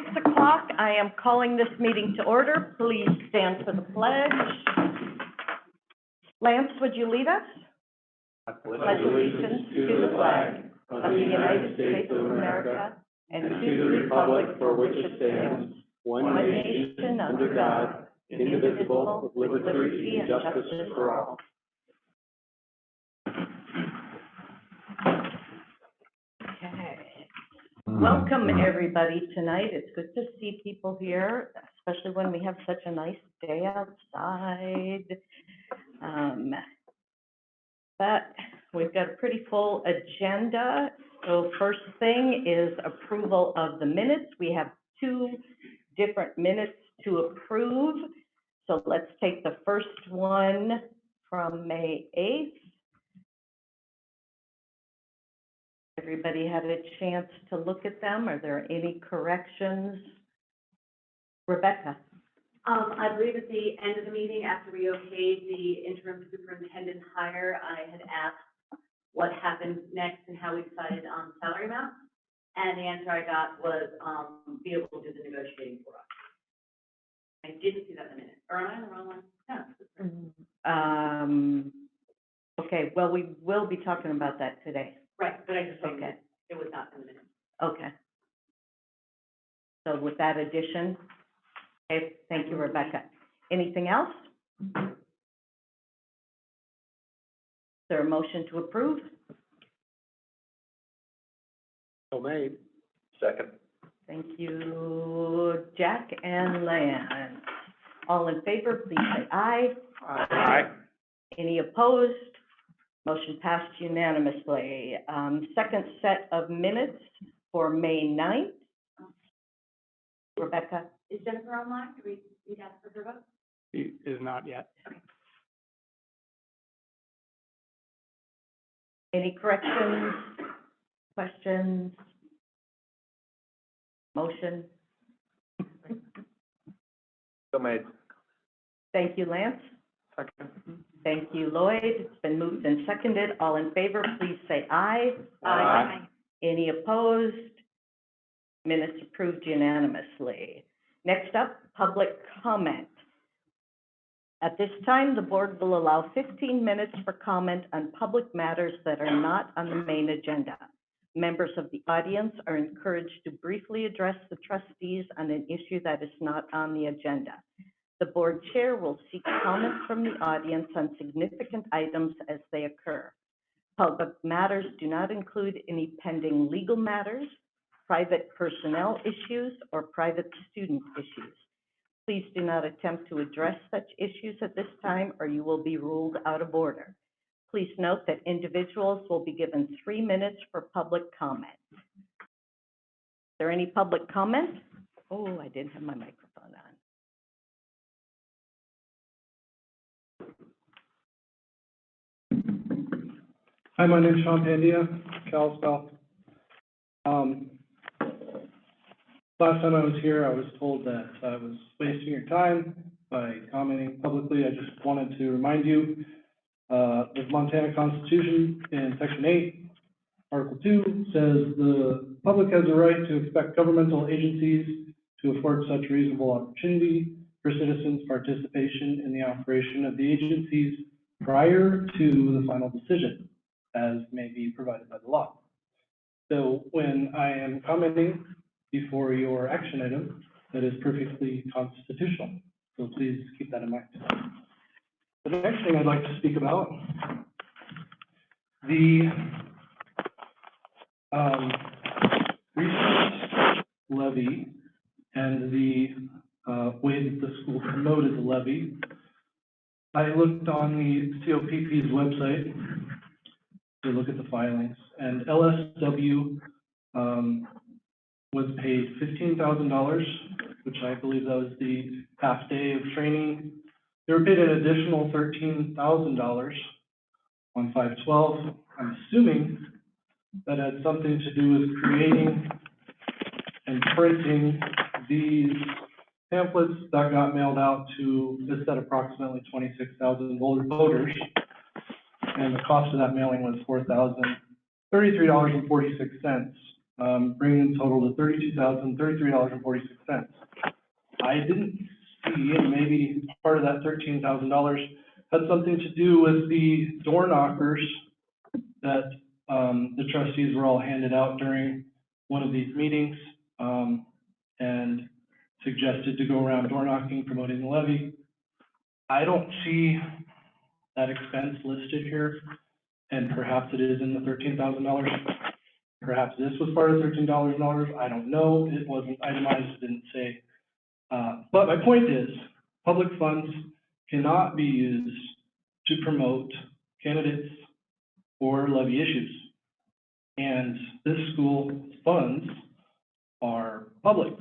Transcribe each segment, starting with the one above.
6 o'clock. I am calling this meeting to order. Please stand for the pledge. Lance, would you lead us? I pledge allegiance to the flag of the United States of America and to the republic for which it stands, one nation under God, indivisible, with liberty and justice for all. Okay. Welcome, everybody, tonight. It's good to see people here, especially when we have such a nice day outside. But we've got a pretty full agenda. So first thing is approval of the minutes. We have 2 different minutes to approve. So let's take the first one from May 8th. Everybody had a chance to look at them. Are there any corrections? Rebecca? I believe at the end of the meeting, after we okayed the interim superintendent hire, I had asked what happened next and how we decided on salary amount. And the answer I got was, be able to do the negotiating for us. I didn't see that in the minute. Or am I on the wrong one? No. Okay, well, we will be talking about that today. Right, but I just said Okay. it was not in the minute. Okay. So with that addition, okay, thank you, Rebecca. Anything else? Is there a motion to approve? So made. Second. Thank you, Jack and Lance. All in favor, please say aye. Aye. Any opposed? Motion passed unanimously. Second set of minutes for May 9th. Rebecca? Is Jennifer online? Do we need to ask for her vote? He is not yet. Okay. Any corrections, questions? Motion? So made. Thank you, Lance. Second. Thank you, Lloyd. It's been moved and seconded. All in favor, please say aye. Aye. Any opposed? Minutes approved unanimously. Next up, public comment. At this time, the board will allow 15 minutes for comment on public matters that are not on the main agenda. Members of the audience are encouraged to briefly address the trustees on an issue that is not on the agenda. The board chair will seek comments from the audience on significant items as they occur. Public matters do not include any pending legal matters, private personnel issues, or private student issues. Please do not attempt to address such issues at this time, or you will be ruled out of order. Please note that individuals will be given 3 minutes for public comment. Is there any public comment? Oh, I didn't have my microphone on. Hi, my name's Sean Pandia, Kalispell. Last time I was here, I was told that I was wasting your time by commenting publicly. I just wanted to remind you, the Montana Constitution in Section 8, Article 2 says the public has a right to expect governmental agencies to afford such reasonable opportunity for citizens' participation in the operation of the agencies prior to the final decision, as may be provided by the law. So when I am commenting before your action item, that is perfectly constitutional. So please keep that in mind. The next thing I'd like to speak about, the research levy and the way that the school promoted the levy. I looked on the COPP's website to look at the filings, and LSW was paid $15,000, which I believe that was the half day of training. They were paid an additional $13,000 on 5/12. I'm assuming that had something to do with creating and printing these pamphlets that got mailed out to, this said, approximately 26,000 voters. And the cost of that mailing was $33.46. bringing the total to $32,033.46. I didn't see, and maybe part of that $13,000 had something to do with the door knockers that, the trustees were all handed out during one of these meetings, and suggested to go around door knocking, promoting the levy. I don't see that expense listed here, and perhaps it is in the $13,000. Perhaps this was part of $13,000, I don't know, it wasn't itemized, it didn't say. But my point is, public funds cannot be used to promote candidates or levy issues. And this school's funds are public.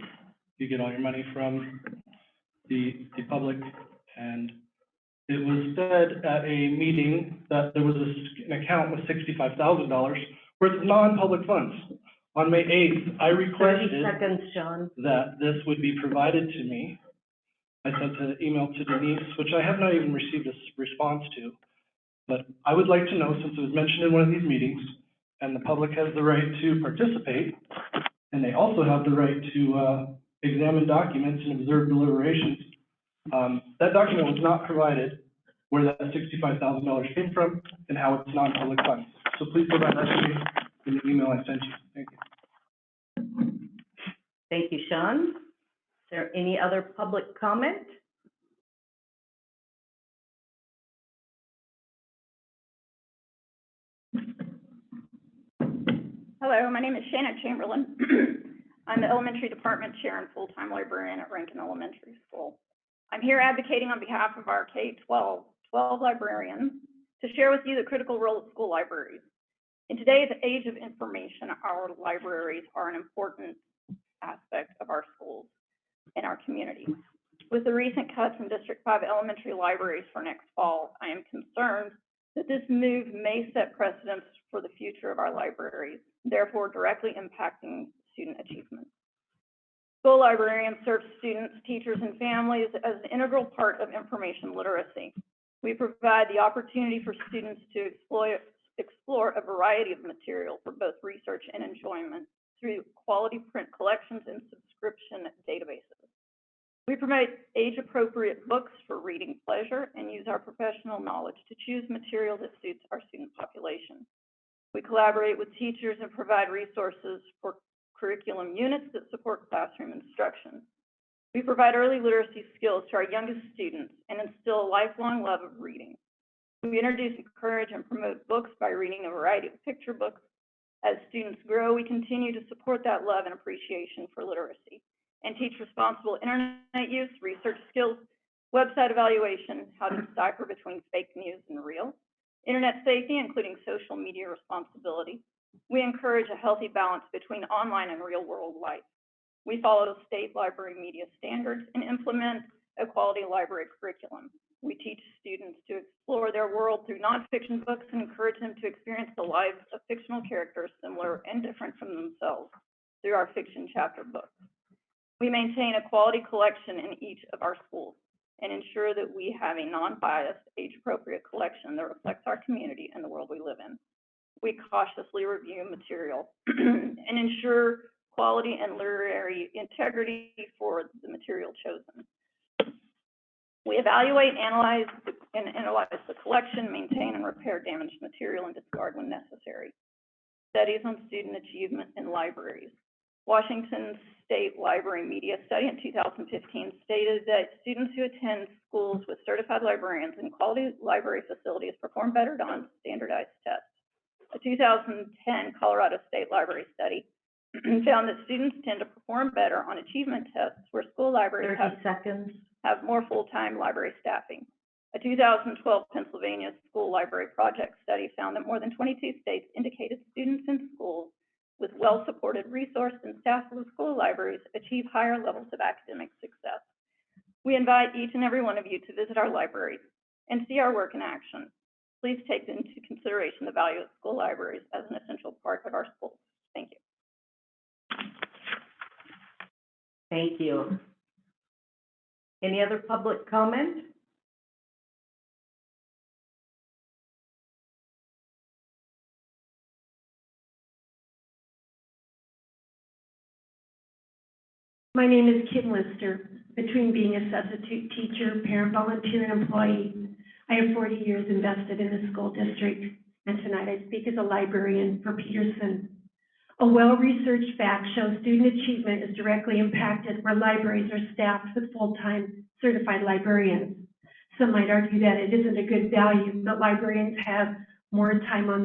You get all your money from the public, and it was said at a meeting that there was an account with $65,000 worth of non-public funds. On May 8th, I 30 requested seconds, Sean. that this would be provided to me. I sent an email to Denise, which I have not even received a response to. But I would like to know, since it was mentioned in one of these meetings, and the public has the right to participate, and they also have the right to examine documents and observe deliberations. That document was not provided, where that $65,000 came from and how it's non-public funds. So please provide that to me in the email I sent you. Thank you. Thank you, Sean. Is there any other public comment? Hello, my name is Shannon Chamberlain. I'm the elementary department chair and full-time librarian at Rankin Elementary School. I'm here advocating on behalf of our K-12 librarians to share with you the critical role of school libraries. In today's age of information, our libraries are an important aspect of our schools and our community. With the recent cuts in District 5 elementary libraries for next fall, I am concerned that this move may set precedents for the future of our libraries, therefore directly impacting student achievement. School librarians serve students, teachers, and families as an integral part of information literacy. We provide the opportunity for students to explore a variety of material for both research and enjoyment through quality print collections and subscription databases. We promote age-appropriate books for reading pleasure and use our professional knowledge to choose material that suits our student population. We collaborate with teachers and provide resources for curriculum units that support classroom instruction. We provide early literacy skills to our youngest students and instill a lifelong love of reading. We introduce, encourage, and promote books by reading a variety of picture books. As students grow, we continue to support that love and appreciation for literacy and teach responsible internet use, research skills, website evaluation, how to decipher between fake news and real, internet safety, including social media responsibility. We encourage a healthy balance between online and real-world life. We follow state library media standards and implement a quality library curriculum. We teach students to explore their world through nonfiction books and encourage them to experience the lives of fictional characters similar and different from themselves through our fiction chapter books. We maintain a quality collection in each of our schools and ensure that we have a non-biased, age-appropriate collection that reflects our community and the world we live in. We cautiously review material and ensure quality and literary integrity for the material chosen. We evaluate, analyze the collection, maintain and repair damaged material, and discard when necessary. Studies on student achievement in libraries. Washington State Library Media Study in 2015 stated that students who attend schools with certified librarians and quality library facilities perform better on standardized tests. A 2010 Colorado State Library Study found that students tend to perform better on achievement tests where school libraries 30 seconds. have more full-time library staffing. A 2012 Pennsylvania School Library Project study found that more than 22 states indicated students in schools with well-supported resourced and staffed school libraries achieve higher levels of academic success. We invite each and every one of you to visit our libraries and see our work in action. Please take into consideration the value of school libraries as an essential part of our schools. Thank you. Thank you. Any other public comment? My name is Kim Lister. Between being a substitute teacher, parent, volunteer, and employee, I have 40 years invested in the school district, and tonight I speak as a librarian for Peterson. A well-researched fact shows student achievement is directly impacted where libraries are staffed with full-time certified librarians. Some might argue that it isn't a good value, that librarians have more time on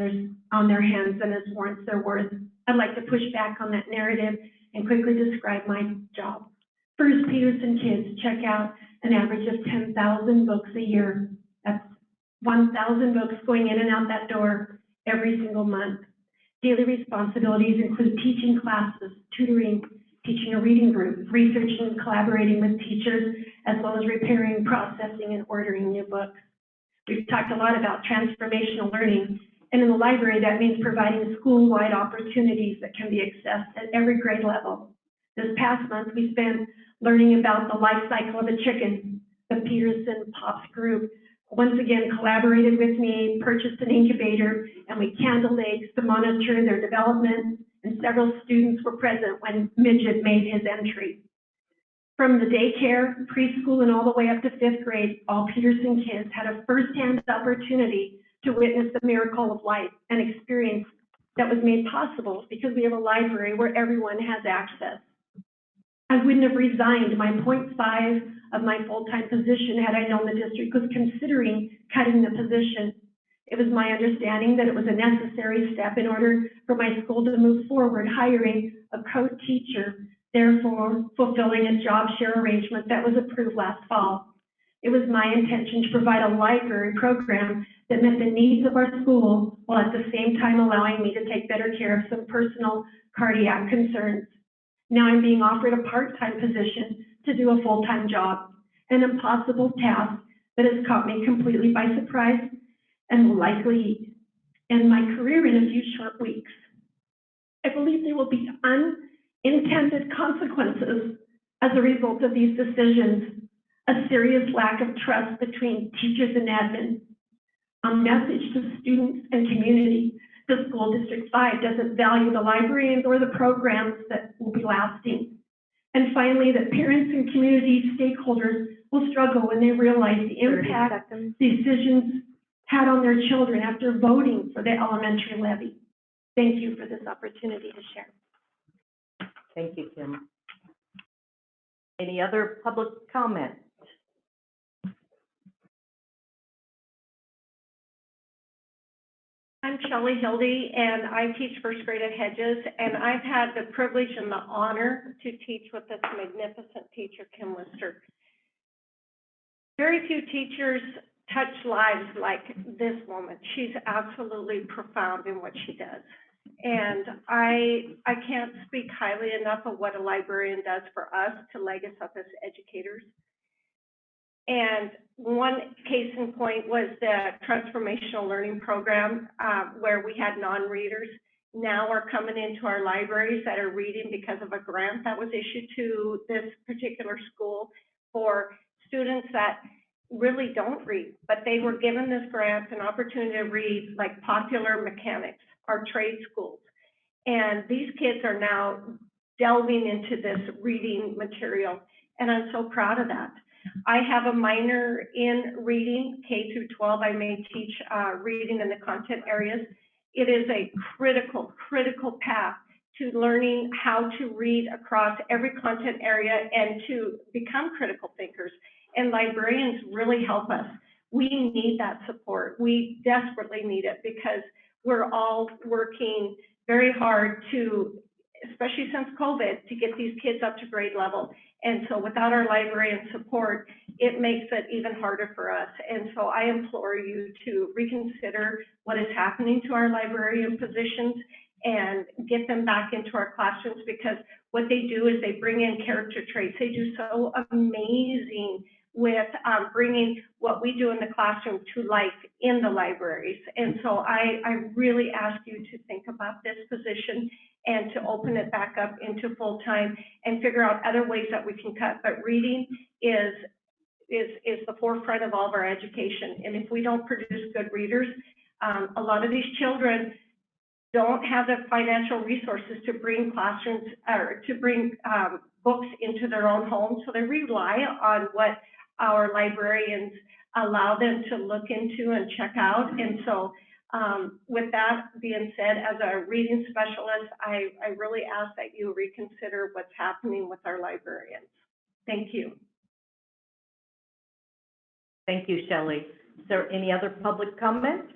their hands than is warrants their worth. I'd like to push back on that narrative and quickly describe my job. First, Peterson kids check out an average of 10,000 books a year. That's 1,000 books going in and out that door every single month. Daily responsibilities include teaching classes, tutoring, teaching a reading group, researching and collaborating with teachers, as well as repairing, processing, and ordering new books. We've talked a lot about transformational learning, and in the library, that means providing school-wide opportunities that can be accessed at every grade level. This past month, we spent learning about the life cycle of a chicken. The Peterson Pops group once again collaborated with me, purchased an incubator, and we candled eggs to monitor their development, and several students were present when Midget made his entry. From the daycare, preschool, and all the way up to 5th grade, all Peterson kids had a firsthand opportunity to witness the miracle of life and experience that was made possible because we have a library where everyone has access. I wouldn't have resigned my 0.5 of my full-time position had I known the district was considering cutting the position. It was my understanding that it was a necessary step in order for my school to move forward, hiring a co-teacher, therefore fulfilling a job share arrangement that was approved last fall. It was my intention to provide a library program that met the needs of our school while at the same time allowing me to take better care of some personal cardiac concerns. Now I'm being offered a part-time position to do a full-time job, an impossible task that has caught me completely by surprise and will likely end my career in a few short weeks. I believe there will be unintended consequences as a result of these decisions, a serious lack of trust between teachers and admin, a message to students and community. The school District 5 doesn't value the librarians or the programs that will be lasting. And finally, that parents and community stakeholders will struggle when they realize the impact decisions had on their children after voting for the elementary levy. Thank you for this opportunity to share. Thank you, Kim. Any other public comment? I'm Shelley Hildy, and I teach first grade at Hedges, and I've had the privilege and the honor to teach with this magnificent teacher, Kim Lister. Very few teachers touch lives like this woman. She's absolutely profound in what she does. And I can't speak highly enough of what a librarian does for us to leg us up as educators. And one case in point was the transformational learning program where we had non-readers now are coming into our libraries that are reading because of a grant that was issued to this particular school for students that really don't read, but they were given this grant, an opportunity to read like popular mechanics, our trade schools. And these kids are now delving into this reading material, and I'm so proud of that. I have a minor in reading, K through 12. I may teach reading in the content areas. It is a critical path to learning how to read across every content area and to become critical thinkers. And librarians really help us. We need that support. We desperately need it because we're all working very hard to, especially since COVID, to get these kids up to grade level. And so without our librarian support, it makes it even harder for us. And so I implore you to reconsider what is happening to our librarian positions and get them back into our classrooms, because what they do is they bring in character traits. They do so amazing with bringing what we do in the classroom to life in the libraries. And so I really ask you to think about this position and to open it back up into full-time and figure out other ways that we can cut. But reading is the forefront of all of our education. And if we don't produce good readers, a lot of these children don't have the financial resources to bring classrooms or to bring books into their own homes, so they rely on what our librarians allow them to look into and check out. And so with that being said, as a reading specialist, I really ask that you reconsider what's happening with our librarians. Thank you. Thank you, Shelley. Is there any other public comment?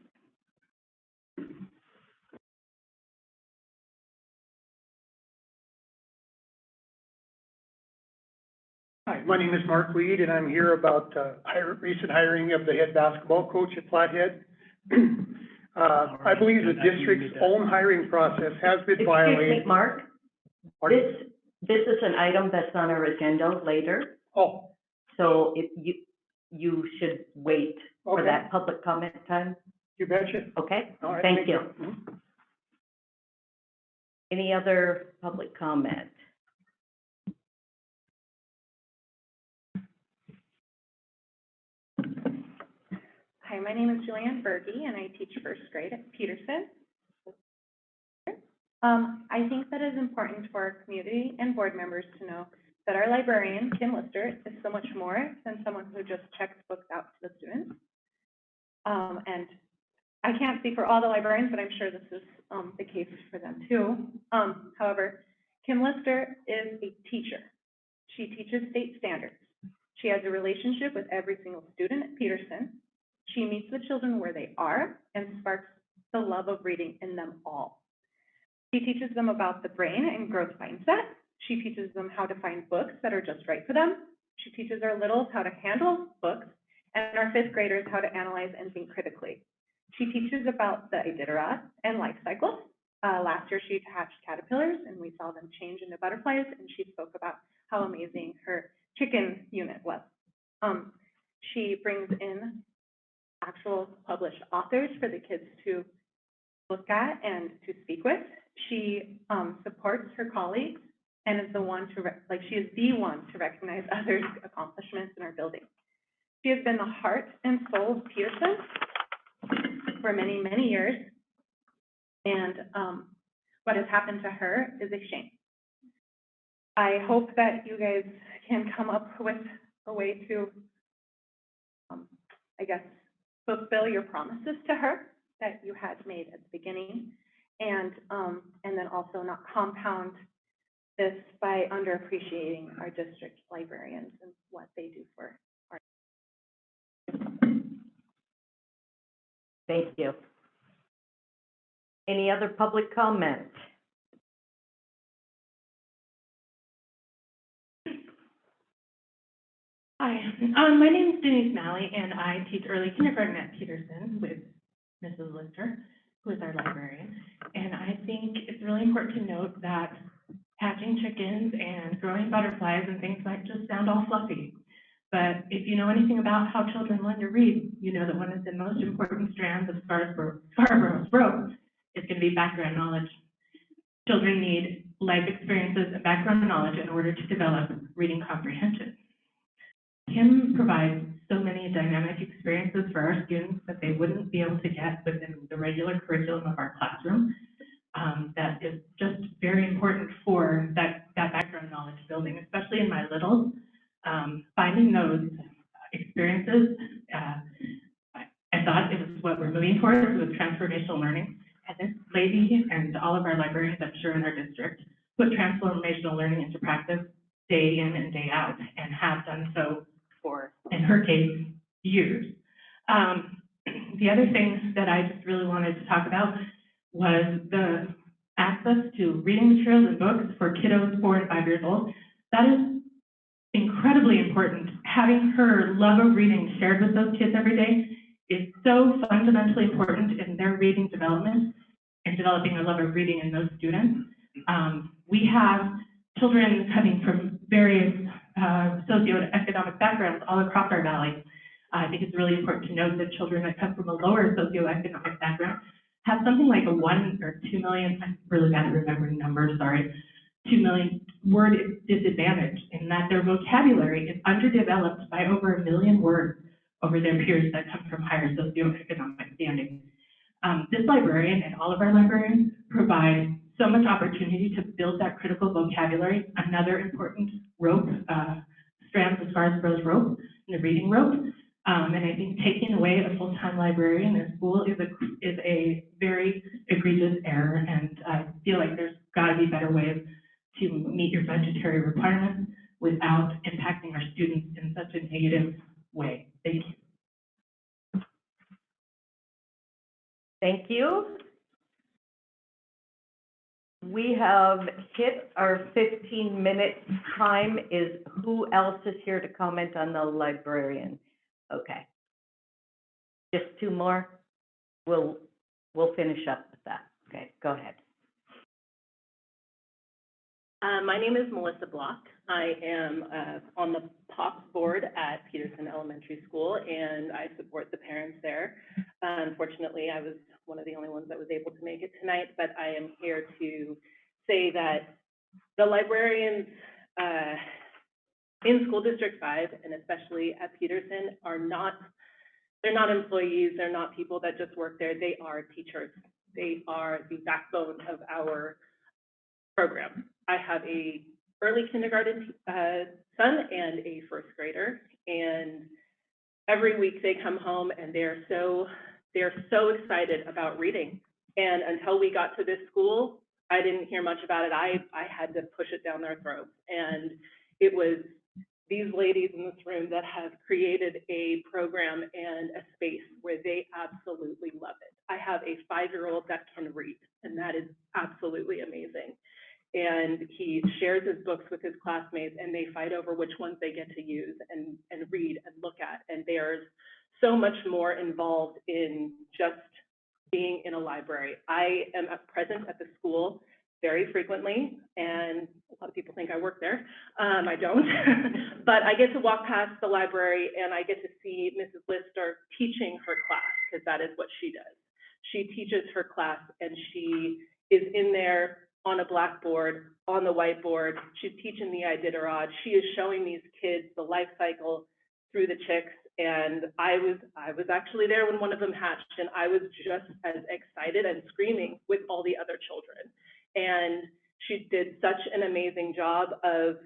Hi, my name is Mark Weed, and I'm here about recent hiring of the head basketball coach at Flathead. I believe the district's own hiring process has been violated. Excuse me, Mark, this is an item that's on our agenda later, Oh, so if you should wait for Okay. that public comment time, you betcha. okay? All right, Thank you. Mhm. Any other public comment? Hi, my name is Julianne Berge, and I teach first grade at Peterson. I think that it's important for our community and board members to know that our librarian, Kim Lister, is so much more than someone who just checks books out to the students. And I can't speak for all the librarians, but I'm sure this is the case for them too. However, Kim Lister is a teacher. She teaches state standards. She has a relationship with every single student at Peterson. She meets the children where they are and sparks the love of reading in them all. She teaches them about the brain and growth mindset. She teaches them how to find books that are just right for them. She teaches our littles how to handle books and our fifth graders how to analyze and think critically. She teaches about the Iditarod and life cycles. Last year she hatched caterpillars and we saw them change into butterflies, and she spoke about how amazing her chicken unit was. She brings in actual published authors for the kids to look at and to speak with. She supports her colleagues and is the one to, she is the one to recognize others' accomplishments in our building. She has been the heart and soul of Peterson for many, many years. And what has happened to her is a shame. I hope that you guys can come up with a way to, I guess, fulfill your promises to her that you had made at the beginning, and then also not compound this by underappreciating our district librarians and what they do for our. Thank you. Any other public comment? Hi, my name is Denise Malley, and I teach early kindergarten at Peterson with Mrs. Lister, who is our librarian. And I think it's really important to note that hatching chickens and growing butterflies and things might just sound all fluffy. But if you know anything about how children learn to read, you know that one of the most important strands of Scarborough's rope is going to be background knowledge. Children need life experiences and background knowledge in order to develop reading comprehension. Kim provides so many dynamic experiences for our students that they wouldn't be able to get within the regular curriculum of our classroom. That is just very important for that background knowledge building, especially in my littles. Finding those experiences, I thought it was what we're moving towards with transformational learning. And this lady and all of our librarians, I'm sure, in our district, put transformational learning into practice day in and day out, and have done so for, in her case, years. The other thing that I just really wanted to talk about was the access to reading materials and books for kiddos 4 and 5 years old. That is incredibly important. Having her love of reading shared with those kids every day is so fundamentally important in their reading development and developing a love of reading in those students. We have children coming from various socioeconomic backgrounds all across our valley. I think it's really important to note that children that come from a lower socioeconomic background have something like a 1 or 2 million, I'm really bad at remembering numbers, sorry, 2 million word disadvantage, in that their vocabulary is underdeveloped by over 1 million words over their peers that come from higher socioeconomic standing. This librarian and all of our librarians provide so much opportunity to build that critical vocabulary. Another important rope, strands as far as those rope, the reading rope. And I think taking away a full-time librarian in a school is a very egregious error, and I feel like there's got to be better ways to meet your budgetary requirements without impacting our students in such a negative way. Thank you. Thank you. We have hit our 15-minute time. Who else is here to comment on the librarian? Okay. Just two more? We'll finish up with that. Okay, go ahead. My name is Melissa Block. I am on the POPS board at Peterson Elementary School, and I support the parents there. Unfortunately, I was one of the only ones that was able to make it tonight, but I am here to say that the librarians in School District 5, and especially at Peterson, they're not employees, they're not people that just work there, they are teachers. They are the backbone of our program. I have a early kindergarten son and a first grader, and every week they come home and they're so excited about reading. And until we got to this school, I didn't hear much about it. I had to push it down their throats. And it was these ladies in this room that have created a program and a space where they absolutely love it. I have a 5-year-old that can read, and that is absolutely amazing. And he shares his books with his classmates, and they fight over which ones they get to use and read and look at. And there's so much more involved in just being in a library. I am present at the school very frequently, and a lot of people think I work there. I don't, but I get to walk past the library and I get to see Mrs. Lister teaching her class, because that is what she does. She teaches her class, and she is in there on a blackboard, on the whiteboard. She's teaching the Iditarod. She is showing these kids the life cycle through the chicks. And I was actually there when one of them hatched, and I was just as excited and screaming with all the other children. And she did such an amazing job of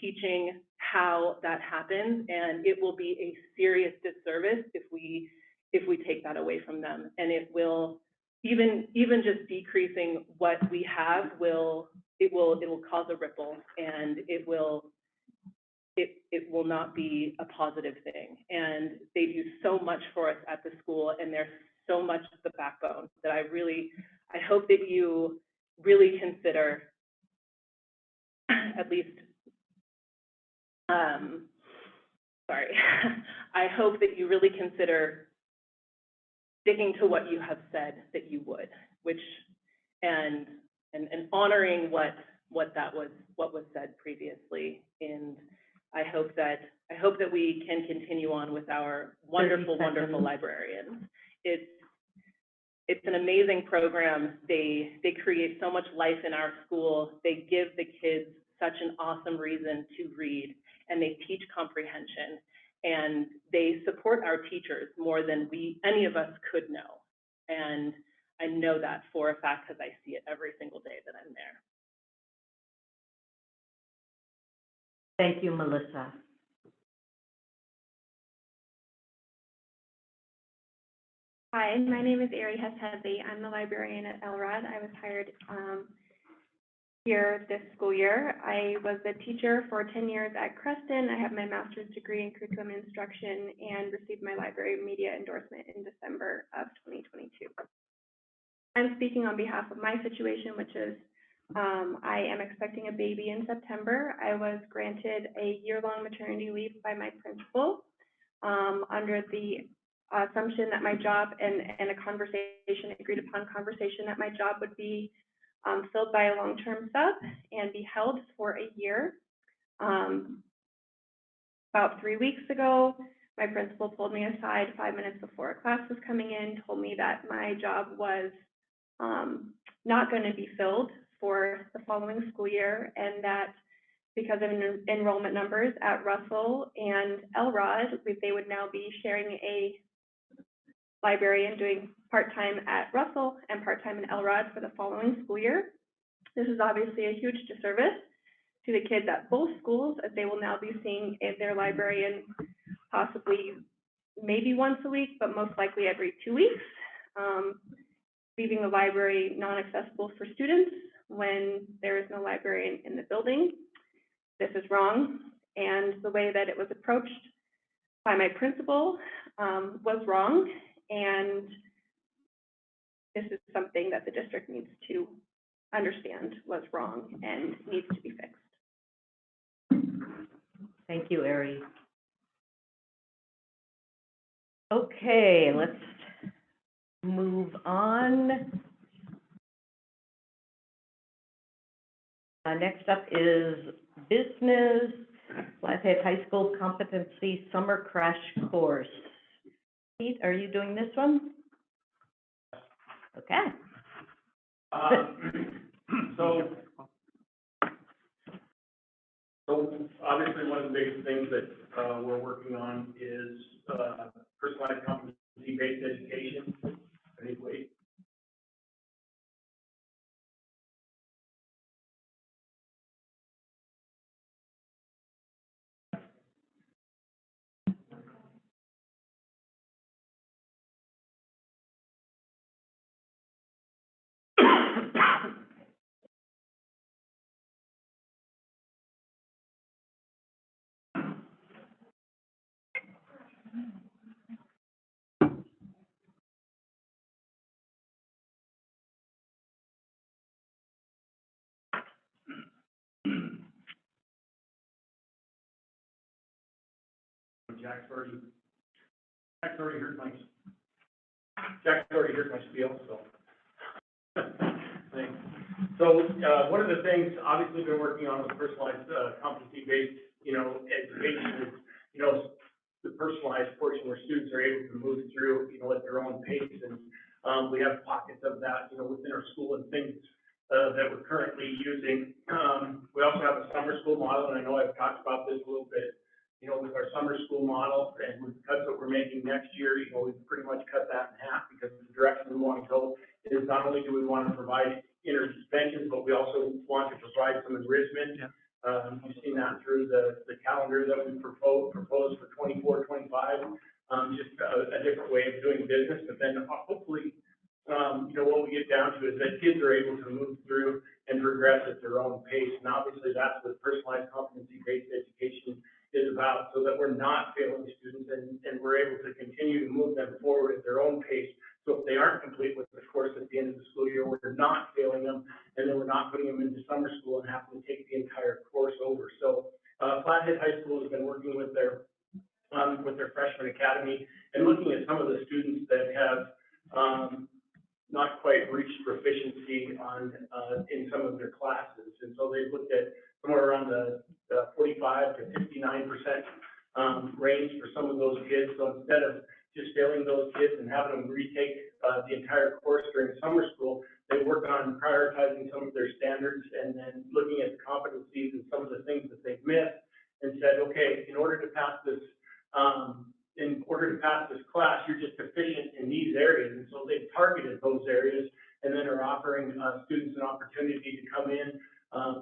teaching how that happens, and it will be a serious disservice if we take that away from them. And it will, even just decreasing what we have will cause a ripple, and it will not be a positive thing. And they do so much for us at the school, and they're so much the backbone that I hope that you really consider, at least, I hope that you really consider sticking to what you have said that you would, and honoring what was said previously. And I hope that we can continue on with our wonderful librarians. It's an amazing program. They create so much life in our school. They give the kids such an awesome reason to read, and they teach comprehension, and they support our teachers more than any of us could know. And I know that for a fact because I see it every single day that I'm there. Thank you, Melissa. Hi, my name is Ari Hess-Headley. I'm the librarian at Elrod. I was hired here this school year. I was a teacher for 10 years at Creston. I have my master's degree in curriculum instruction and received my library media endorsement in December of 2022. I'm speaking on behalf of my situation, which is I am expecting a baby in September. I was granted a year-long maternity leave by my principal under the assumption that my job and a agreed upon conversation that my job would be filled by a long-term sub and be held for a year. About 3 weeks ago, my principal pulled me aside 5 minutes before a class was coming in, told me that my job was not going to be filled for the following school year, and that because of enrollment numbers at Russell and Elrod, they would now be sharing a librarian doing part-time at Russell and part-time in Elrod for the following school year. This is obviously a huge disservice to the kids at both schools, as they will now be seeing their librarian possibly maybe once a week, but most likely every 2 weeks, leaving the library non-accessible for students when there is no librarian in the building. This is wrong, and the way that it was approached by my principal was wrong, and this is something that the district needs to understand was wrong and needs to be fixed. Thank you, Ari. Okay, let's move on. Next up is business, Flathead High School Competency Summer Crash Course. Pete, are you doing this one? Okay. So obviously, one of the biggest things that we're working on is personalized competency-based education. Anyway. Jack's already heard my spiel, so. Thanks. So, one of the things, obviously, been working on with personalized, competency-based, education is, the personalized portion where students are able to move through, at their own pace, and, we have pockets of that, within our school and things, that we're currently using. We also have a summer school model, and I know I've talked about this a little bit, with our summer school model and with the cuts that we're making next year, we've pretty much cut that in half because the direction we want to go is not only do we want to provide interventions, but we also want to provide some enrichment. Yeah. You've seen that through the calendar that we proposed for 24, 25, just a different way of doing business. But then hopefully, what we get down to is that kids are able to move through and progress at their own pace. And obviously that's what personalized competency-based education is about, so that we're not failing students and we're able to continue to move them forward at their own pace. So if they aren't complete with the course at the end of the school year, we're not failing them, and then we're not putting them into summer school and having to take the entire course over. So Flathead High School has been working with their freshman academy and looking at some of the students that have not quite reached proficiency in some of their classes. And so they've looked at somewhere around the 45 to 59% range for some of those kids. So instead of just failing those kids and having them retake the entire course during summer school, they work on prioritizing some of their standards and then looking at the competencies and some of the things that they've missed, and said, okay, in order to pass this class, you're just deficient in these areas. And so they've targeted those areas and then are offering students an opportunity to come in.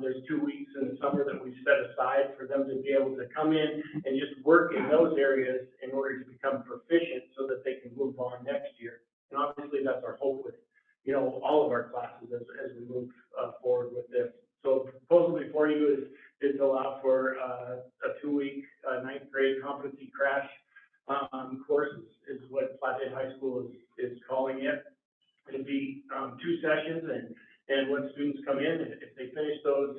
There's 2 weeks in the summer that we've set aside for them to be able to come in and just work in those areas in order to become proficient so that they can move on next year. And obviously that's our hope with, all of our classes as we move forward with this. So the proposal before you is to allow for a 2-week ninth grade competency crash course is what Flathead High School is calling it. It'll be 2 sessions, and when students come in, if they finish those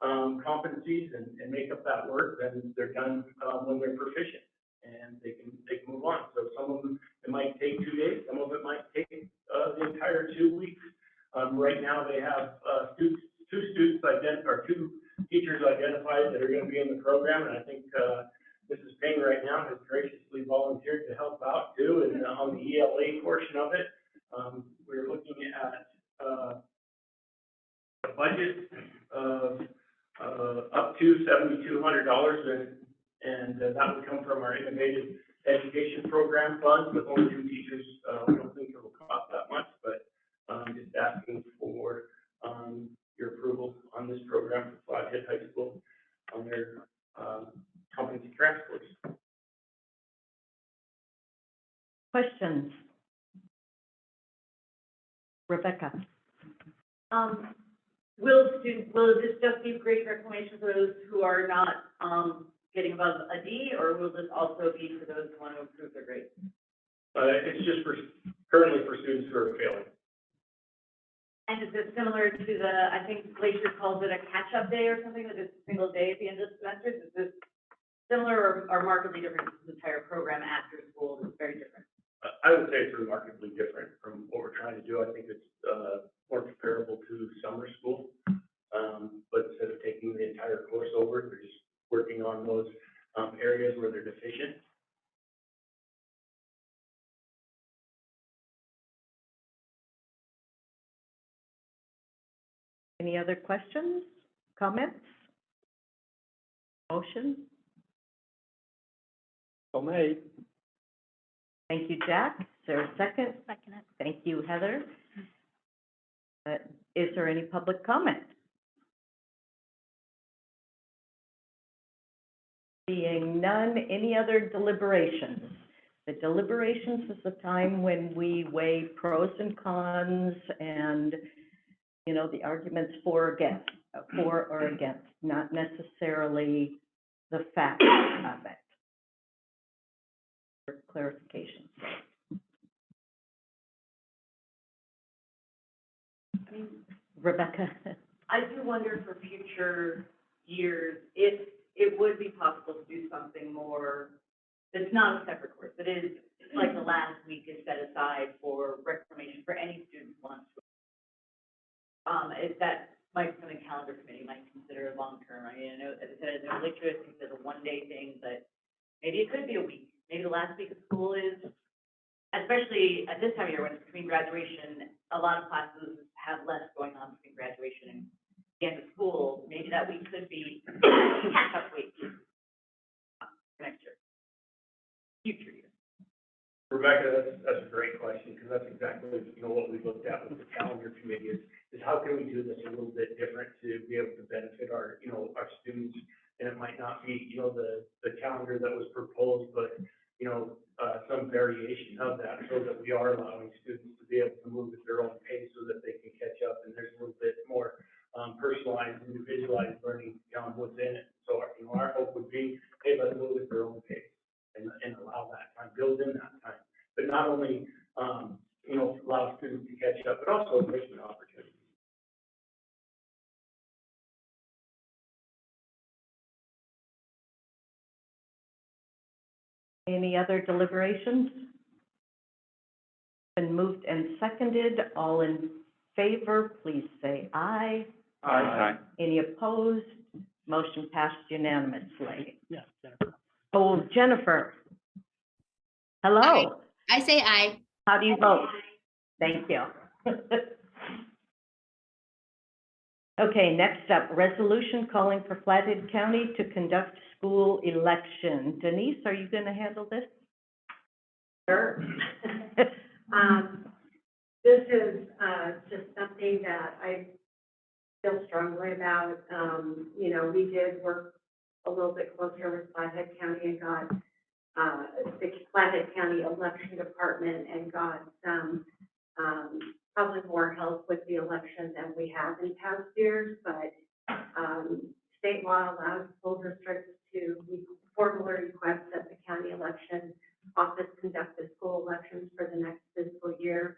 competencies and make up that work, then they're done when they're proficient, and they can move on. So some of them, it might take 2 days, some of it might take the entire 2 weeks. Right now, they have two teachers identified that are going to be in the program, and I think Mrs. Payne right now has graciously volunteered to help out too, and on the ELA portion of it. We're looking at a budget of up to $7,200, and that would come from our innovative education program funds. With only 2 teachers, we don't think it will cost that much, but just asking for your approval Questions? Rebecca? Will this just be grade reclamation for those who are not, getting above a D, or will this also be for those who want to improve their grades? It's just currently for students who are failing. And is it similar to I think Glacier calls it a catch-up day or something, that it's a single day at the end of the semester? Is this similar or markedly different to the entire program after school? It's very different. I would say it's remarkably different from what we're trying to do. I think it's more comparable to summer school. But instead of taking the entire course over, they're just working on those areas where they're deficient. Any other questions, comments? Motion? So made. Thank you, Jack. Is there a second? Second it. Thank you, Heather. Is there any public comment? Seeing none, any other deliberations? The deliberations is the time when we weigh pros and cons and, you know, the arguments for or against, not necessarily the facts of it. For clarification. Rebecca? I do wonder for future years if it would be possible to do something more, that's not a separate course, that is, like the last week is set aside for reclamation for any student who wants to. Is that might be something calendar committee might consider long-term. I mean, I know, as I said, I think there's a one-day thing, but maybe it could be a week. Maybe the last week of school is, especially at this time of year when it's between graduation, a lot of classes have less going on between graduation and the end of school. Maybe that week could be catch-up week for next year, future year. Rebecca, that's a great question, because that's exactly, you know, what we looked at with the calendar committee is how can we do this a little bit different to be able to benefit our, you know, our students. And it might not be, you know, the calendar that was proposed, but, you know, some variation of that, so that we are allowing students to be able to move at their own pace so that they can catch up, and there's a little bit more personalized, individualized learning within it. So, you know, our hope would be, hey, let them move at their own pace and allow that time, build in that time. But not only, you know, allow students to catch up, but also enrichment opportunities. Any other deliberations? Been moved and seconded. All in favor, please say aye. Aye. Any opposed? Motion passed unanimously. Yeah, Jennifer. Oh, Jennifer. Hello. I say aye. How do you vote? Thank you. Okay, next up, resolution calling for Flathead County to conduct school election. Denise, are you going to handle this? Sure. This is, just something that I feel strongly about. You know, we did work a little bit closer with Flathead County and got, the Flathead County Election Department and got some, probably more help with the election than we have in past years, but, state law allows school districts to formally request that the county election office conduct the school elections for the next fiscal year.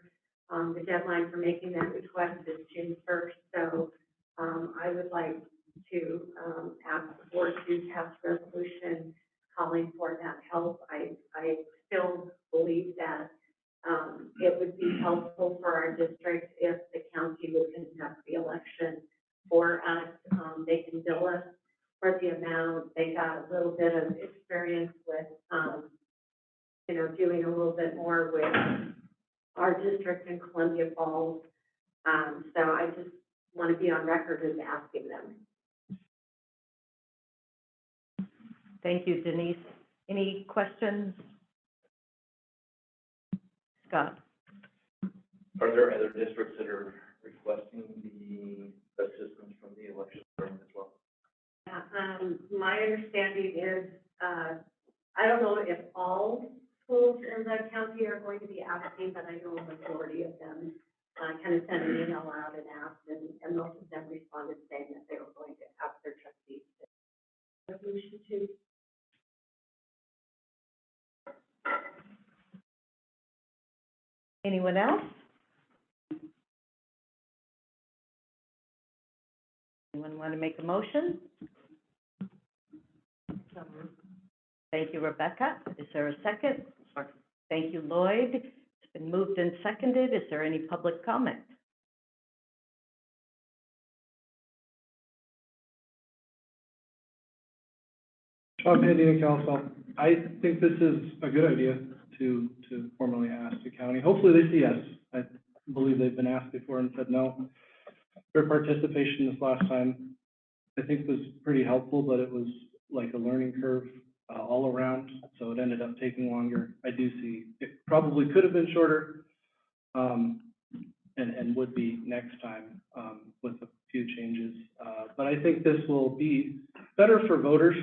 The deadline for making that request is June 1st, so I would like to ask the board to pass a resolution calling for that help. I still believe that it would be helpful for our district if the county would conduct the election for us. They can bill us for the amount. They got a little bit of experience with, you know, doing a little bit more with our district in Columbia Falls. So I just want to be on record as asking them. Thank you, Denise. Any questions? Scott? Are there other districts that are requesting the assistance from the election department as well? My understanding is, I don't know if all schools in the county are going to be asking, but I know a majority of them, kind of sent an email out and asked, and most of them responded saying that they were going to ask their trustees to resolution two. Anyone else? Anyone want to make a motion? Thank you, Rebecca. Is there a second? Thank you, Lloyd. It's been moved and seconded. Is there any public comment? Sean Pandy, Kalispell. I think this is a good idea to formally ask the county. Hopefully they say yes. I believe they've been asked before and said no. Their participation this last time, I think, was pretty helpful, but it was like a learning curve all around, so it ended up taking longer. I do see it probably could have been shorter, and would be next time with a few changes. But I think this will be better for voters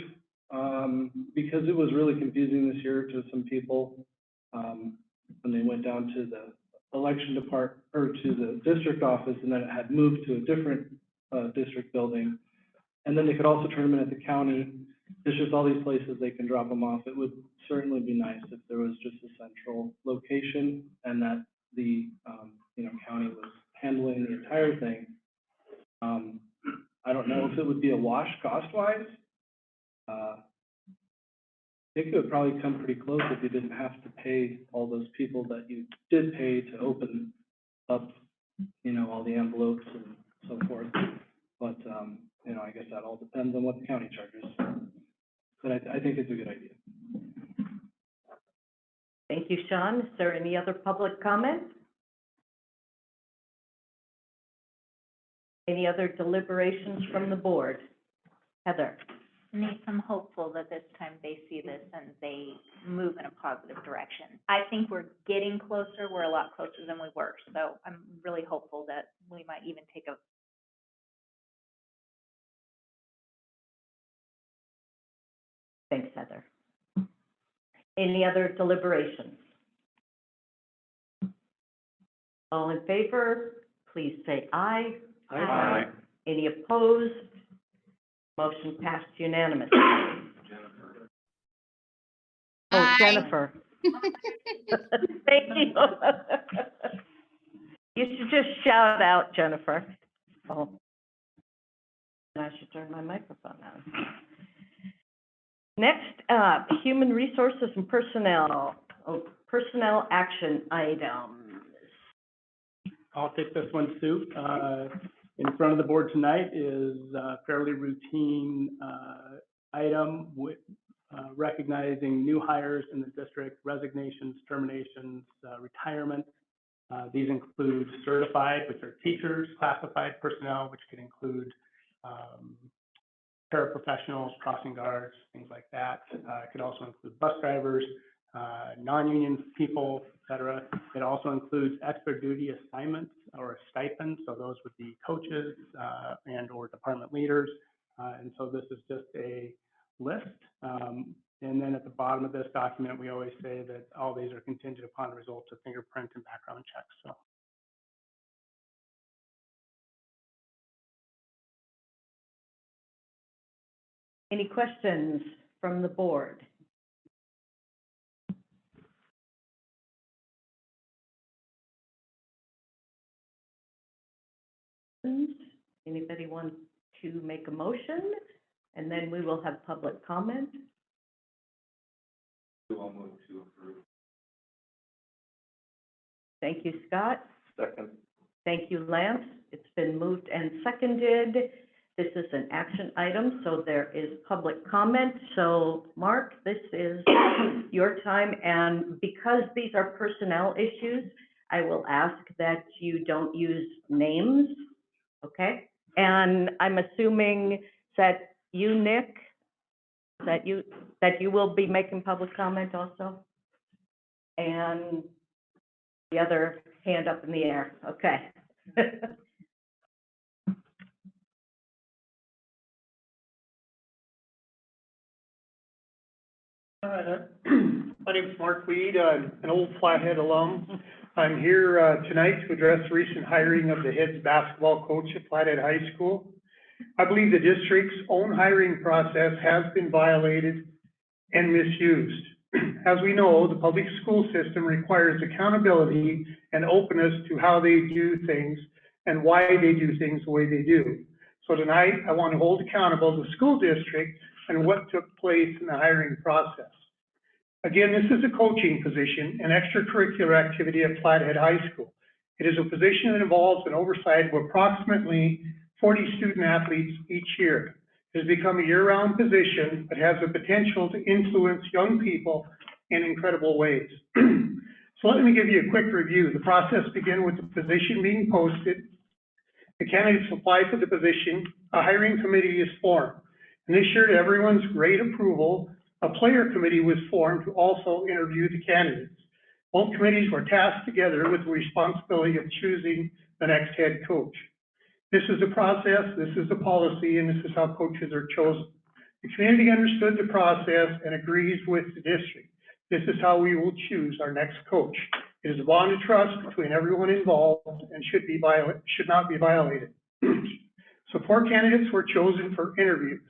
because it was really confusing this year to some people when they went down to the election department or to the district office, and then it had moved to a different district building. And then they could also turn them in at the county. There's just all these places they can drop them off. It would certainly be nice if there was just a central location and that the county was handling the entire thing. I don't know if it would be a wash cost-wise. I think it would probably come pretty close if you didn't have to pay all those people that you did pay to open up, all the envelopes and so forth. But, I guess that all depends on what the county charges. But I think it's a good idea. Thank you, Sean. Is there any other public comment? Any other deliberations from the board? Heather? Denise, I'm hopeful that this time they see this and they move in a positive direction. I think we're getting closer. We're a lot closer than we were. So I'm really hopeful that we might even take a Thanks, Heather. Any other deliberations? All in favor, please say aye. Aye. Any opposed? Motion passed unanimously. Oh, Jennifer. Thank you. You should just shout out, Jennifer. Oh. I should turn my microphone on. Next up, human resources and personnel. Oh, personnel action items. I'll take this one, Sue. In front of the board tonight is a fairly routine item with recognizing new hires in the district, resignations, terminations, retirement. These include certified, which are teachers, classified personnel, which could include paraprofessionals, crossing guards, things like that. It could also include bus drivers, non-union people, et cetera. It also includes extra duty assignments or stipends. So those would be coaches and or department leaders. And so this is just a list. And then at the bottom of this document, we always say that all these are contingent upon the results of fingerprint and background checks. So. Any questions from the board? Anybody want to make a motion? And then we will have public comment. I'll move to approve. Thank you, Scott. Second. Thank you, Lance. It's been moved and seconded. This is an action item, so there is public comment. So, Mark, this is your time. And because these are personnel issues, I will ask that you don't use names, okay? And I'm assuming that you, Nick, that you will be making public comment also? And the other hand up in the air, okay. My name's Mark Weed, I'm an old Flathead alum. I'm here tonight to address the recent hiring of the head basketball coach at Flathead High School. I believe the district's own hiring process has been violated and misused. As we know, the public school system requires accountability and openness to how they do things and why they do things the way they do. So tonight, I want to hold accountable the school district and what took place in the hiring process. Again, this is a coaching position, an extracurricular activity at Flathead High School. It is a position that involves an oversight of approximately 40 student athletes each year. It has become a year-round position, but has the potential to influence young people in incredible ways. So let me give you a quick review. The process began with the position being posted. The candidates apply for the position. A hiring committee is formed. And this year, to everyone's great approval, a player committee was formed to also interview the candidates. Both committees were tasked together with the responsibility of choosing the next head coach. This is a process, this is a policy, and this is how coaches are chosen. The community understood the process and agrees with the district. This is how we will choose our next coach. It is a bond of trust between everyone involved and should not be violated. So 4 candidates were chosen for interviews.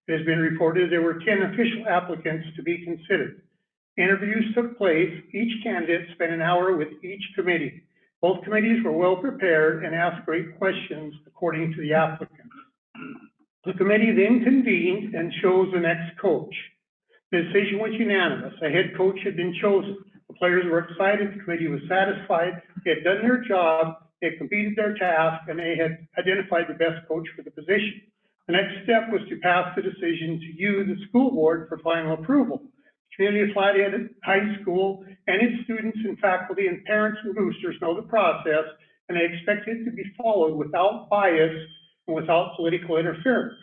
It has been reported there were 10 official applicants to be considered. Interviews took place. Each candidate spent an hour with each committee. Both committees were well prepared and asked great questions according to the applicants. The committee then convened and chose the next coach. The decision was unanimous. A head coach had been chosen. The players were excited. The committee was satisfied. They had done their job. They had completed their task, and they had identified the best coach for the position. The next step was to pass the decision to you, the school board, for final approval. The community of Flathead High School and its students and faculty and parents and boosters know the process, and they expect it to be followed without bias and without political interference.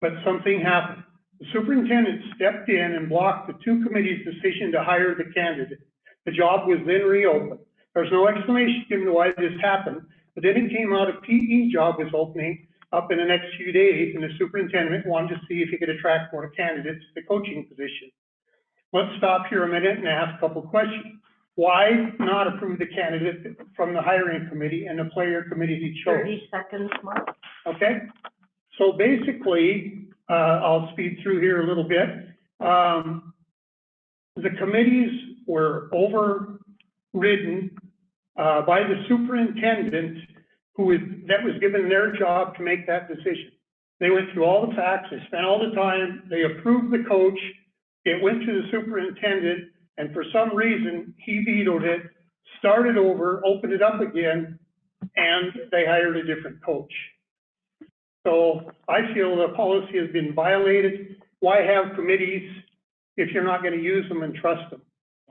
But something happened. The superintendent stepped in and blocked the 2 committees' decision to hire the candidate. The job was then reopened. There's no explanation given to why this happened, but then it came out a PE job was opening up in the next few days, and the superintendent wanted to see if he could attract more candidates to the coaching position. Let's stop here a minute and ask a couple questions. Why not approve the candidate from the hiring committee and the player committee he chose? 30 seconds, Mark. Okay, so basically, I'll speed through here a little bit. The committees were overridden by the superintendent that was given their job to make that decision. They went through all the facts, they spent all the time, they approved the coach, it went to the superintendent, and for some reason, he vetoed it, started over, opened it up again, and they hired a different coach. So I feel the policy has been violated. Why have committees if you're not going to use them and trust them?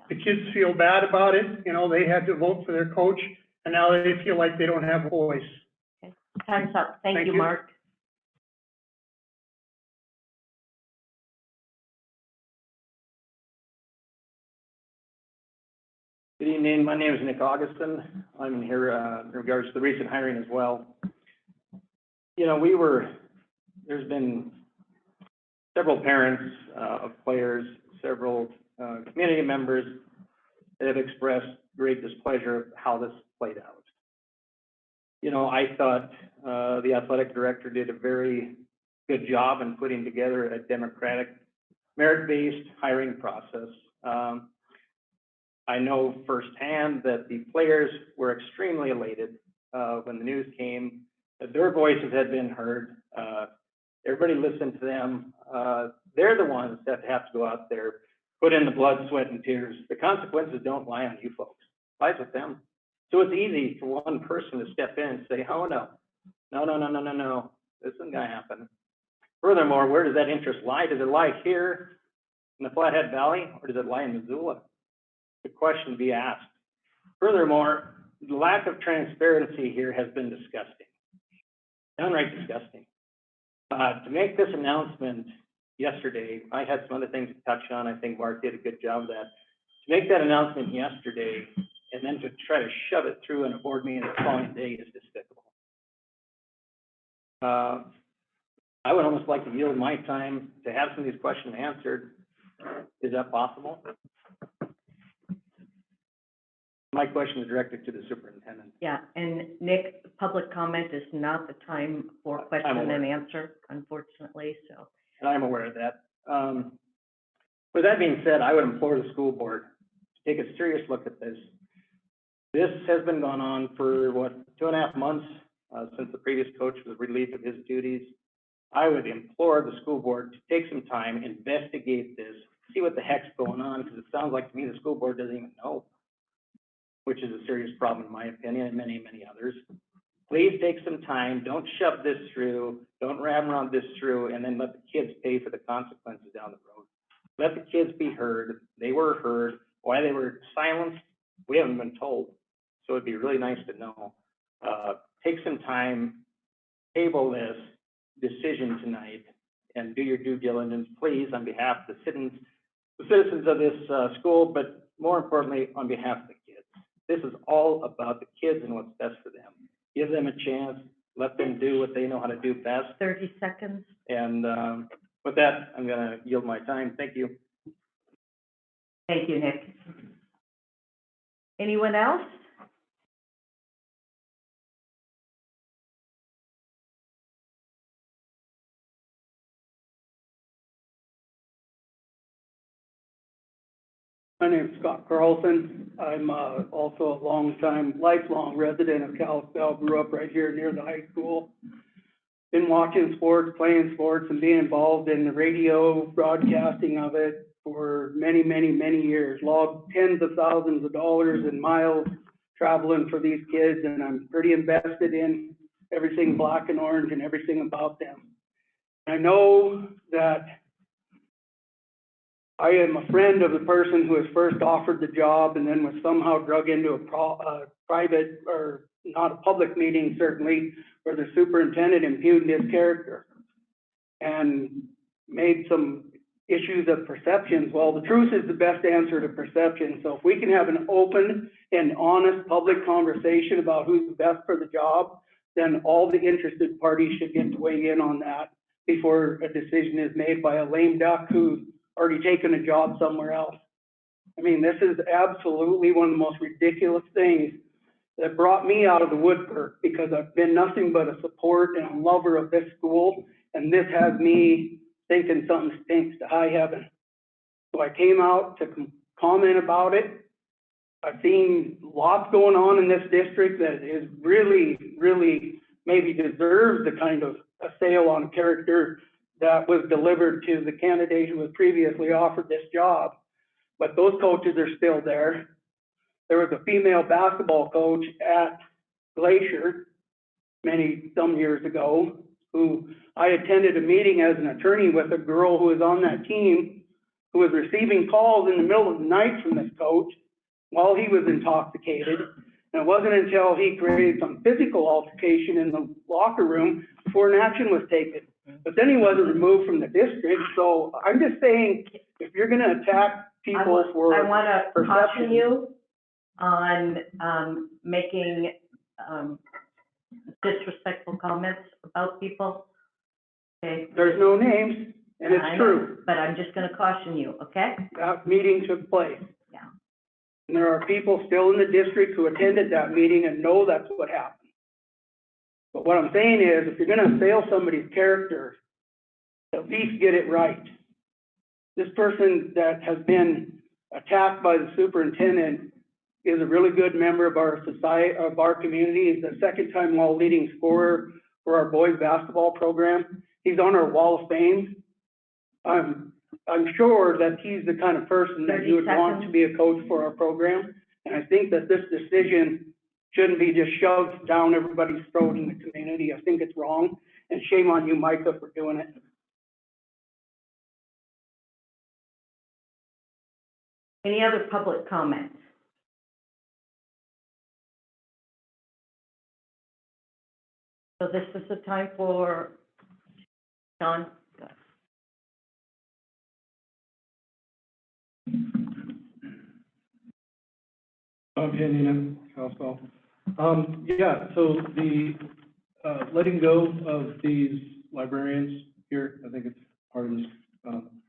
The kids feel bad about it. You know, they had to vote for their coach, and now they feel like they don't have a voice. Okay. Time's up. Thank you, you. Mark. Good evening, my name is Nick Augustin. I'm here in regards to the recent hiring as well. You know, there's been several parents of players, several community members that have expressed great displeasure of how this played out. You know, I thought the athletic director did a very good job in putting together a democratic, merit-based hiring process. I know firsthand that the players were extremely elated when the news came that their voices had been heard. Everybody listened to them. They're the ones that have to go out there, put in the blood, sweat, and tears. The consequences don't lie on you folks. It lies with them. So it's easy for one person to step in and say, oh, no, this isn't going to happen. Furthermore, where does that interest lie? Does it lie here in the Flathead Valley, or does it lie in Missoula? The question to be asked. Furthermore, the lack of transparency here has been disgusting, downright disgusting. To make this announcement yesterday, I had some other things to touch on. I think Mark did a good job of that. To make that announcement yesterday and then to try to shove it through in a board meeting the following day is despicable. I would almost like to yield my time to have some of these questions answered Is that possible? My question is directed to the superintendent. Yeah, and Nick, public comment is not the time for question aware. and answer, unfortunately, so. And I'm aware of that. With that being said, I would implore the school board to take a serious look at this. This has been going on for, 2.5 months, since the previous coach was relieved of his duties. I would implore the school board to take some time, investigate this, see what the heck's going on, because it sounds like to me the school board doesn't even know, which is a serious problem in my opinion, and many, many others. Please take some time, don't shove this through, don't ramrod this through, and then let the kids pay for the consequences down the road. Let the kids be heard, they were heard, why they were silenced, we haven't been told. So it'd be really nice to know. Take some time, table this decision tonight, and do your due diligence, please, on behalf of the citizens of this school, but more importantly, on behalf of the kids. This is all about the kids and what's best for them. Give them a chance, let them do what they know how to do best. 30 seconds. And with that, I'm going to yield my time. Thank you. Thank you, Nick. Anyone else? My name is Scott Carlson. I'm also a lifelong resident of Kalispell. Grew up right here near the high school. Been watching sports, playing sports, and being involved in the radio broadcasting of it for many, many, many years. Logged tens of thousands of dollars in miles traveling for these kids, and I'm pretty invested in everything black and orange and everything about them. I know that I am a friend of the person who was first offered the job and then was somehow drug into a private, or not a public meeting certainly, where the superintendent impugned his character and made some issues of perceptions. Well, the truth is the best answer to perception. So if we can have an open and honest public conversation about who's best for the job, then all the interested parties should get to weigh in on that before a decision is made by a lame duck who's already taken a job somewhere else. I mean, this is absolutely one of the most ridiculous things that brought me out of the woodwork, because I've been nothing but a support and a lover of this school, and this has me thinking something stinks to high heaven. So I came out to comment about it. I've seen lots going on in this district that is really, really maybe deserves the kind of a sale on character that was delivered to the candidate who was previously offered this job. But those coaches are still there. There was a female basketball coach at Glacier some years ago, who I attended a meeting as an attorney with a girl who was on that team, who was receiving calls in the middle of the night from this coach while he was intoxicated. And it wasn't until he created some physical altercation in the locker room before an action was taken. But then he wasn't removed from the district. So I'm just saying, if you're going to attack people for I want to perception, caution you on making disrespectful comments about people. Okay? there's no names, and it's I know, true. but I'm just going to caution you, okay? That meeting took place. Yeah. And there are people still in the district who attended that meeting and know that's what happened. But what I'm saying is, if you're going to assail somebody's character, at least get it right. This person that has been attacked by the superintendent is a really good member of our society, of our community. He's the second-time leading scorer for our boys basketball program. He's on our wall of fame. I'm sure that he's the kind of person that you would want to be a coach for our program. And I think that this decision shouldn't be just shoved down everybody's throat in the community. I think it's wrong, and shame on you, Micah, for doing it. Any other public comments? So this is the time for John. Opinion of Kalispell. Yeah, so the letting go of these librarians here, I think it's part of this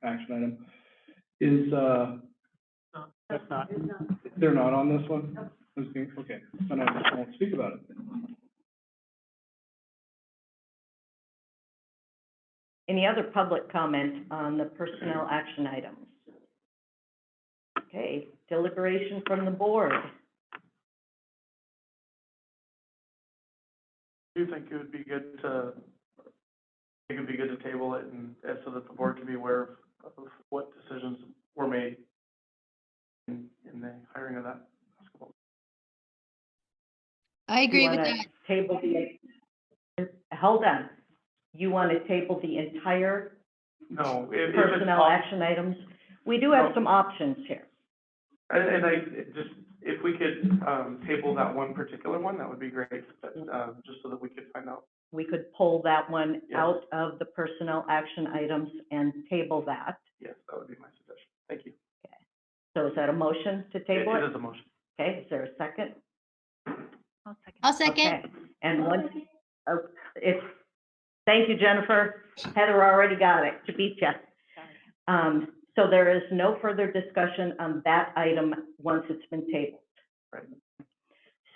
action item, Is, That's not. they're not on this one? Okay, then I won't speak about it. Any other public comment on the personnel action items? Okay, deliberation from the board. Do you think it would be good to, table it and so that the board can be aware of what decisions were made in the hiring of that basketball? I agree with You that. wanna table hold on. You wanna table the entire No, if it's personnel action items? We do have some options here. And if we could, table that one particular one, that would be great, but, just so that we could find out. We could pull that one Yes. out of the personnel action items and table that. Yes, that would be my suggestion. Thank you. So is that a motion to table It it? is a motion. Okay, is there a second? I'll second. Okay, and thank you, Jennifer. Heather already got it, to beat you. So there is no further discussion on that item once it's been tabled. Right.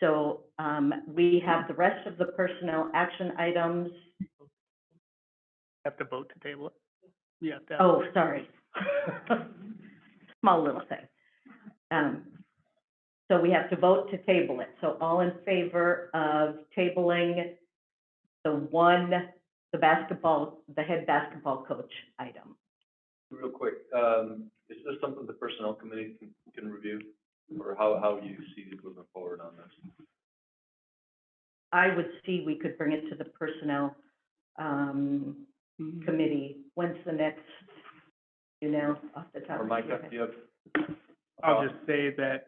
So, we have the rest of the personnel action items. Have to vote to table it? Yeah. Oh, sorry. Small little thing. So we have to vote to table it. So all in favor of tabling the head basketball coach item? Real quick, is this something the personnel committee can review? Or how you see moving forward on this? I would see we could bring it to the personnel, committee. When's the next, off the top Or of Mike, your head? do you have? I'll just say that,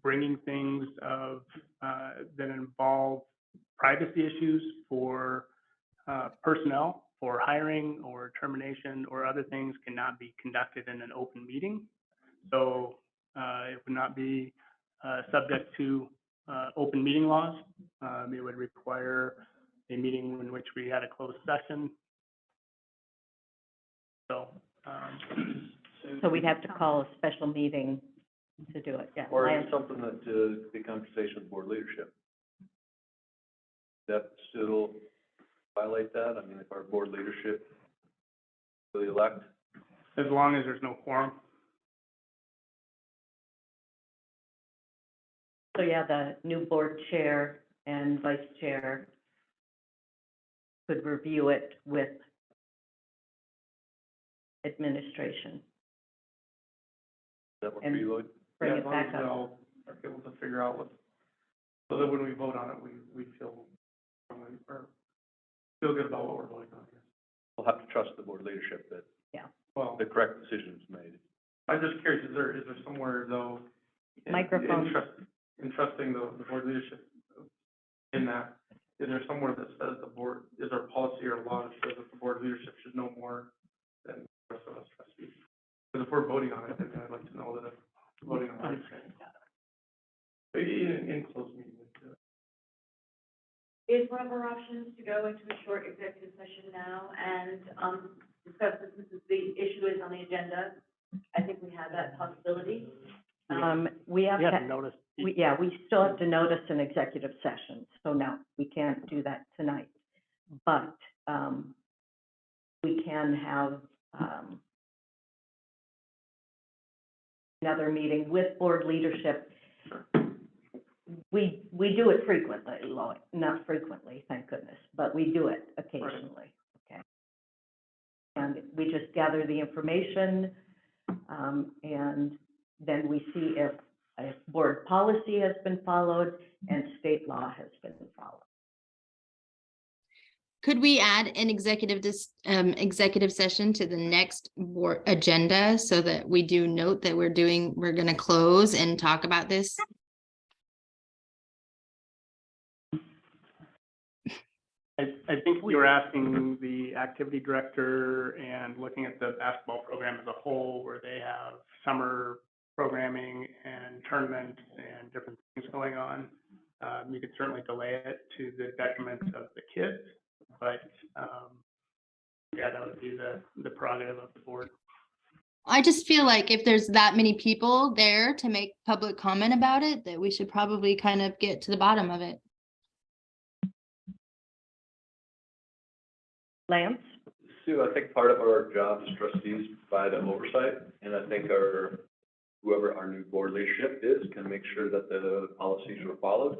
bringing things that involve privacy issues for, personnel, for hiring or termination or other things cannot be conducted in an open meeting. So, it would not be, subject to, open meeting laws. It would require a meeting in which we had a closed session. So, So we'd have to call a special meeting to do it, yeah. Or is it something that, the conversation with board leadership? That still violate that? I mean, if our board leadership really elect? as long as there's no quorum. So yeah, the new board chair and vice chair could review it with administration Does that work for And- you, Lloyd? bring Yeah, it as long back as we up. all are able to figure out so that when we vote on it, we feel good about what we're voting on here. We'll have to trust the board leadership that Well, the correct decision is made. I'm just curious, is there somewhere though? Microphone. Entrusting the board leadership in that, is there somewhere that says is there a policy or a law that says that the board leadership should know more than the rest of us trustees? Because if we're voting on it, then I'd like to know that we're voting on the right thing. Maybe in closed meeting. we could do it. Is one of our options to go into a short executive session now and, discuss this, since the issue is on the agenda? I think we have that possibility. We have We to, haven't noticed. we still have to notice an executive session, so no, we can't do that tonight. But, we can have, another meeting with board leadership. We do it frequently, Lloyd, not frequently, thank goodness, but we do it occasionally, okay? And we just gather the information, and then we see if board policy has been followed and state law has been followed. Could we add an executive session to the next board agenda so that we do note that we're gonna close and talk about this? I think you were asking the activity director and looking at the basketball program as a whole, where they have summer programming and tournaments and different things going on. You could certainly delay it to the detriment of the kids, but, yeah, that would be the prerogative of the board. I just feel like if there's that many people there to make public comment about it, that we should probably kind of get to the bottom of it. Lance? Sue, I think part of our job as trustees provide oversight, and I think whoever our new board leadership is can make sure that the policies are followed.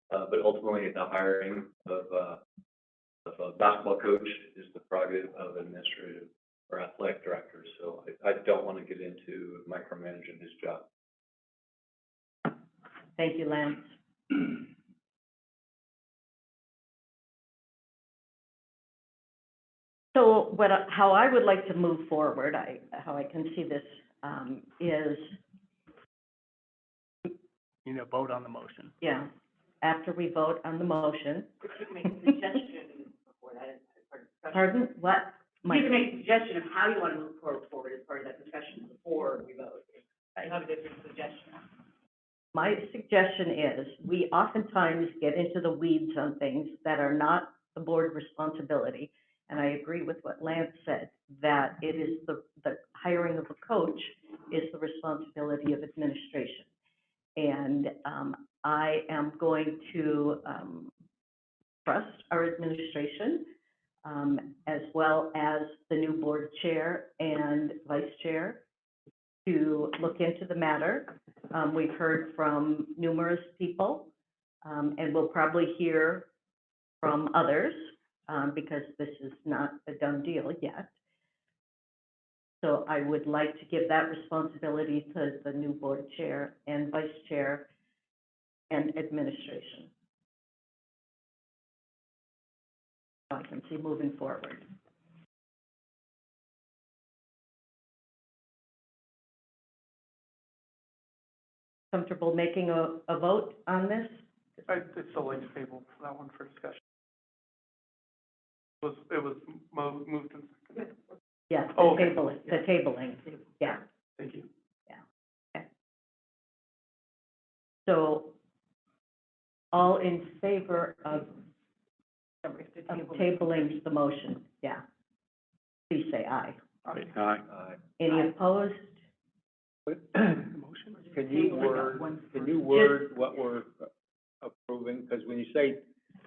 But ultimately, the hiring of a basketball coach is the prerogative of administrative or athletic directors. So I don't want to get into micromanaging his job. Thank you, Lance. So how I would like to move forward, how I can see this, is, You know, vote on the motion. yeah, after we vote on the motion. You can make a suggestion before that is part of the discussion. Pardon, what? You can make a suggestion of how you want to move forward as part of that discussion before we vote. You have a different suggestion. My suggestion is, we oftentimes get into the weeds on things that are not the board responsibility. And I agree with what Lance said, that it is the hiring of a coach is the responsibility of administration. And I am going to trust our administration, as well as the new board chair and vice chair, to look into the matter. We've heard from numerous people, and we'll probably hear from others, because this is not a done deal yet. So I would like to give that responsibility to the new board chair and vice chair and administration. So I can see moving forward. Comfortable making a vote on this? It's a late table for that one for discussion. It was moved and seconded. Yeah, Oh, okay. the tabling, yeah. Thank you. Okay. So, all in favor of tabling the motion, yeah. Please say aye. Aye. Any opposed? Motion? Can you word what we're approving? Because when you say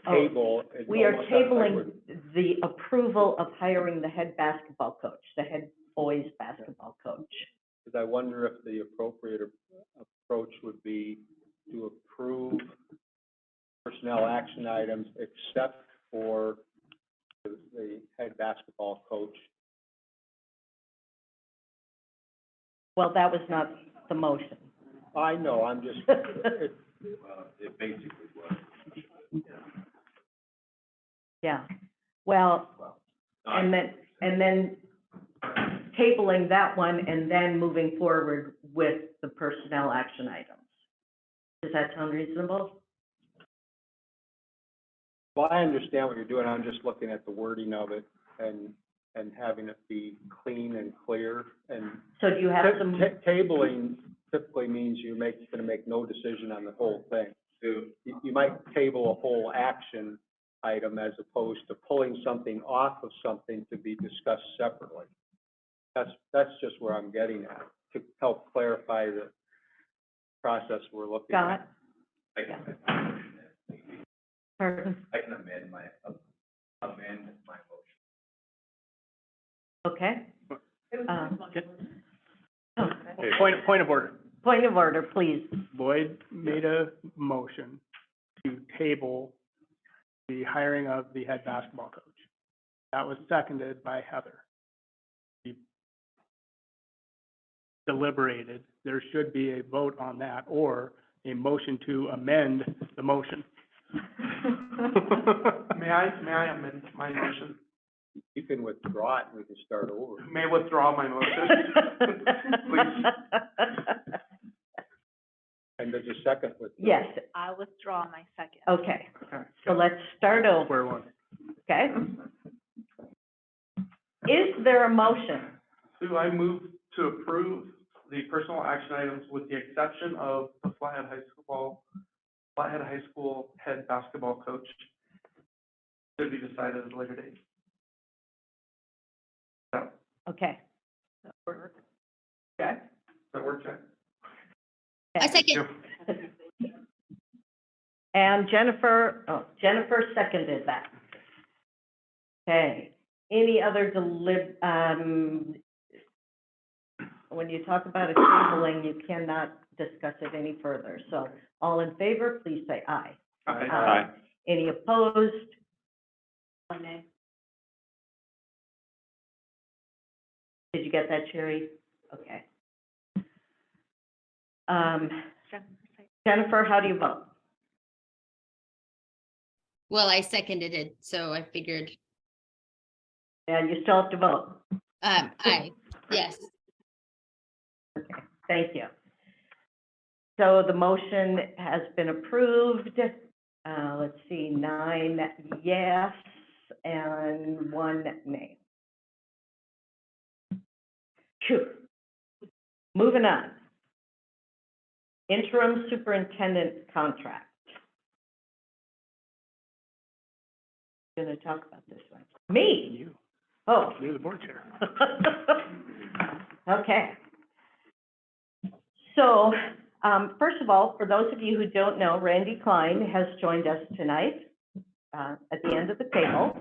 table, it We are almost sounds like tabling the approval of hiring the head basketball coach, the head boys basketball coach. Because I wonder if the appropriate approach would be to approve personnel action items except for the head basketball coach. Well, that was not the motion. I know, I'm just, It basically was. Yeah, well, and then tabling that one and then moving forward with the personnel action items. Does that sound reasonable? well, I understand what you're doing, I'm just looking at the wording of it and having it be clean and clear, and So do you have some, tabling typically means you're gonna make no decision on the whole thing. You might table a whole action item as opposed to pulling something off of something to be discussed separately. That's just where I'm getting at, to help clarify the process we're looking Scott? at. Pardon? I can amend my motion. Okay. Point of order. Point of order, please. Boyd made a motion to table the hiring of the head basketball coach. That was seconded by Heather. We deliberated. There should be a vote on that or a motion to amend the motion. May I amend my motion? You can withdraw it and we can start over. May I withdraw my motion? Please. And there's a second with. Yes, I withdraw my second. okay. So let's start over, Square one. okay? Is there a motion? Sue, I move to approve the personal action items with the exception of the Flathead High School head basketball coach to be decided at a later date. So, Okay. That works, Jack? I second. And Jennifer seconded that. Okay, any other when you talk about a tabling, you cannot discuss it any further. So all in favor, please say aye. Aye. Any opposed? One nay. Did you get that, Sherry? Okay. Jennifer, how do you vote? Well, I seconded it, so I figured, And you still have to vote. yes. Okay, thank you. So the motion has been approved. Let's see, 9 yes and 1 nay. Phew. Moving on. Interim superintendent contract. Going to talk about this one. Me? You, Oh. you're the board chair. Okay. So, first of all, for those of you who don't know, Randy Klein has joined us tonight at the end of the table.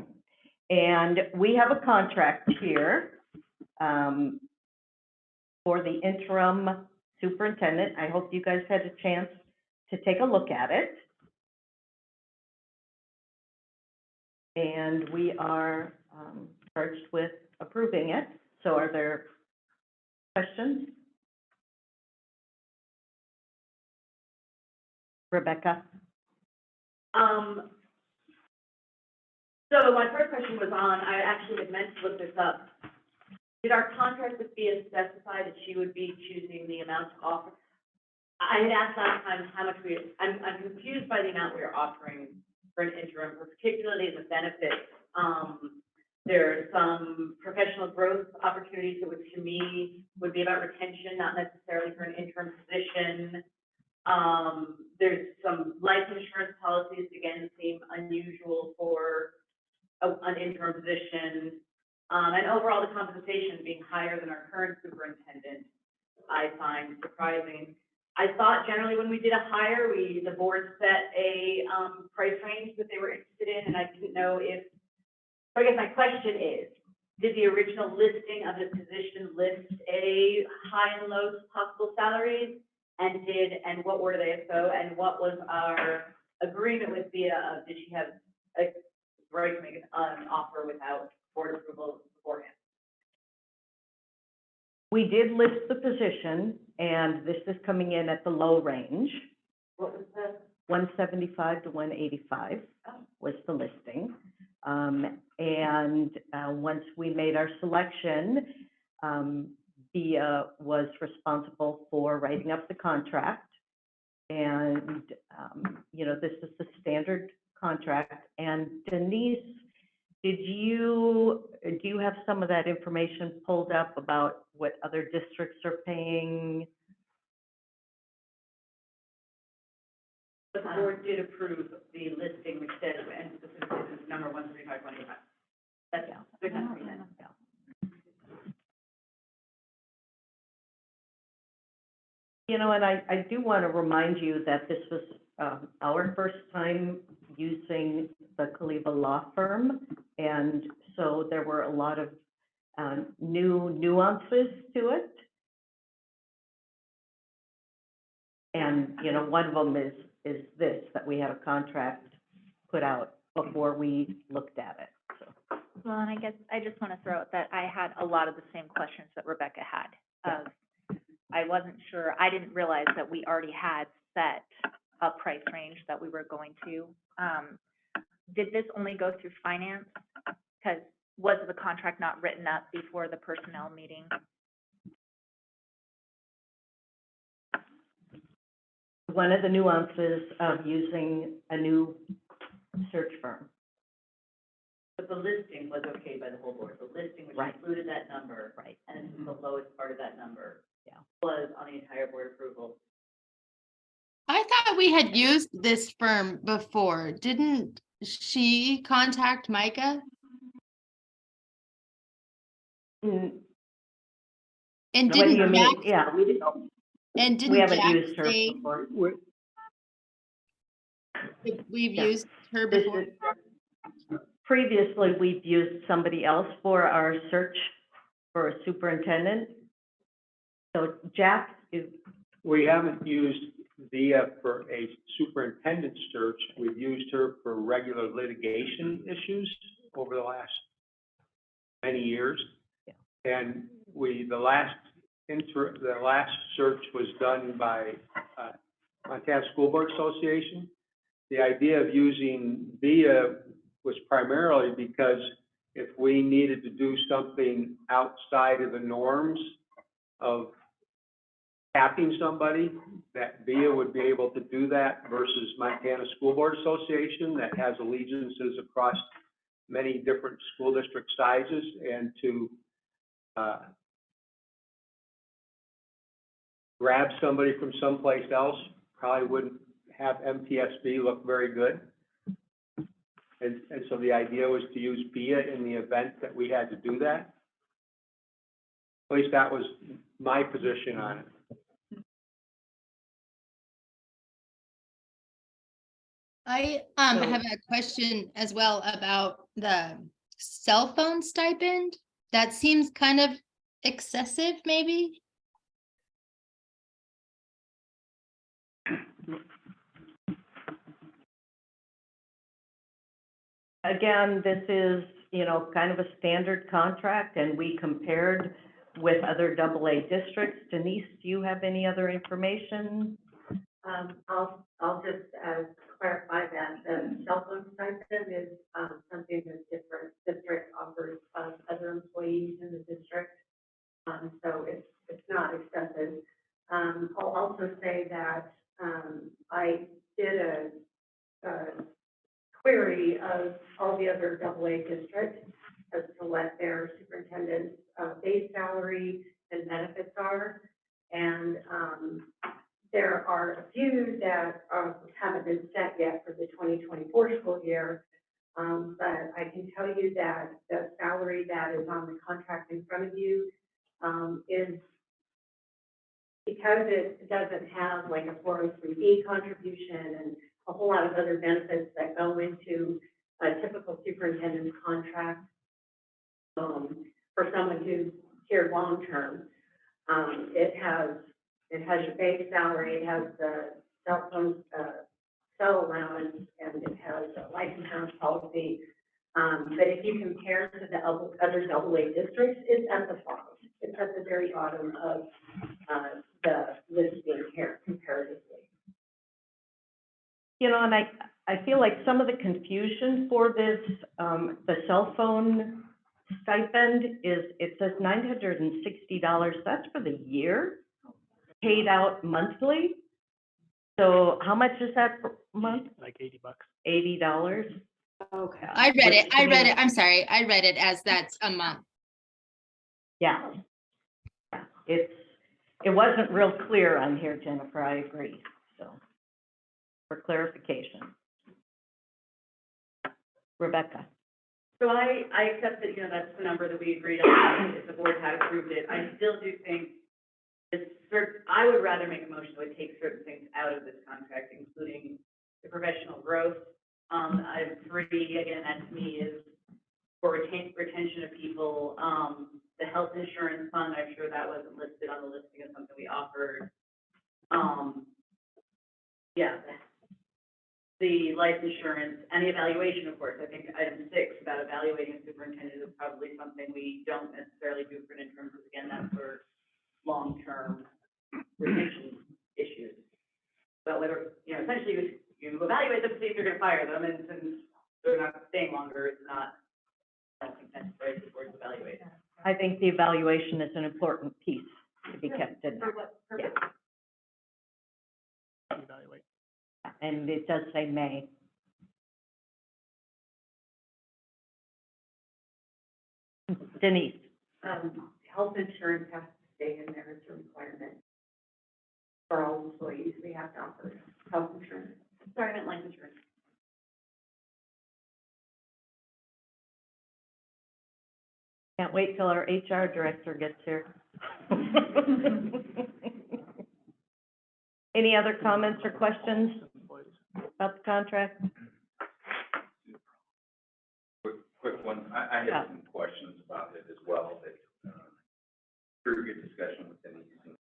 And we have a contract here for the interim superintendent. I hope you guys had a chance to take a look at it. And we are charged with approving it. So are there questions? Rebecca? So my first question was on, I actually had meant to look this up. Did our contract with Bea specify that she would be choosing the amount to offer? I had asked last time how much I'm confused by the amount we are offering for an interim, particularly in the benefits. There are some professional growth opportunities that which to me would be about retention, not necessarily for an interim position. There's some life insurance policies, again, seem unusual for an interim position. And overall, the compensation being higher than our current superintendent, I find surprising. I thought generally when we did a hire, the board set a price range that they were interested in, and I didn't know if, so I guess my question is, did the original listing of the position list a high and low possible salaries? And what were they? So, and what was our agreement with Bea of, did she have a right to make an offer without board approval beforehand? We did list the position, and this is coming in at the low range. What was the? 175 to 185 was the listing. Once we made our selection, Bea was responsible for writing up the contract. And, this is the standard contract. And Denise, do you have some of that information pulled up about what other districts are paying? The board did approve the listing, which says, and specifically this is number 135, 185. That's good enough for me then. And I do want to remind you that this was our first time using the Kalispell law firm. And so there were a lot of new nuances to it. And, one of them is this, that we had a contract put out before we looked at it, so. Well, and I guess I just want to throw out that I had a lot of the same questions that Rebecca had. I wasn't sure, I didn't realize that we already had set a price range that we were going to. Did this only go through finance? Because was the contract not written up before the personnel meeting? One of the nuances of using a new search firm. But the listing was okay by the whole board. The listing, which Right. included that number. Right. And this is the lowest part of that number. Yeah. Was on the entire board approval. I thought we had used this firm before. Didn't she contact Micah? And What do didn't you mean? Jack, Yeah, we didn't, and we didn't haven't Jack used her say before. that we've Yeah. used her This before? is, previously, we've used somebody else for our search for a superintendent. So Jack, We haven't used Via for a superintendent search. We've used her for regular litigation issues over the last many years. Yeah. And the last search was done by, Montana School Board Association. The idea of using Via was primarily because if we needed to do something outside of the norms of tapping somebody, that Via would be able to do that versus Montana School Board Association that has allegiances across many different school district sizes, and to grab somebody from someplace else probably wouldn't have MTSB look very good. And so the idea was to use Via in the event that we had to do that. At least that was my position on it. I So- have a question as well about the cell phone stipend. That seems kind of excessive, maybe? again, this is, kind of a standard contract, and we compared with other AA districts. Denise, do you have any other information? I'll just, clarify that the cell phone stipend is, something that different district offers, other employees in the district. So it's not excessive. I'll also say that, I did a query of all the other AA districts as to what their superintendent's, base salary and benefits are. And, there are a few that, haven't been set yet for the 2024 school year. But I can tell you that the salary that is on the contract in front of you, is, because it doesn't have like a 403B contribution and a whole lot of other benefits that go into a typical superintendent's contract, for someone who's here long-term. It has your base salary, it has the cell phone, cell allowance, and it has a life insurance policy. But if you compare to the other AA districts, it's at the bottom. It's at the very bottom of, the listing here comparatively. And I feel like some of the confusion for this, the cell phone stipend is, it says $960, that's for the year, paid out monthly. So how much is that per month? Like $80. $80? Okay. I read it, I'm sorry, I read it as that's a month. Yeah. Yeah, it wasn't real clear on here, Jennifer, I agree, so, for clarification. Rebecca? So I accept that, that's the number that we agreed on, if the board had approved it. I still do think I would rather make a motion that would take certain things out of this contract, including the professional growth. Item 3, again, that to me is for retention of people. The health insurance fund, I'm sure that wasn't listed on the listing of something we offered. Yeah, the life insurance and the evaluation, of course. I think item 6 about evaluating a superintendent is probably something we don't necessarily do for an interim, because again, that's for long-term retention issues. But whether, essentially you evaluate them to see if you're going to fire them, and since they're not staying longer, it's not, I don't think necessary for the evaluate. I think the evaluation is an important piece to be kept in there. For what purpose? Evaluate. And it does say may. Denise? Health insurance has to stay in there, it's a requirement. For all employees, we have to offer health insurance. Sorry, I meant life insurance. Can't wait till our HR director gets here. Any other comments or questions about the contract? Quick one. I had Yeah. some questions about it as well, that, pretty good discussion with Denise and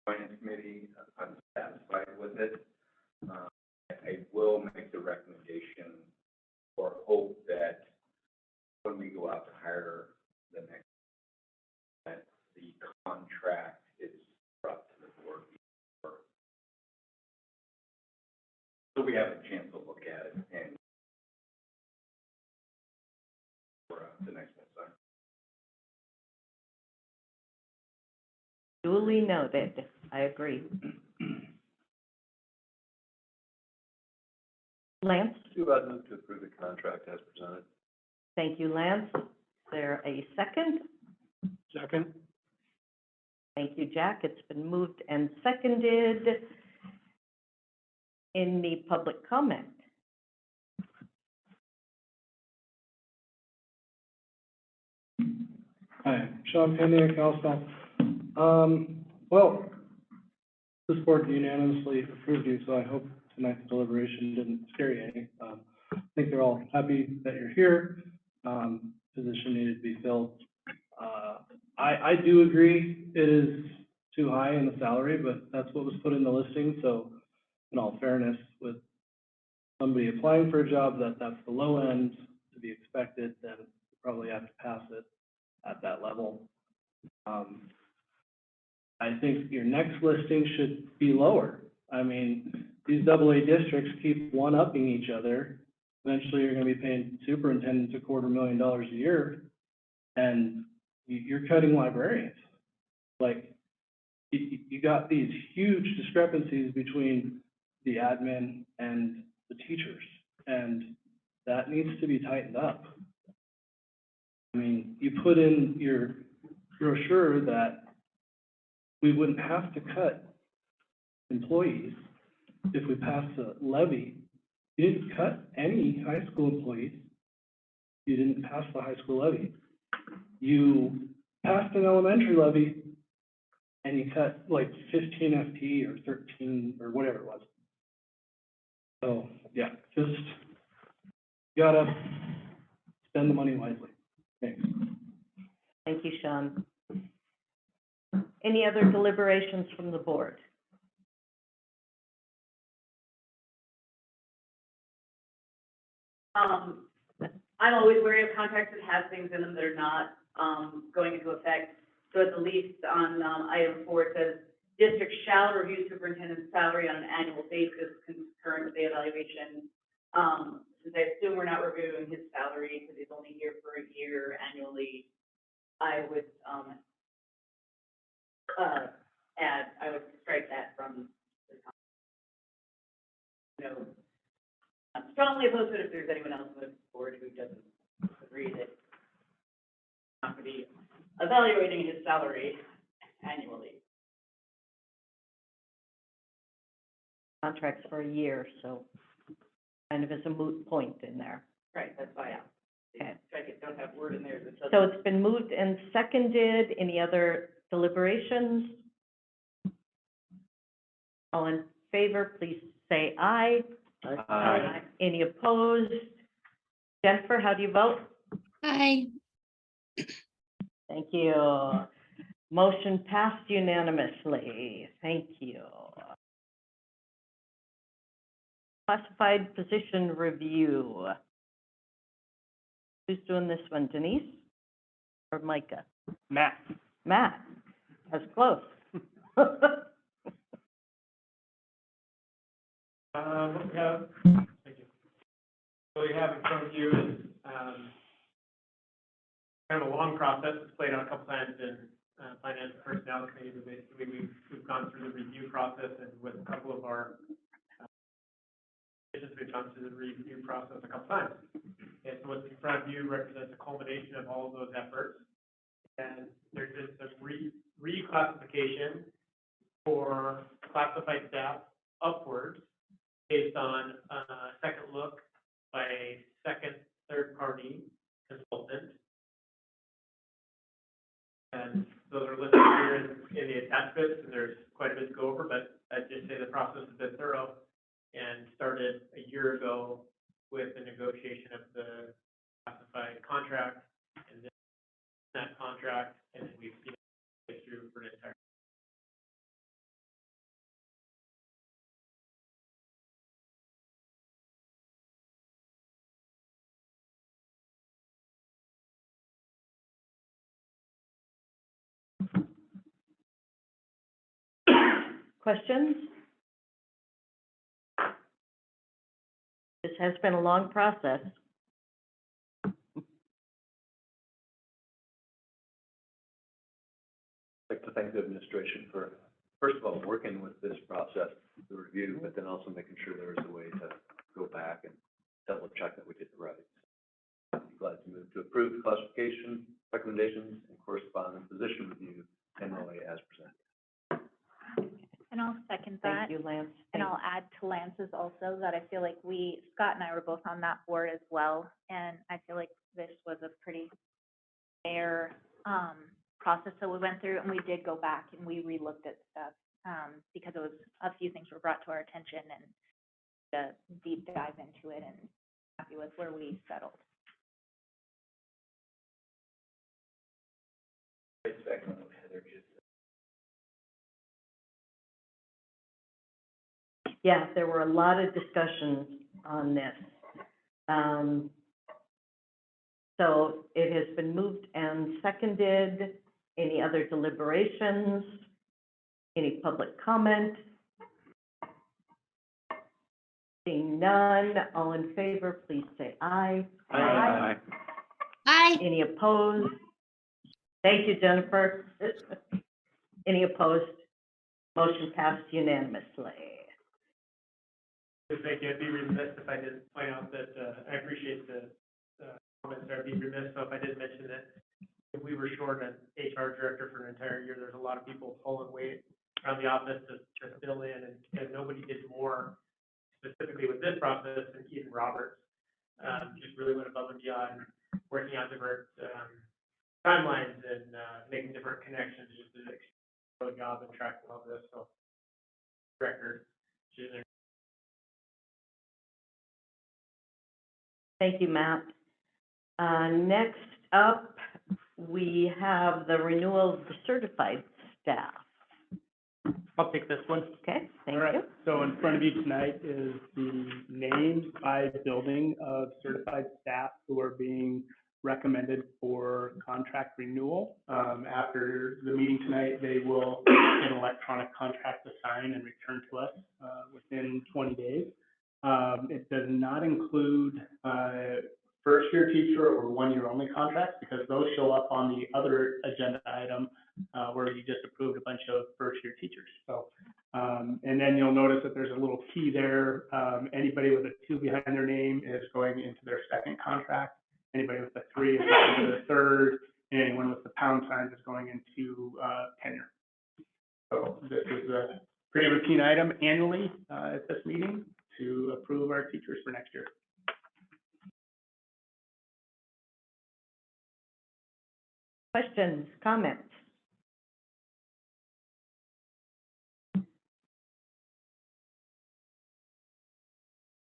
Finance Committee. I'm satisfied with it. I will make the recommendation or hope that when we go out to hire the next, that the contract is brought to the board before, so we have a chance to look at it and for the next one. Duly noted. I agree. Lance? I'd move to approve the contract as presented. Thank you, Lance. Is there a second? Second. Thank you, Jack. It's been moved and seconded. Any public comment? Hi, Sean Penny, Kalispell. Well, this board unanimously approved you, so I hope tonight's deliberation didn't scare you any. I think they're all happy that you're here. Position needed to be filled. I do agree it is too high in the salary, but that's what was put in the listing, so in all fairness, with somebody applying for a job that's the low end to be expected, then you probably have to pass it at that level. I think your next listing should be lower. I mean, these AA districts keep one-upping each other. Eventually, you're gonna be paying superintendents $250,000 a year, and you're cutting librarians. Like, you got these huge discrepancies between the admin and the teachers, and that needs to be tightened up. I mean, you put in your brochure that we wouldn't have to cut employees if we passed a levy. You didn't cut any high school employees. You didn't pass the high school levy. You passed an elementary levy and you cut like 15 FT or 13 or whatever it was. So, yeah, just gotta spend the money wisely. Thanks. Thank you, Sean. Any other deliberations from the board? I'm always wary of contracts that have things in them that are not, going into effect. So at the least on, item 4, it says, district shall review superintendent's salary on an annual basis concurrent with the evaluation. Since I assume we're not reviewing his salary because he's only here for a year annually, I would, I would strike that from the contract. No, I'm strongly opposed to it if there's anyone else on the board who doesn't agree that I'm not going to be evaluating his salary annually. Contracts for a year, so kind of is a moot point in there. Right, that's why Okay. don't have word in there that says. So it's been moved and seconded. Any other deliberations? All in favor, please say aye. Aye. Any opposed? Jennifer, how do you vote? Hi. Thank you. Motion passed unanimously. Thank you. Classified position review. Who's doing this one, Denise or Micah? Matt. Matt, that's close. What we have, thank you. What we have in front of you is, kind of a long process. It's played out a couple times in, finance and personnel committee, but basically we've gone through the review process, and with a couple of our, we've gone through the review process a couple times. And so what's in front of you represents a culmination of all of those efforts. And there's just a reclassification for classified staff upwards based on second look by second third-party consultant. And those are listed here in the attachments, and there's quite a bit to go over, but I'd just say the process has been thorough and started a year ago with the negotiation of the classified contract, and then that contract, and then we've seen it through for an entire. Questions? This has been a long process. I'd like to thank the administration for, first of all, working with this process, the review, but then also making sure there was a way to go back and double check that we did it right. I'm glad to move to approve classification, recommendations, and corresponding position review, MOA as presented. And I'll second that. Thank you, Lance. And I'll add to Lance's also that I feel like Scott and I were both on that board as well. And I feel like this was a pretty fair, process that we went through, and we did go back and we relooked at stuff, because it was, a few things were brought to our attention, and the deep dive into it, and happy with where we settled. Yeah, there were a lot of discussions on this. So it has been moved and seconded. Any other deliberations? Any public comment? Seeing none, all in favor, please say aye. Aye. Aye. Any opposed? Thank you, Jennifer. Any opposed? Motion passed unanimously. Thank you. I'd be remiss if I didn't point out that, I appreciate the comments there. I'd be remiss if I didn't mention that if we were short an HR director for an entire year, there's a lot of people pulling weight around the office to fill in, and nobody did more specifically with this process than even Roberts. Just really went above and beyond, working on different, timelines and, making different connections, just did a good job in tracking all this, so. Record. Thank you, Matt. Next up, we have the renewal of the certified staff. I'll take this one. Okay, thank All right, you. so in front of you tonight is the names by building of certified staff who are being recommended for contract renewal. After the meeting tonight, they will get an electronic contract to sign and return to us within 20 days. It does not include first-year teacher or one-year only contracts, because those show up on the other agenda item where you just approved a bunch of first-year teachers. So, and then you'll notice that there's a little key there. Anybody with a 2 behind their name is going into their second contract. Anybody with a 3 is going into their third, and anyone with the pound sign is going into tenure. So this is a pretty routine item annually at this meeting to approve our teachers for next year. Questions, comments? Is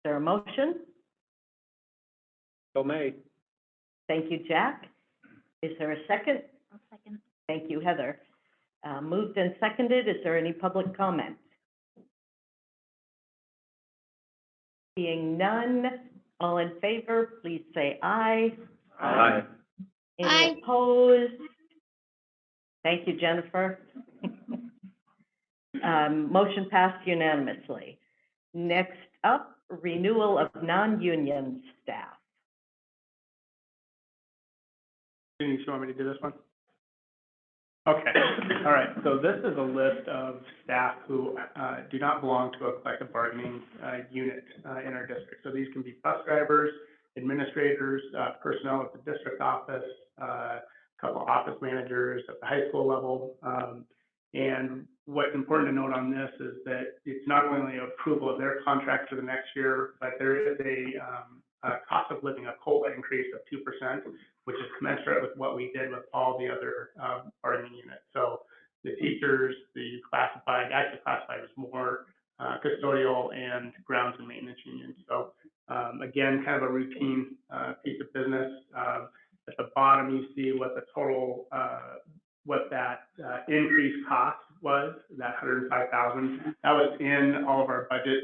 there a motion? So made. Thank you, Jack. Is there a second? I'll second. Thank you, Heather. Moved and seconded. Is there any public comment? Seeing none, all in favor, please say aye. Aye. Any Aye. opposed? Thank you, Jennifer. Motion passed unanimously. Next up, renewal of non-union staff. Do you want me to do this one? Okay, all right, so this is a list of staff who do not belong to a collective bargaining unit in our district. So these can be bus drivers, administrators, personnel at the district office, a couple of office managers at the high school level. And what's important to note on this is that it's not only approval of their contract for the next year, but there is cost of living, a COLA increase of 2%, which is commensurate with what we did with all the other, bargaining units. So the teachers, the classified was more, custodial and grounds and maintenance unions. So, again, kind of a routine, piece of business. At the bottom, you see what the total, what that, increased cost was, that $105,000. That was in all of our budget,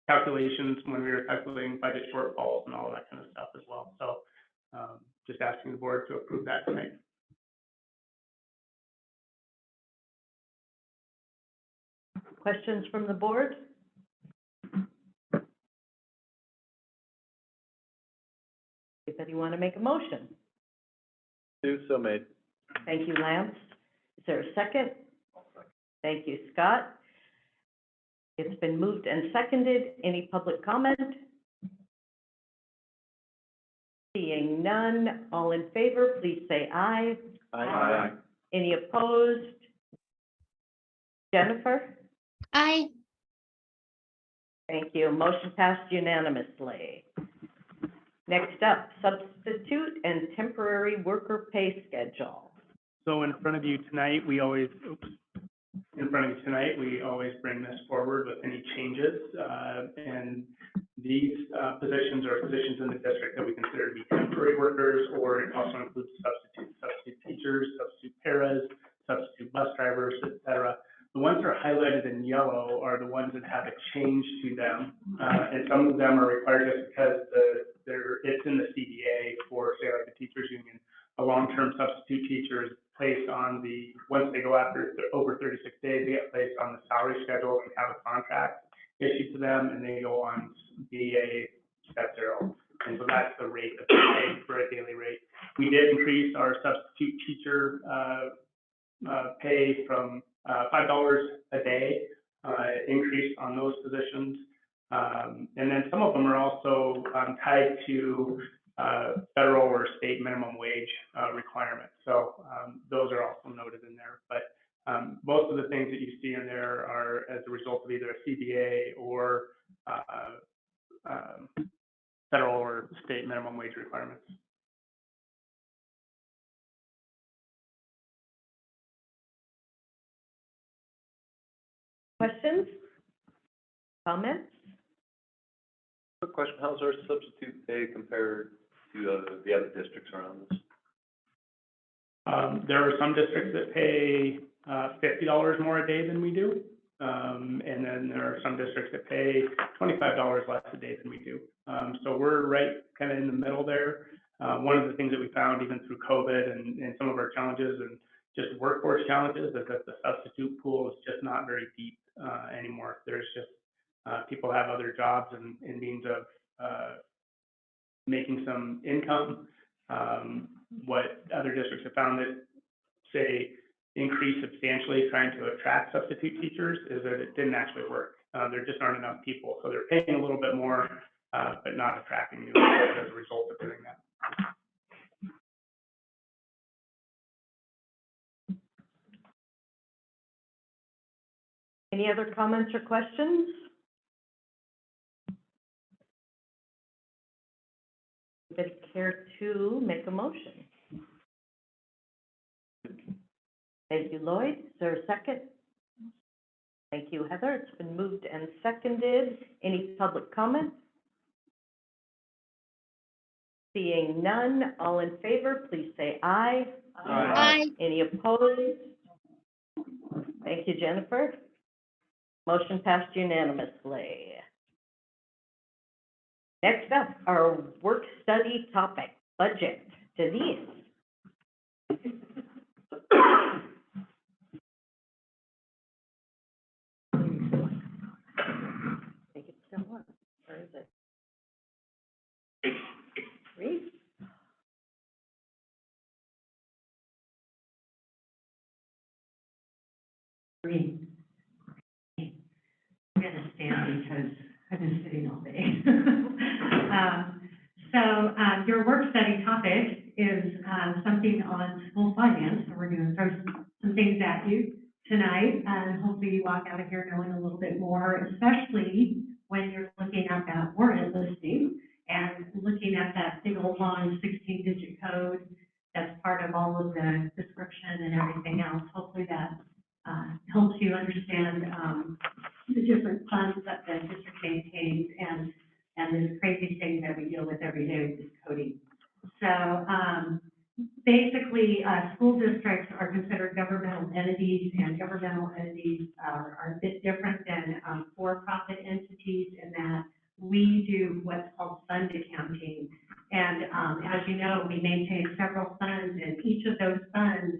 calculations when we were calculating budget shortfalls and all that kind of stuff as well. So, just asking the board to approve that tonight. Questions from the board? Anybody want to make a motion? So made. Thank you, Lance. Is there a second? Thank you, Scott. It's been moved and seconded. Any public comment? Seeing none, all in favor, please say aye. Aye. Any opposed? Jennifer? Aye. Thank you. Motion passed unanimously. Next up, substitute and temporary worker pay schedule. So in front of you tonight, we always bring this forward with any changes. And these positions are positions in the district that we consider to be temporary workers, or it also includes substitute teachers, substitute paras, substitute bus drivers, et cetera. The ones that are highlighted in yellow are the ones that have a change to them. And some of them are required just because it's in the CBA for, say, like the teachers union. A long-term substitute teacher is placed on once they go after over 36 days, they get placed on the salary schedule and have a contract issued to them, and they go on BA step 0. And so that's the rate that they pay for a daily rate. We did increase our substitute teacher pay from $5 a day, increase on those positions. And then some of them are also tied to federal or state minimum wage requirements. So those are also noted in there. But most of the things that you see in there are as a result of either a CBA or federal or state minimum wage requirements. Questions? Comments? Quick question, how's our substitute pay compared to the other districts around us? There are some districts that pay $50 more a day than we do. And then there are some districts that pay $25 less a day than we do. So we're right kind of in the middle there. One of the things that we found even through COVID and some of our challenges and just workforce challenges is that the substitute pool is just not very deep anymore. There's just people have other jobs and means of making some income. What other districts have found that, say, increase substantially trying to attract substitute teachers is that it didn't actually work. There just aren't enough people. So they're paying a little bit more, but not attracting new people as a result of doing that. Any other comments or questions? Anybody care to make a motion? Thank you, Lloyd. Is there a second? Thank you, Heather. It's been moved and seconded. Any public comment? Seeing none, all in favor, please say aye. Aye. Any opposed? Thank you, Jennifer. Motion passed unanimously. Next up, our work study topic, budget. Denise. Think it's still on. Where is it? Read. Green. I'm gonna stand because I've been sitting all day. Your work study topic is something on school finance, so we're gonna throw some things at you tonight, and hopefully you walk out of here knowing a little bit more, especially when you're looking at that warrant listing and looking at that big old long 16-digit code that's part of all of the description and everything else. Hopefully that helps you understand the different funds that the district maintains and this crazy thing that we deal with every day with this coding. So basically, school districts are considered governmental entities, and governmental entities are a bit different than for-profit entities in that we do what's called fund accounting. And as you know, we maintain several funds, and each of those funds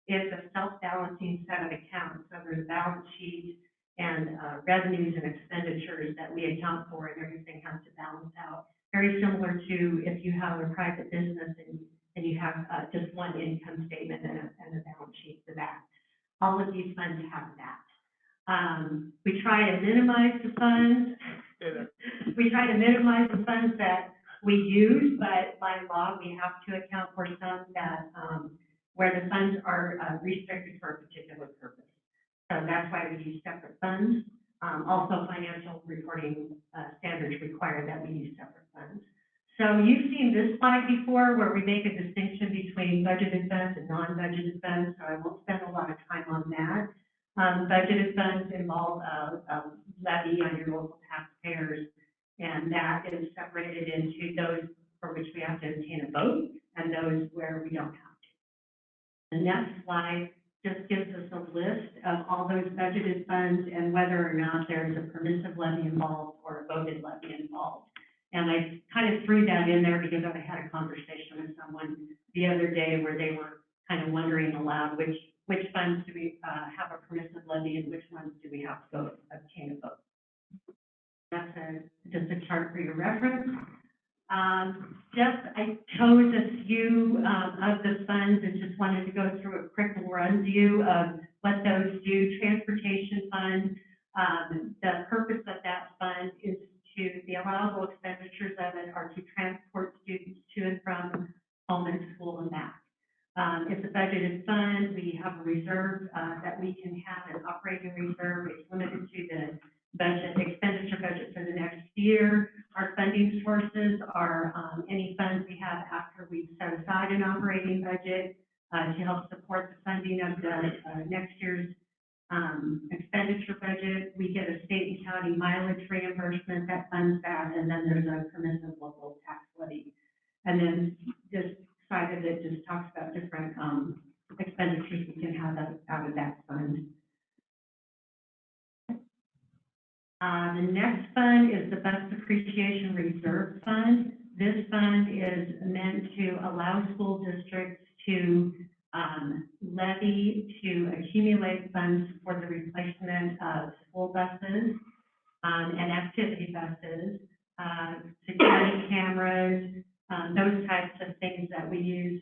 is a self-balancing set of accounts. So there's a balance sheet and revenues and expenditures that we account for, and everything has to balance out. Very similar to if you have a private business and you have just one income statement and a balance sheet for that. All of these funds have that. We try to minimize the funds. We try to minimize the funds that we use, but by law, we have to account for some that where the funds are restricted for a particular purpose. So that's why we use separate funds. Also, financial reporting standards require that we use separate funds. So you've seen this slide before where we make a distinction between budgeted funds and non-budgeted funds, so I won't spend a lot of time on that. Budgeted funds involve a levy on your local taxpayers, and that is separated into those for which we have to obtain a vote and those where we don't have to. The next slide just gives us a list of all those budgeted funds and whether or not there's a permissive levy involved or a voted levy involved. And I kind of threw that in there because I had a conversation with someone the other day where they were kind of wondering aloud which funds do we have a permissive levy and which ones do we have to go obtain a vote. That's just a chart for your reference. I chose a few of the funds and just wanted to go through a quick run view of what those do. Transportation fund, the purpose of that fund is the allowable expenditures of it are to transport students to and from home and school and back. It's a budgeted fund. We have a reserve that we can have, an operating reserve. It's limited to the expenditure budget for the next year. Our funding sources are any funds we have after we've set aside an operating budget to help support the funding of the next year's expenditure budget. We get a state and county mileage reimbursement that funds that, and then there's a permissive local tax levy. And then this side of it just talks about different expenditures we can have out of that fund. The next fund is the Bus Depreciation Reserve Fund. This fund is meant to allow school districts to levy to accumulate funds for the replacement of school buses and activity buses, security cameras, those types of things that we use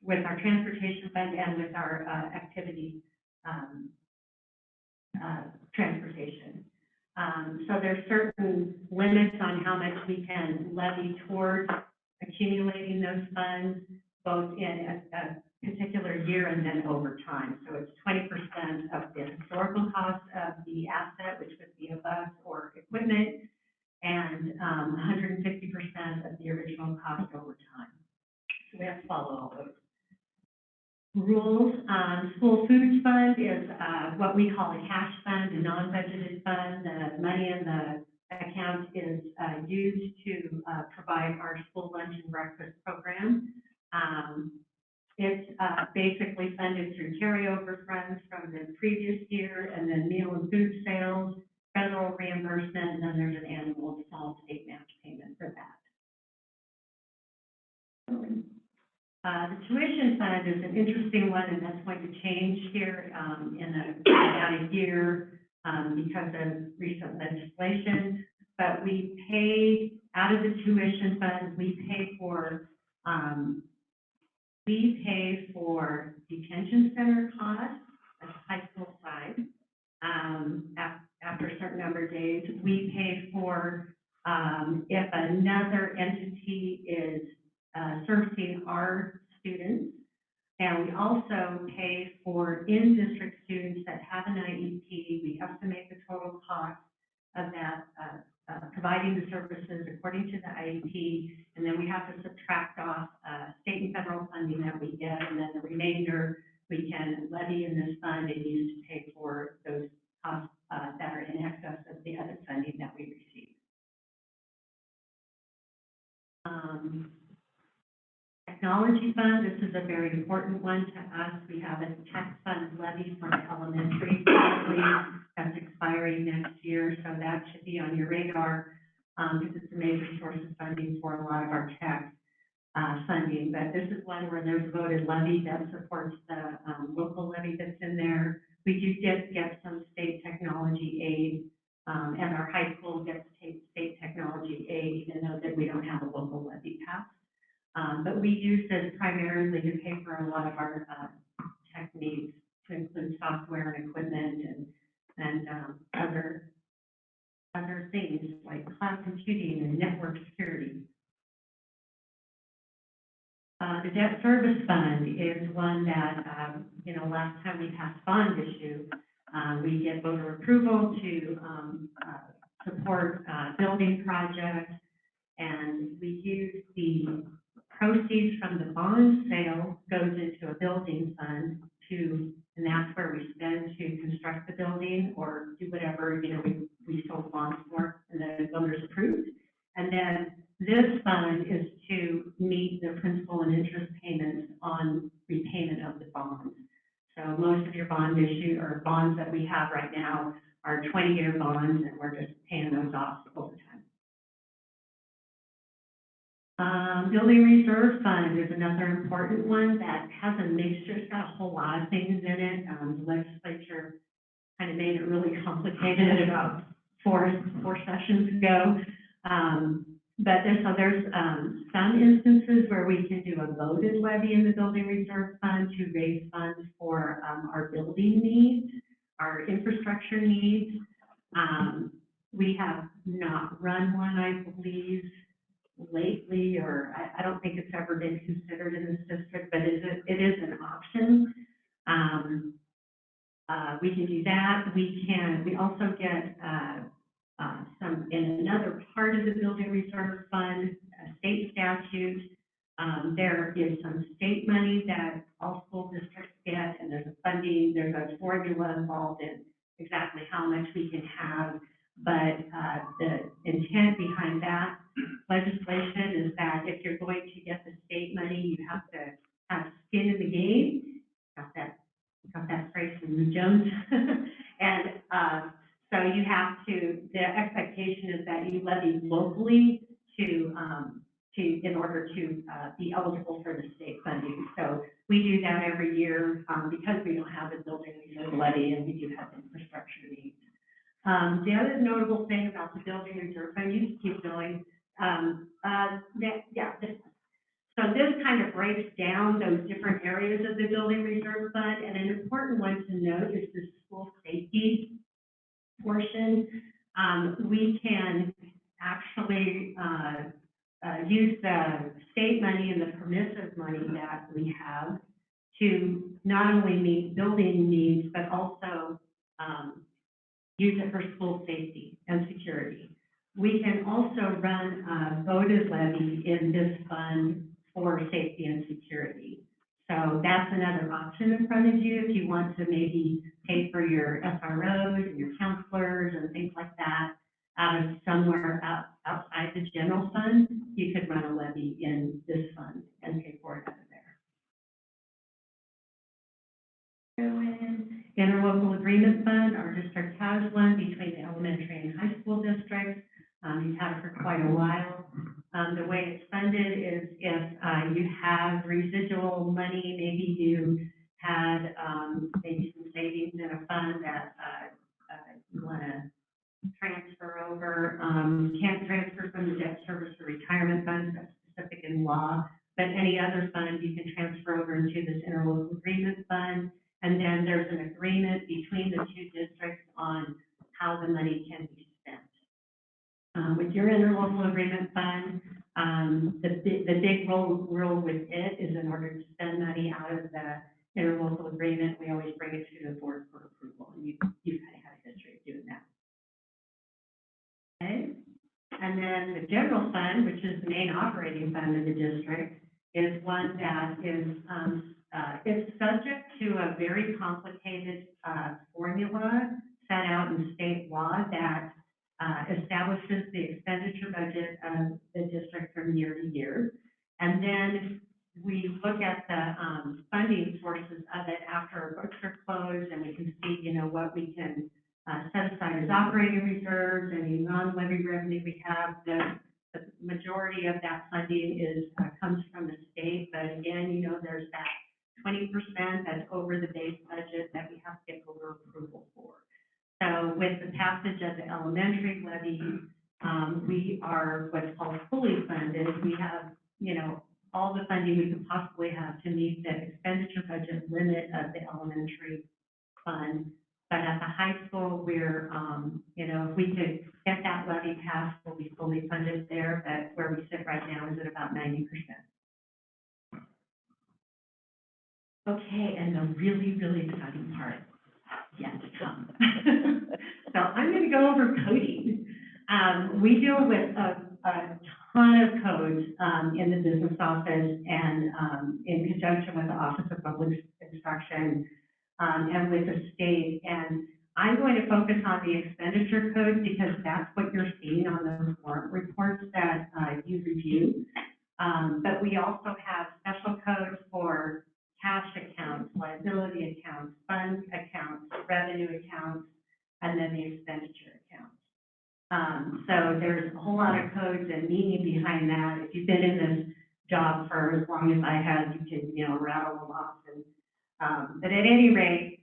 with our transportation fund and with our activity transportation. So there's certain limits on how much we can levy towards accumulating those funds, both in a particular year and then over time. So it's 20% of the historical cost of the asset, which would be a bus or equipment, and 150% of the original cost over time. So we have to follow all those rules. School Foods Fund is what we call a cash fund, a non-budgeted fund. The money in the account is used to provide our school lunch and breakfast program. It's basically funded through carryover funds from the previous year, and then meal and food sales, federal reimbursement, and then there's an annual small state match payment for that. The tuition fund is an interesting one, and that's going to change here in about a year because of recent legislation. But we pay out of the tuition fund, we pay for detention center costs at the high school side. After a certain number of days, we pay for if another entity is servicing our students, and we also pay for in-district students that have an IEP. We estimate the total cost of that, providing the services according to the IEP, and then we have to subtract off, state and federal funding that we get, and then the remainder we can levy in this fund and use to pay for those costs, that are in excess of the other funding that we receive. Technology fund, this is a very important one to us. We have a tech fund levy from elementary currently that's expiring next year, so that should be on your radar, because it's a major source of funding for a lot of our tech funding. But this is one where there's a voted levy that supports the local levy that's in there. We do get some state technology aid, and our high school gets state technology aid, even though that we don't have a local levy passed. But we use this primarily to pay for a lot of our tech needs, to include software and equipment and other things like cloud computing and network security. The debt service fund is one that, last time we passed bond issue, we get voter approval to support building projects, and we use the proceeds from the bond sale goes into a building fund and that's where we spend to construct the building or do whatever, we sold bonds for and the voters approved. And then this fund is to meet the principal and interest payments on repayment of the bonds. So most of your bond issue or bonds that we have right now are 20-year bonds, and we're just paying those off over time. Building reserve fund is another important one that has a mixture. It's got a whole lot of things in it. The legislature kind of made it really complicated about four sessions ago. But there's some instances where we can do a voted levy in the building reserve fund to raise funds for our building needs, our infrastructure needs. We have not run one, I believe, lately, or I don't think it's ever been considered in this district, but it is an option. We can do that. We also get some, in another part of the building reserve fund, a state statute. There is some state money that all school districts get, and there's a formula involved in exactly how much we can have. But the intent behind that legislation is that if you're going to get the state money, you have to have skin in the game. Got that phrase from Lou Jones. And so you have to, the expectation is that you levy locally in order to be eligible for the state funding. So we do that every year because we don't have a building reserve levy and we do have infrastructure needs. The other notable thing about the building reserve fund, you just keep going. So this kind of breaks down those different areas of the building reserve fund, and an important one to note is the school safety portion. We can actually use the state money and the permissive money that we have to not only meet building needs, but also use it for school safety and security. We can also run a voted levy in this fund for safety and security. So that's another option in front of you if you want to maybe pay for your SROs and your counselors and things like that out of somewhere outside the general fund. You could run a levy in this fund and pay for it out of there. Interlocal agreement fund, our district has one between the elementary and high school districts. You've had it for quite a while. The way it's funded is if you have residual money, maybe you had maybe some savings in a fund that you want to transfer over. You can't transfer from the debt service or retirement fund, that's specific in law, but any other fund you can transfer over into this interlocal agreement fund. And then there's an agreement between the two districts on how the money can be spent. With your interlocal agreement fund, the big rule with it is in order to spend money out of the interlocal agreement, we always bring it to the board for approval. And you kind of have a history of doing that. And then the general fund, which is the main operating fund of the district, is one that is subject to a very complicated, formula set out in state law that, establishes the expenditure budget of the district from year to year. And then we look at the, funding sources of it after our books are closed, and we can see, what we can, set aside as operating reserves, any non-levy revenue we have. The majority of that funding comes from the state, but again, there's that 20% that's over the base budget that we have to get voter approval for. So with the passage of the elementary levy, we are what's called fully funded. We have, all the funding we could possibly have to meet the expenditure budget limit of the elementary fund. But at the high school, we're, if we could get that levy passed, we'll be fully funded there. But where we sit right now is at about 90%. Okay, and the really, really exciting part yet to come. So I'm going to go over coding. We deal with a ton of codes in the business office and in conjunction with the Office of Public Instruction and with the state. And I'm going to focus on the expenditure code because that's what you're seeing on those warrant reports that you review. But we also have special codes for cash accounts, liability accounts, fund accounts, revenue accounts, and then the expenditure accounts. So there's a whole lot of codes and meaning behind that. If you've been in this job for as long as I have, you can, rattle them off. And, but at any rate,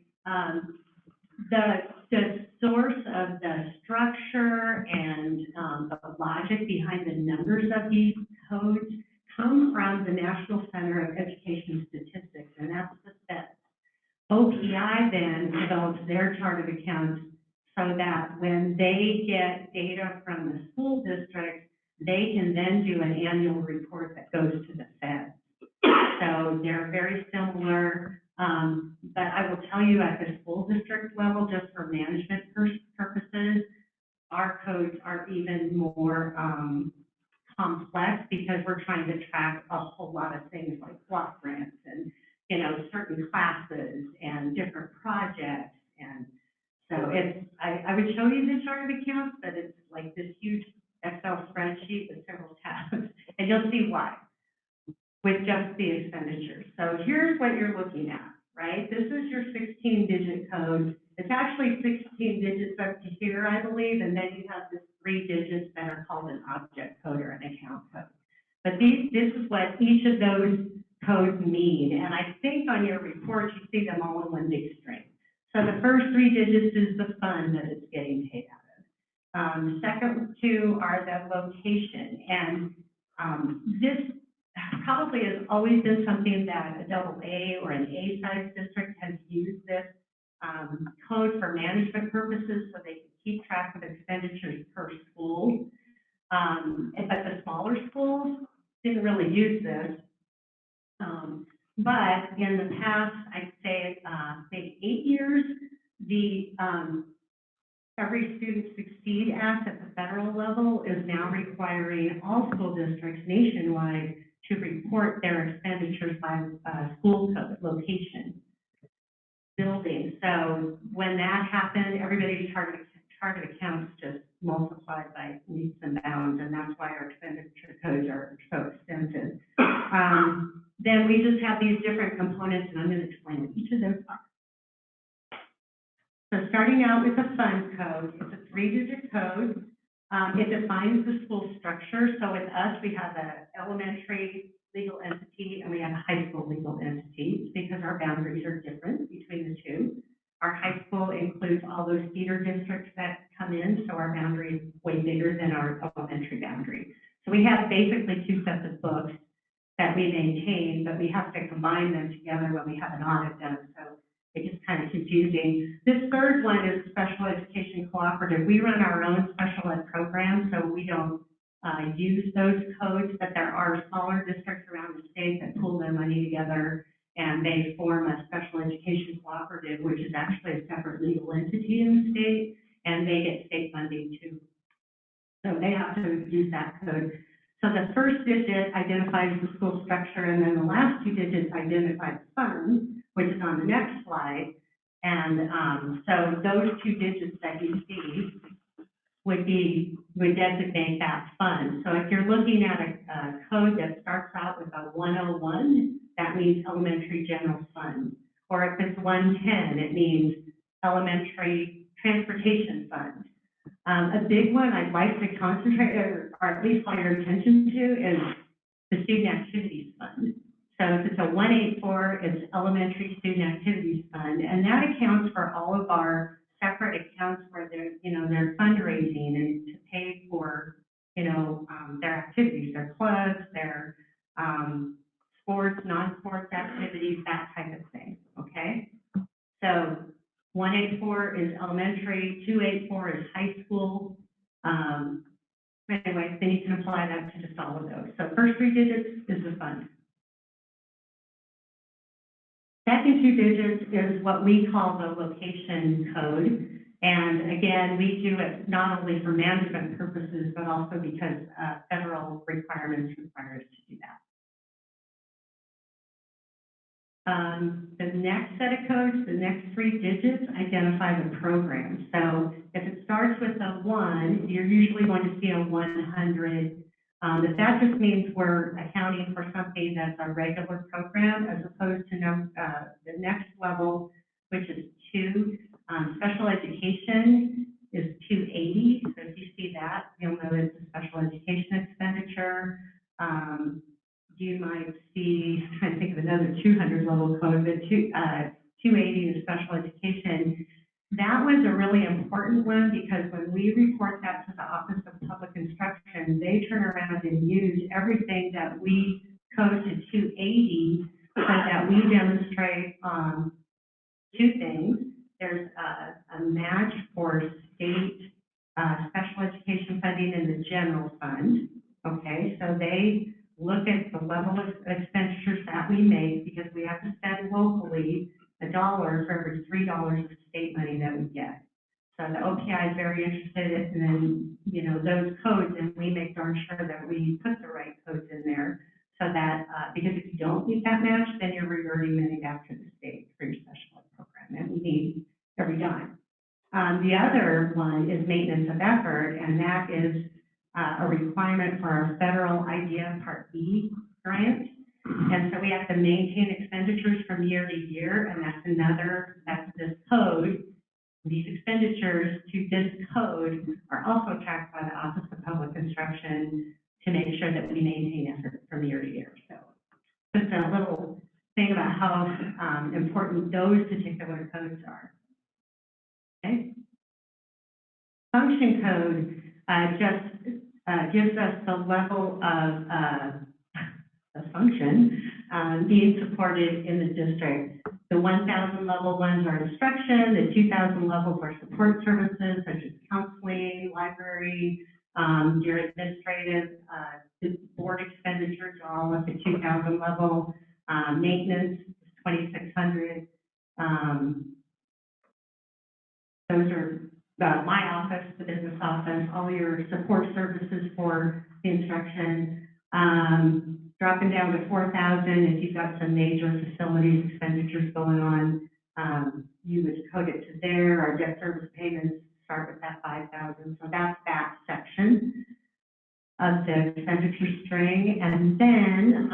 the source of the structure and the logic behind the numbers of these codes come from the National Center of Education Statistics, and that's the SET. OPI then develops their chart of accounts so that when they get data from the school district, they can then do an annual report that goes to the Fed. So they're very similar, but I will tell you at the school district level, just for management purposes, our codes are even more complex because we're trying to track a whole lot of things like block grants and, certain classes and different projects. And so I would show you the chart of accounts, but it's like this huge Excel spreadsheet with several tabs, and you'll see why with just the expenditures. So here's what you're looking at, right? This is your 16-digit code. It's actually 16 digits up to here, I believe, and then you have the 3 digits that are called an object code or an account code. But this is what each of those codes mean, and I think on your report you see them all in one big string. So the first 3 digits is the fund that it's getting paid out of. The second 2 are the location, and this probably has always been something that a AA or an A-size district has used this code for management purposes so they can keep track of expenditures per school. But the smaller schools didn't really use this. But in the past, I'd say maybe 8 years, the Every Student Succeed Act at the federal level is now requiring all school districts nationwide to report their expenditures by school code, location, building. So when that happened, everybody's chart of accounts just multiplied by leaps and bounds, and that's why our expenditure codes are so extensive. Then we just have these different components, and I'm going to explain what each of those are. So starting out with the fund code, it's a 3-digit code. It defines the school structure. So with us, we have an elementary legal entity and we have a high school legal entity because our boundaries are different between the two. Our high school includes all those feeder districts that come in, so our boundary is way bigger than our elementary boundary. So we have basically 2 sets of books that we maintain, but we have to combine them together when we have an audit done. So it gets kind of confusing. This third one is Special Education Cooperative. We run our own special ed program, so we don't use those codes, but there are smaller districts around the state that pool their money together and they form a Special Education Cooperative, which is actually a separate legal entity in the state, and they get state funding too. So they have to use that code. So the first digit identifies the school structure, and then the last two digits identify the fund, which is on the next slide. And so those two digits that you see would designate that fund. So if you're looking at a code that starts out with a 101, that means elementary general fund. Or if it's 110, it means elementary transportation fund. A big one I'd like to concentrate, or at least call your attention to, is the student activities fund. So if it's a 184, it's elementary student activities fund, and that accounts for all of our separate accounts where they're fundraising and to pay for, their activities, their clubs, their sports, non-sports activities, that type of thing, okay? So 184 is elementary, 284 is high school. Anyway, then you can apply that to just all of those. So first three digits is the fund. Second two digits is what we call the location code. And again, we do it not only for management purposes, but also because federal requirements require us to do that. The next set of codes, the next three digits, identify the program. So if it starts with a 1, you're usually going to see a 100. But that just means we're accounting for something that's a regular program as opposed to the next level, which is 2. Special education is 280. So if you see that, you'll know it's a special education expenditure. You might see, I'm trying to think of another 200 level code, but 280 is special education. That was a really important one because when we report that to the Office of Public Instruction, they turn around and use everything that we code to 280 so that we demonstrate two things. There's a match for state special education funding in the general fund. Okay, so they look at the level of expenditures that we make because we have to spend locally $1 for every $3 of state money that we get. So the OPI is very interested in, those codes, and we make darn sure that we put the right codes in there so that, because if you don't meet that match, then you're reverting money back to the state for your special ed program, and we need every dime. The other one is maintenance of effort, and that is a requirement for our federal IDEA Part B grant. And so we have to maintain expenditures from year to year, and that's this code. These expenditures to this code are also tracked by the Office of Public Instruction to make sure that we maintain effort from year to year. So just a little thing about how important those particular codes are. Okay. Function code just gives us the level of the function being supported in the district. The 1,000 level ones are instruction, the 2,000 levels are support services such as counseling, library, your administrative, the board expenditures are all at the 2,000 level, maintenance is 2,600. Those are my office, the business office, all your support services for the instruction. Dropping down to 4,000, if you've got some major facilities expenditures going on, you would code it to there. Our debt service payments start with that 5,000. So that's that section of the expenditure string. And then,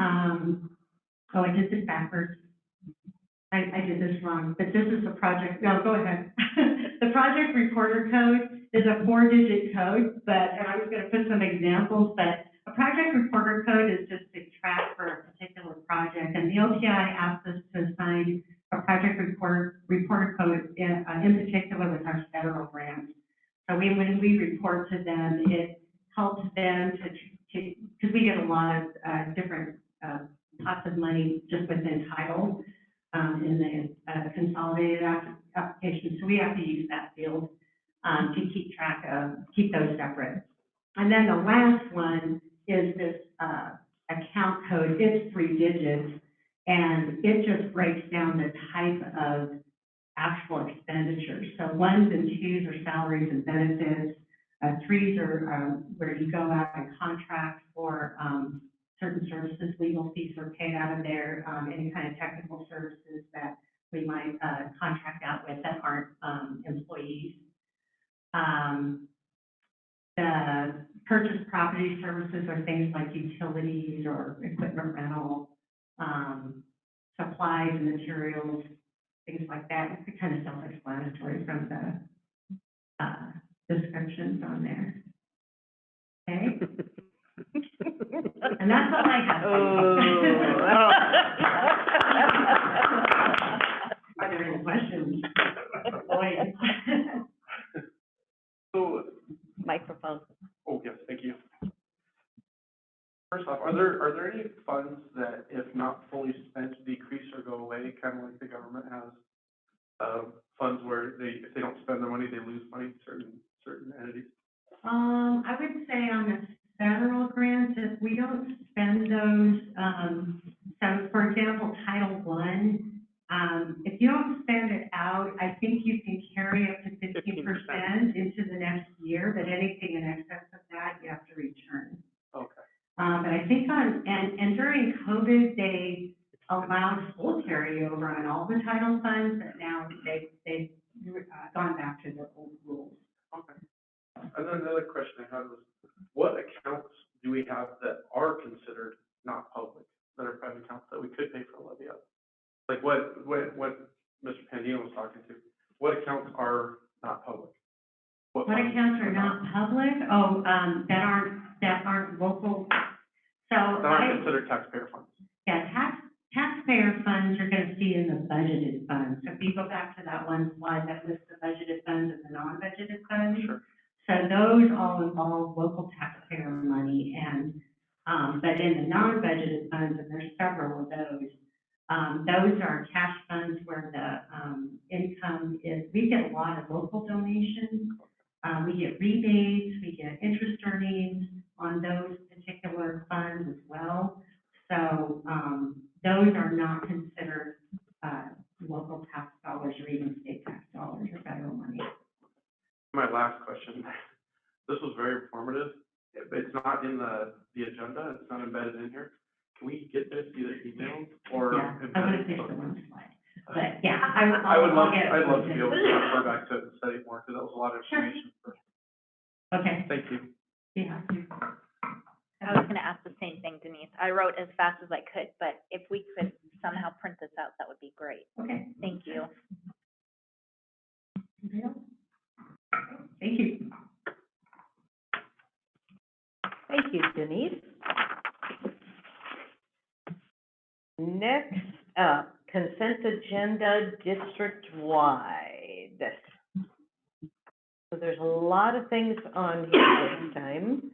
I did this backwards. I did this wrong, but this is the project. No, go ahead. The project reporter code is a 4-digit code, and I was going to put some examples, but a project reporter code is just to track for a particular project, and the OPI asked us to assign a project reporter code in particular with our federal grants. So when we report to them, it helps them to because we get a lot of different pots of money just within title in the consolidated application. So we have to use that field to keep those separate. And then the last one is this account code. It's 3 digits, and it just breaks down the type of actual expenditures. So 1s and 2s are salaries and benefits. Threes are, where you go out and contract for, certain services, legal fees are paid out of there, any kind of technical services that we might, contract out with that aren't, employees. The purchase property services are things like utilities or equipment rental, supplies and materials, things like that. It's kind of self-explanatory from the descriptions on there. Okay? And that's all I have. Are there any questions? So, Microphone. oh, yes, thank you. First off, are there any funds that, if not fully spent, decrease or go away, kind of like the government has? Funds where if they don't spend their money, they lose money, certain entities? I would say on the federal grants, if we don't spend those, so for example, Title I, if you don't spend it out, I think you can carry up to 15% into the next year, but anything in excess of that, you have to return. Okay. But I think and during COVID, they allowed full carryover on all the title funds, but now they've gone back to their old rules. Okay. And then the other question I had was, what accounts do we have that are considered not public, that are private accounts that we could pay for a levy of? Like what Mr. Pandino was talking to, what accounts are not public? What accounts are not public? Oh, that aren't local. So that aren't considered taxpayer funds. Yeah, taxpayer funds you're gonna see in the budgeted funds. So if you go back to that one slide that lists the budgeted funds and the non-budgeted funds. Sure. So those all involve local taxpayer money and, but in the non-budgeted funds, and there's several of those are cash funds where the income is, we get a lot of local donations. We get rebates, we get interest earnings on those particular funds as well. So those are not considered local tax dollars or even state tax dollars or federal money. My last question, this was very informative. It's not in the agenda, it's not embedded in here. Can we get this either emailed or? Yeah, I would have picked the one slide. But yeah, I'd love to to be able to refer back to it and study more, because that was a lot of information. Okay. Thank you. Yeah. I was gonna ask the same thing, Denise. I wrote as fast as I could, but if we could somehow print this out, that would be great. Okay. Thank you. Thank you. Thank you, Denise. Next up, consent agenda district-wide. So there's a lot of things on here this time.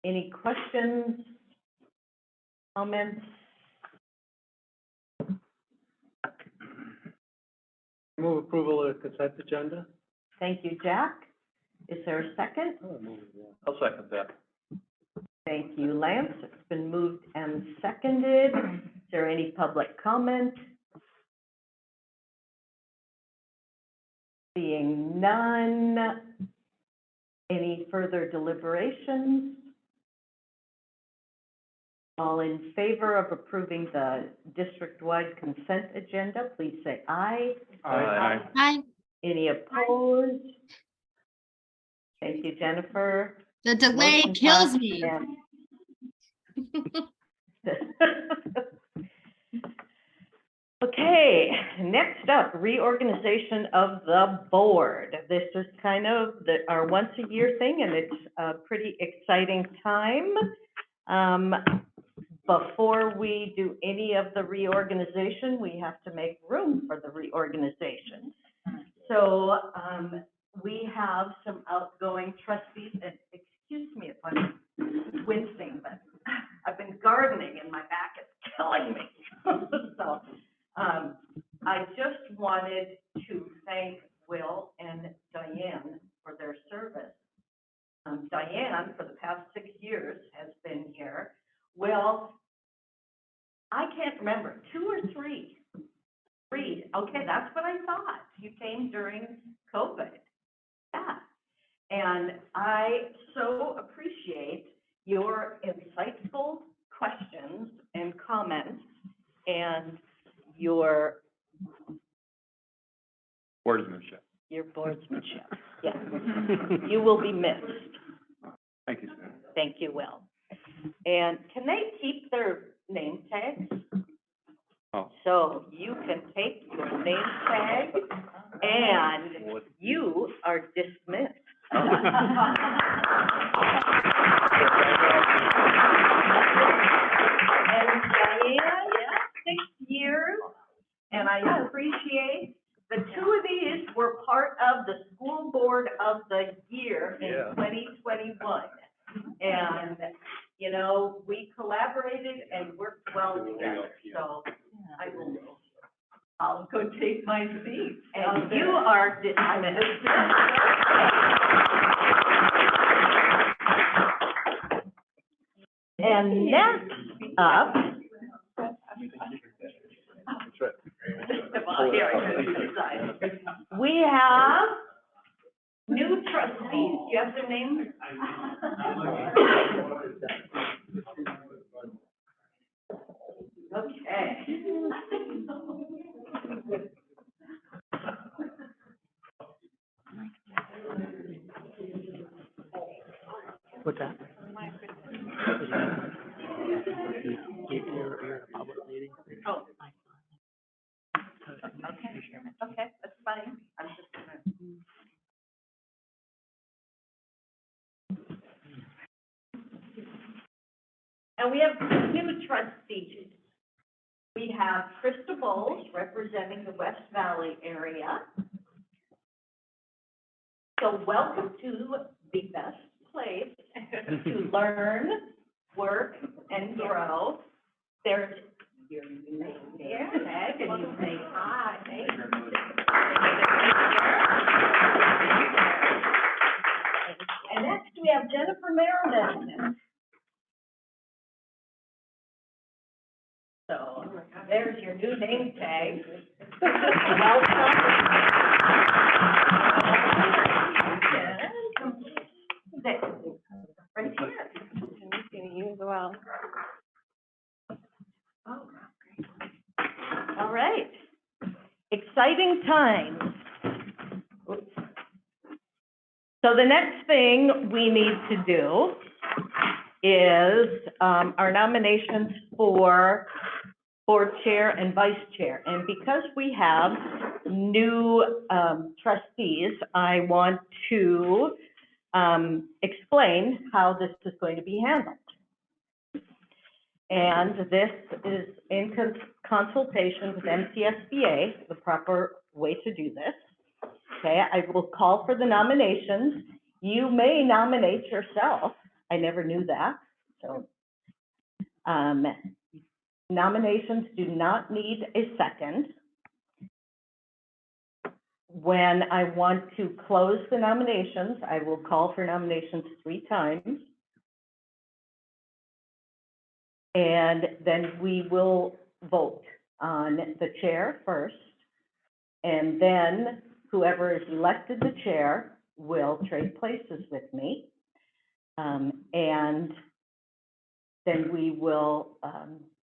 Any questions, comments? Move approval of the consent agenda? Thank you, Jack. Is there a second? I'll second that. Thank you, Lance. It's been moved and seconded. Is there any public comment? Seeing none. Any further deliberations? All in favor of approving the district-wide consent agenda, please say aye. Aye. Hi. Any opposed? Thank you, Jennifer. The delay Motion kills passed me. Okay, next up, reorganization of the board. This is kind of our once-a-year thing, and it's a pretty exciting time. Before we do any of the reorganization, we have to make room for the reorganization. So we have some outgoing trustees, and excuse me if I'm wincing, but I've been gardening and my back is killing me. So I just wanted to thank Will and Diane for their service. Diane, for the past 6 years, has been here. Will, I can't remember, 2 or 3? 3, okay, that's what I thought. You came during COVID. Yeah, And I so appreciate your insightful questions and comments and your Wordsmanship. boardsmanship. Yes, you will be missed. Thank you, Sue. Thank you, Will. And can they keep their name tags? Oh. So you can take your name tag and you are dismissed. And Diane, 6 years, and I appreciate the two of these were part of the school board of the year in 2021. And, you know, we collaborated and worked well together, so I'll go take my seat. And you are dismissed. And next up. We have new trustees. Do you have their names? Okay. What's that? You're a public meeting. Oh. Okay, that's fine. I'm just gonna. And we have two new trustees. We have Krista Bowles representing the West Valley area. So welcome to the best place to learn, work, and grow. There's your name tag, and you say hi. And next we have Jennifer Merriman. So there's your new name tag. Welcome. There. Right here. You as well. All right. Exciting times. Oops. So the next thing we need to do is our nominations for board chair and vice chair. And because we have new trustees, I want to explain how this is going to be handled. And this is in consultation with MCSBA, the proper way to do this. Okay, I will call for the nominations. You may nominate yourself. I never knew that. So nominations do not need a second. When I want to close the nominations, I will call for nominations 3 times. And then we will vote on the chair first. And then whoever is elected the chair will trade places with me. And then we will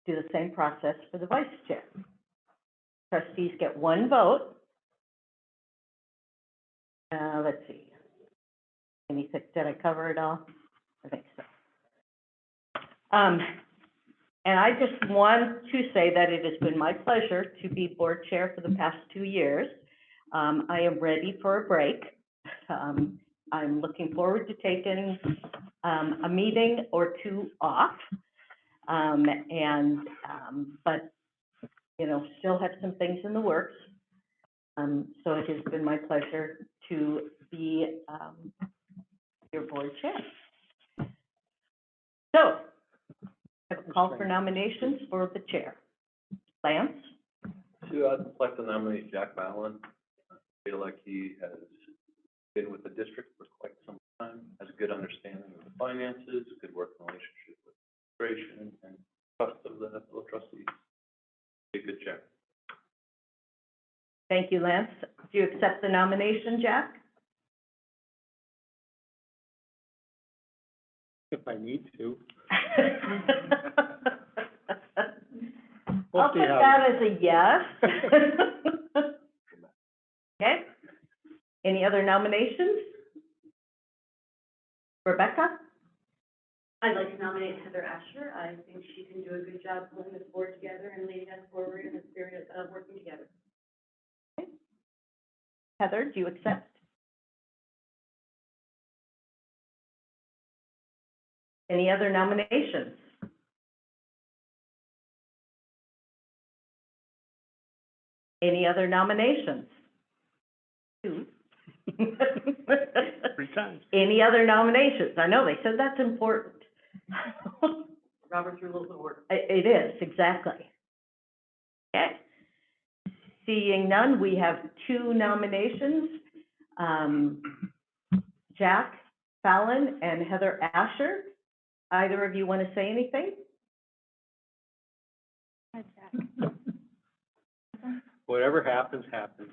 do the same process for the vice chair. Trustees get 1 vote. Let's see. Anything, did I cover it all? I think so. And I just want to say that it has been my pleasure to be board chair for the past 2 years. I am ready for a break. I'm looking forward to taking a meeting or 2 off. But, you know, still have some things in the works. So it has been my pleasure to be your board chair. So, I have a call for nominations for the chair. Lance? So I'd like to nominate Jack Mallon. I feel like he has been with the district for quite some time, has a good understanding of the finances, a good working relationship with administration, and trust of the fellow trustees. Be a good chair. Thank you, Lance. Do you accept the nomination, Jack? if I need to. I'll put that as a yes. Okay. Any other nominations? Rebecca? I'd like to nominate Heather Asher. I think she can do a good job pulling this board together and leading us forward in the spirit of working together. Heather, do you accept? Any other nominations? Any other nominations? Two. 3 times. Any other nominations? I know, they said that's important. Robert's Rules of Order. It is, exactly. Okay. Seeing none, we have 2 nominations. Jack Fallon and Heather Asher. Either of you want to say anything? Whatever happens, happens.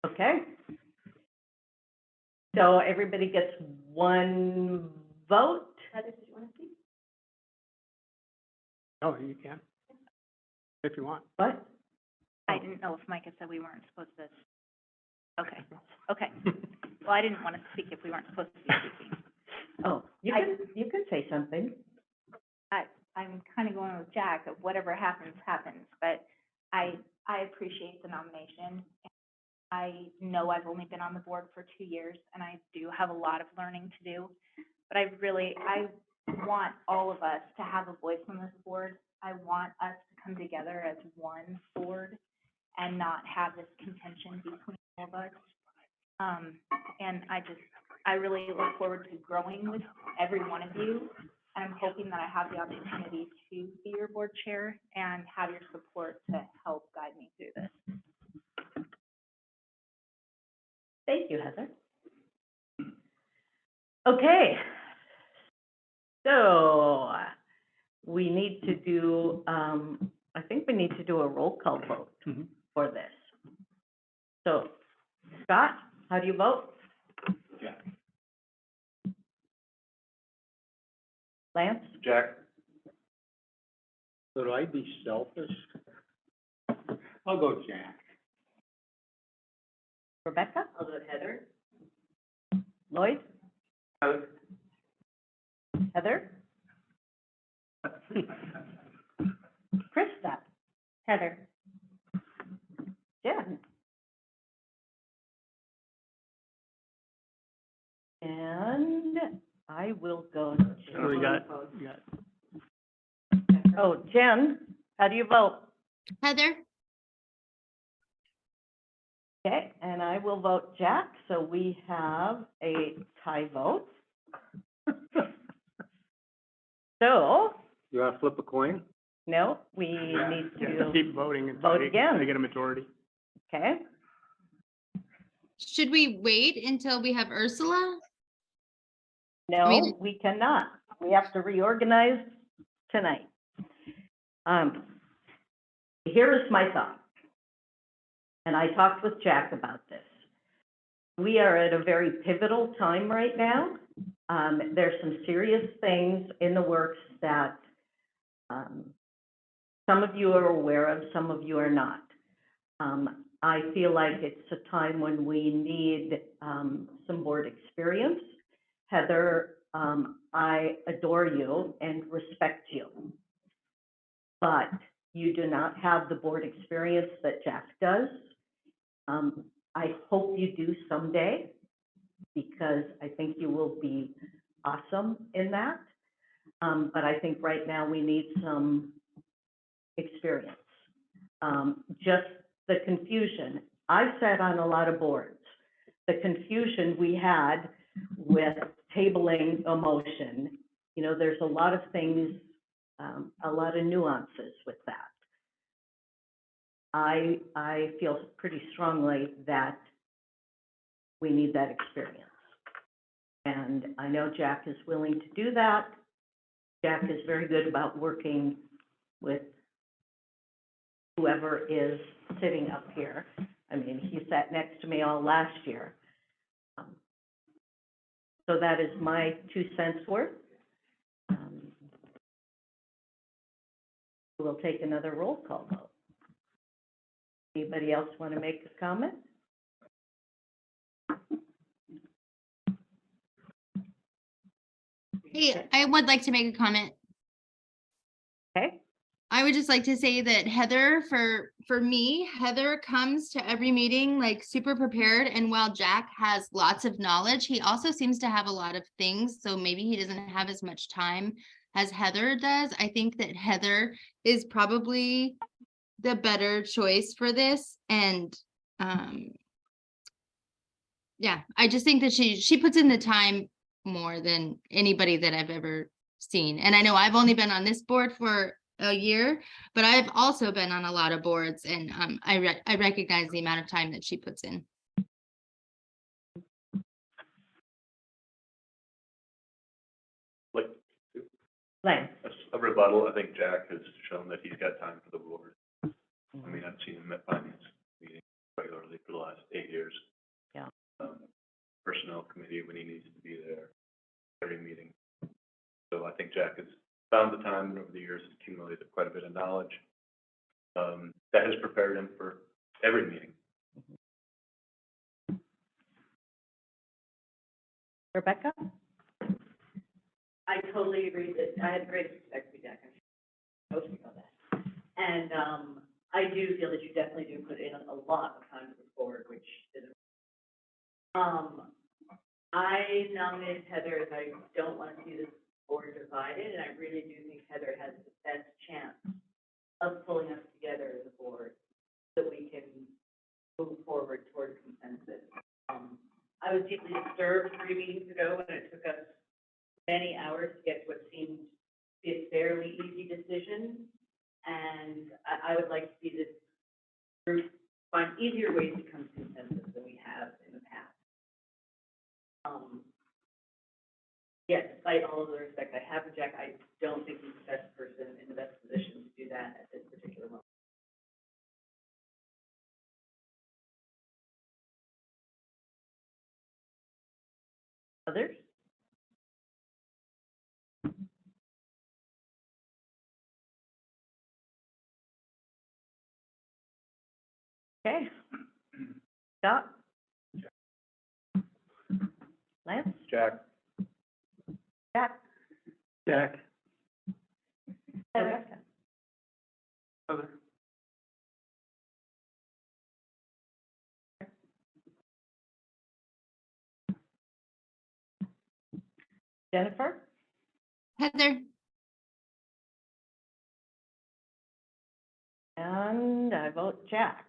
Okay. So everybody gets 1 vote. Heather, did you want to speak? Oh, you can, if you want. What? I didn't know if Micah said we weren't supposed to. Okay, okay. Well, I didn't want to speak if we weren't supposed to be speaking. Oh, you can say something. I'm kind of going with Jack, of whatever happens, happens, but I appreciate the nomination. I know I've only been on the board for 2 years, and I do have a lot of learning to do, but I want all of us to have a voice on this board. I want us to come together as one board and not have this contention between all of us. And I really look forward to growing with every one of you. And I'm hoping that I have the opportunity to be your board chair and have your support to help guide me through this. Thank you, Heather. Okay. So we need to do, I think we need to do a roll call vote for this. So, Scott, how do you vote? Jack. Lance? Jack? Should I be selfish? I'll go Jack. Rebecca? I'll go Heather. Lloyd? Heather? Heather? Krista? Heather. Jen? And I will go So we got. Oh, Jen, how do you vote? Heather? Okay, and I will vote Jack, so we have a tie vote. So, You wanna flip a coin? no, we need to Keep voting until vote again. I get a majority. Okay, Should we wait until we have Ursula? no, mean- we cannot. We have to reorganize tonight. Here is my thought. And I talked with Jack about this. We are at a very pivotal time right now. There's some serious things in the works that some of you are aware of, some of you are not. I feel like it's a time when we need some board experience. Heather, I adore you and respect you, but you do not have the board experience that Jack does. I hope you do someday, because I think you will be awesome in that. But I think right now we need some experience. Just the confusion. I've sat on a lot of boards. The confusion we had with tabling a motion, you know, there's a lot of things, a lot of nuances with that. I feel pretty strongly that we need that experience. And I know Jack is willing to do that. Jack is very good about working with whoever is sitting up here. I mean, he sat next to me all last year. So that is my 2 cents worth. We'll take another roll call vote. Anybody else want to make a comment? Hey, I would like to make a comment. Okay, I would just like to say that Heather, for me, Heather comes to every meeting like super prepared. And while Jack has lots of knowledge, he also seems to have a lot of things. So maybe he doesn't have as much time as Heather does. I think that Heather is probably the better choice for this. And yeah, I just think that she puts in the time more than anybody that I've ever seen. And I know I've only been on this board for a year, but I've also been on a lot of boards, and I recognize the amount of time that she puts in. Like, Lance. a rebuttal, I think Jack has shown that he's got time for the board. I mean, I've seen him at finance meetings regularly for the last 8 years. Yeah. Personnel committee when he needs to be there, every meeting. So I think Jack has found the time, and over the years has accumulated quite a bit of knowledge that has prepared him for every meeting. Rebecca? I totally agree that I have great respect for Jack. I know that. And, I do feel that you definitely do put in a lot of time to the board, which is, I nominated Heather as I don't want to see this board divided, and I really do think Heather has the best chance of pulling us together as a board so we can move forward toward consensus. I was deeply disturbed 3 meetings ago when it took us many hours to get to what seemed to be a fairly easy decision. And I would like to see this group find easier ways to come to consensus than we have in the past. Yes, despite all of the respect I have for Jack, I don't think he's the best person in the best position to do that at this particular moment. Others? Okay. Scott? Lance? Jack. Jack? Jack. Rebecca? Heather. Jennifer? Heather? And I vote Jack.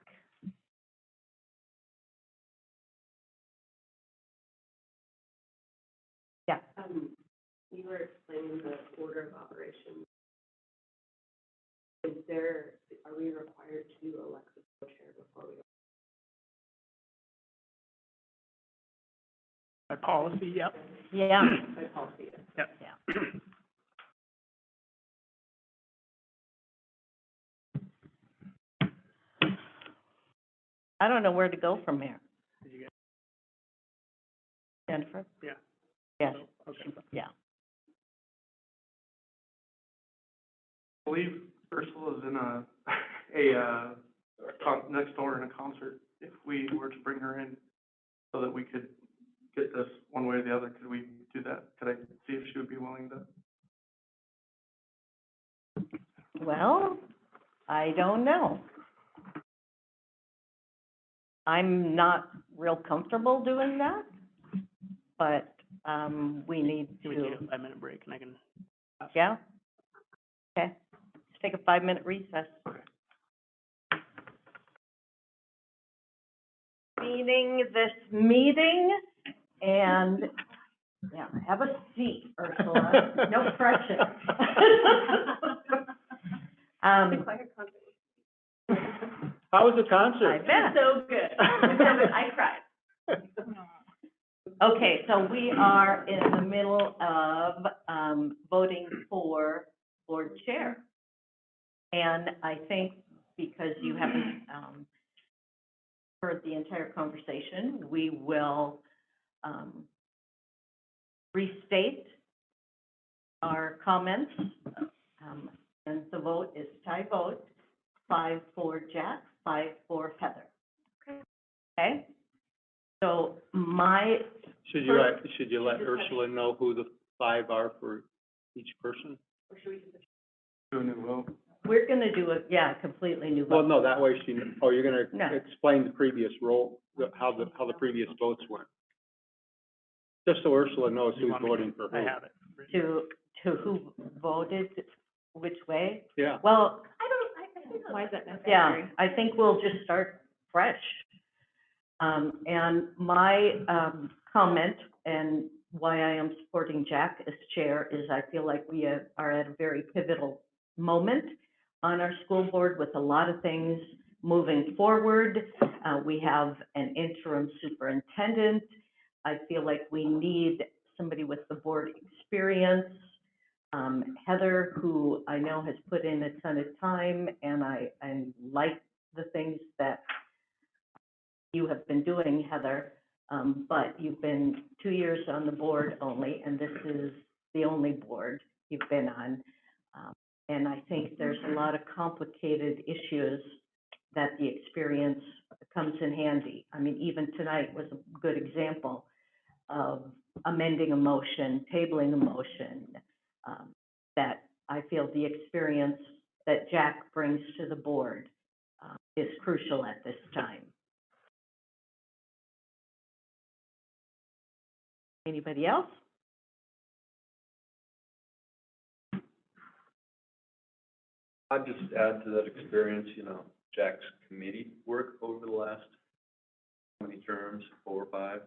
Yeah. You were explaining the order of operations. Are we required to elect the co-chair before we? By policy, yep. Yeah. By policy, yes. Yep. Yeah. I don't know where to go from here. Jennifer? Yeah. Yes. Okay. Yeah. I believe Ursula is in next door in a concert. If we were to bring her in so that we could get this one way or the other, could we do that? Could I see if she would be willing to? Well, I don't know. I'm not real comfortable doing that, but, we need We need to, a 5-minute break and I can. yeah? Okay, let's take a 5-minute recess. Meeting this meeting, and, yeah, have a seat, Ursula, no pressure. How was the I concert? bet. So good. I cried. Okay, so we are in the middle of, voting for board chair. And I think because you haven't, heard the entire conversation, we will, restate our comments. And the vote is tie vote, 5 for Jack, 5 for Heather. Okay? So Should you let Ursula know who the 5 are for each person? Or should we just? Do a new vote? we're gonna do a completely new Well, vote. no, that way you're No. gonna explain the previous roll, how the previous votes went. Just so Ursula knows who's voting for who. I have it. To who voted which way? Yeah. Well, I think, why is that necessary? yeah, I think we'll just start fresh. And my, comment and why I am supporting Jack as chair is I feel like we are at a very pivotal moment on our school board with a lot of things moving forward. We have an interim superintendent. I feel like we need somebody with the board experience. Heather, who I know has put in a ton of time, and I like the things that you have been doing, Heather, but you've been 2 years on the board only, and this is the only board you've been on. And I think there's a lot of complicated issues that the experience comes in handy. I mean, even tonight was a good example of amending a motion, tabling a motion, that I feel the experience that Jack brings to the board is crucial at this time. Anybody else? I'd just add to that experience, Jack's committee work over the last, how many terms, 4 or 5?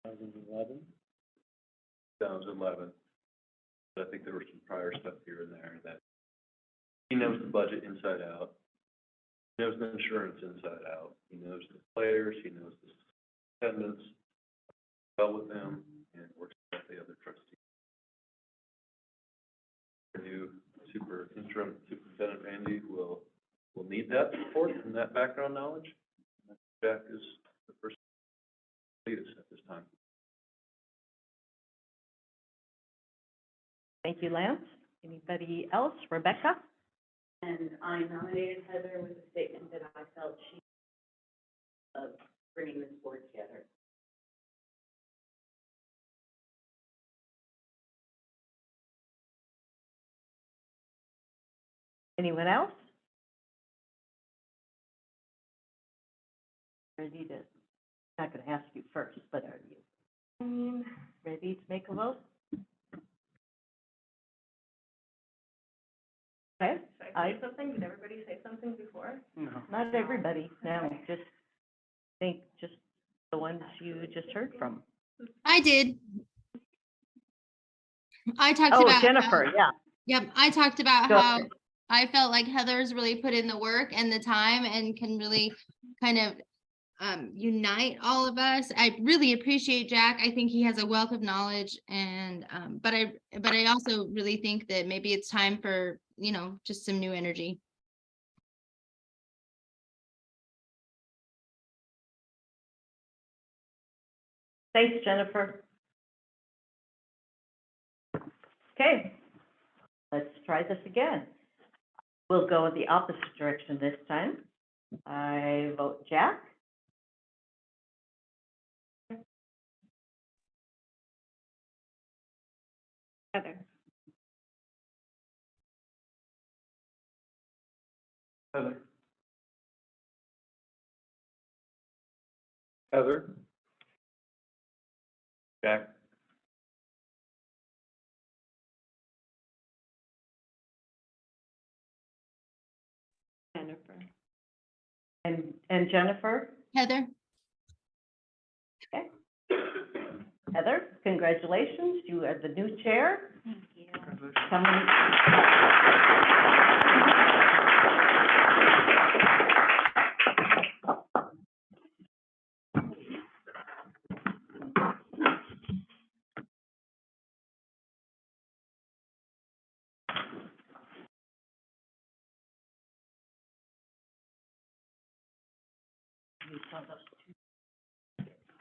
2011. 2011. But I think there was some prior stuff here and there that he knows the budget inside out. He knows the insurance inside out. He knows the players. He knows the attendance well with them, and works with the other trustees. The new interim superintendent Randy will need that support and that background knowledge. Jack is the person to lead us at this time. Thank you, Lance. Anybody else? Rebecca? And I nominated Heather with a statement that I felt she of bringing this board together. Anyone else? Ready to, not gonna ask you first, but are you ready to make a vote? Okay, Should I say something? Did everybody say something before? No. not everybody, no, just the ones you just heard from. I did. I talked Oh, about. Jennifer, yeah. Yep, I talked about Go how ahead. I felt like Heather's really put in the work and the time and can really kind of unite all of us. I really appreciate Jack. I think he has a wealth of knowledge, and but I also really think that maybe it's time for, just some new energy. Thanks, Jennifer. Okay, let's try this again. We'll go in the opposite direction this time. I vote Jack. Heather. Heather. Heather. Jack? Jennifer. And Jennifer? Heather? Okay. Heather, congratulations, you are the new chair. Thank you. Coming.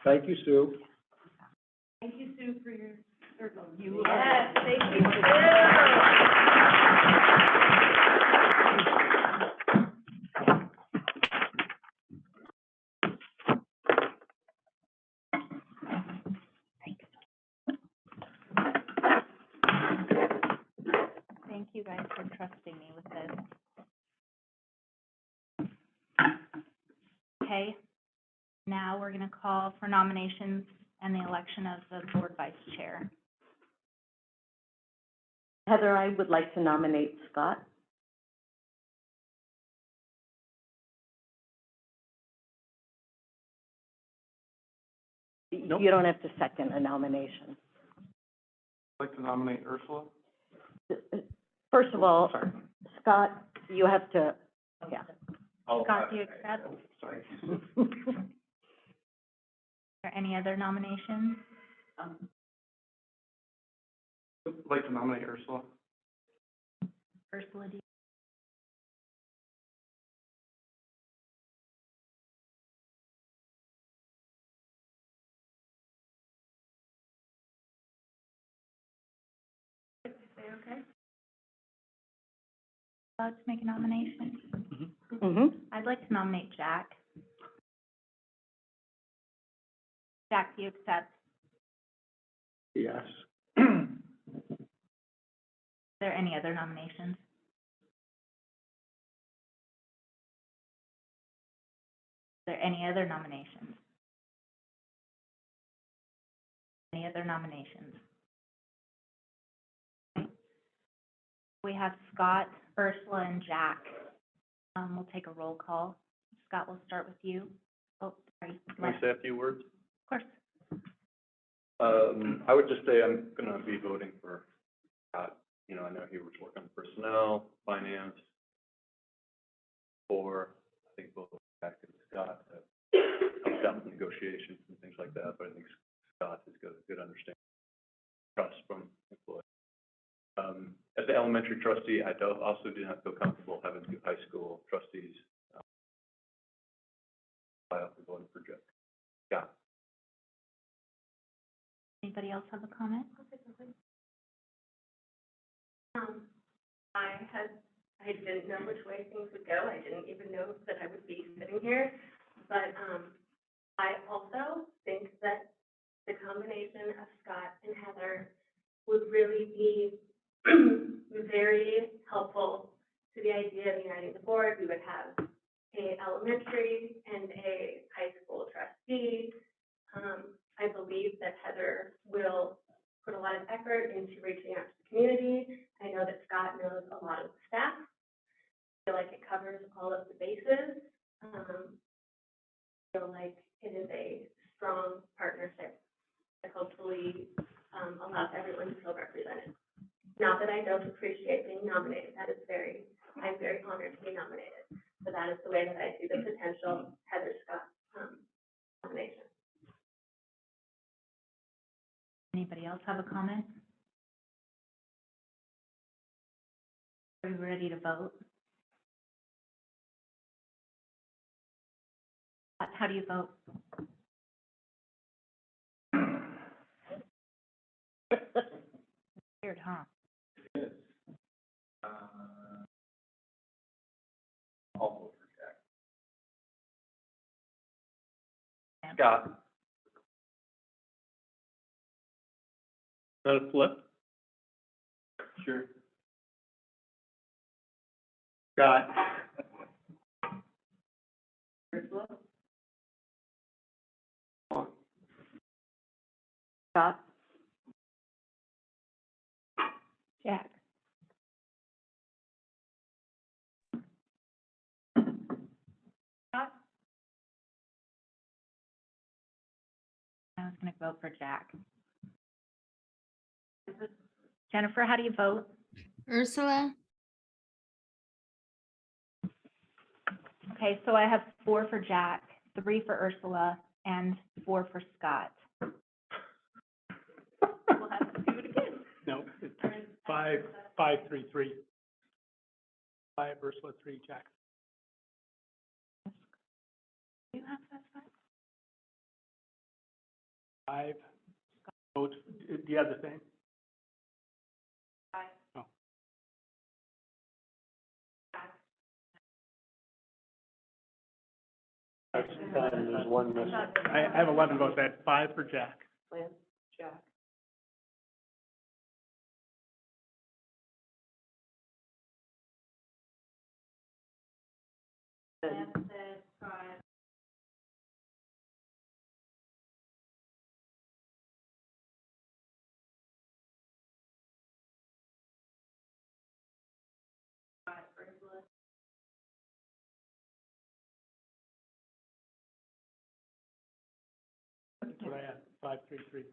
Thank you, Sue. Thank you, Sue, for your service. Yes, thank you, Sue. Thank you guys for trusting me with this. Okay, now we're gonna call for nominations and the election of the board vice chair. Heather, I would like to nominate Scott. Nope. You don't have to second a nomination. I'd like to nominate Ursula. First of all, Scott, you have to, yeah. Scott, do you accept? Sorry. Are there any other nominations? I'd like to nominate Ursula. Ursula, do you? Okay. Allowed to make a nomination? Mm-hmm. I'd like to nominate Jack. Jack, do you accept? Yes. Are there any other nominations? Are there any other nominations? Any other nominations? Okay. We have Scott, Ursula, and Jack. We'll take a roll call. Scott, we'll start with you. Oh, sorry. Can I say a few words? Of course. I would just say I'm gonna be voting for Scott. You know, I know he was working on personnel, finance, I think both Jack and Scott have helped out with negotiations and things like that, but I think Scott has got a good understanding, trust from employees. As the elementary trustee, I also do not feel comfortable having two high school trustees. I also voted for Jack. Scott. Anybody else have a comment? I didn't know which way things would go. I didn't even know that I would be sitting here. But, I also think that the combination of Scott and Heather would really be very helpful to the idea of uniting the board. We would have a elementary and a high school trustee. I believe that Heather will put a lot of effort into reaching out to the community. I know that Scott knows a lot of the staff. I feel like it covers all of the bases. I feel like it is a strong partnership that hopefully allows everyone to feel represented. Not that I don't appreciate being nominated. I'm very honored to be nominated. But that is the way that I see the potential Heather Scott nomination. Anybody else have a comment? Are we ready to vote? How do you vote? Weird, huh? I'll vote for Jack. Scott. Is that a flip? Sure. Scott. Scott? Jack. Scott? I was gonna vote for Jack. Jennifer, how do you vote? Ursula? Okay, so I have 4 for Jack, 3 for Ursula, and 4 for Scott. We'll have to do it again. No, it's 5, 3, 3. 5 Ursula, 3 Jack. Do you have that 5? 5, votes, do you have the same? Oh. There's one missing. I have 11 votes. I had 5 for Jack. Lance, Jack. That's what I had, 5, 3, 3.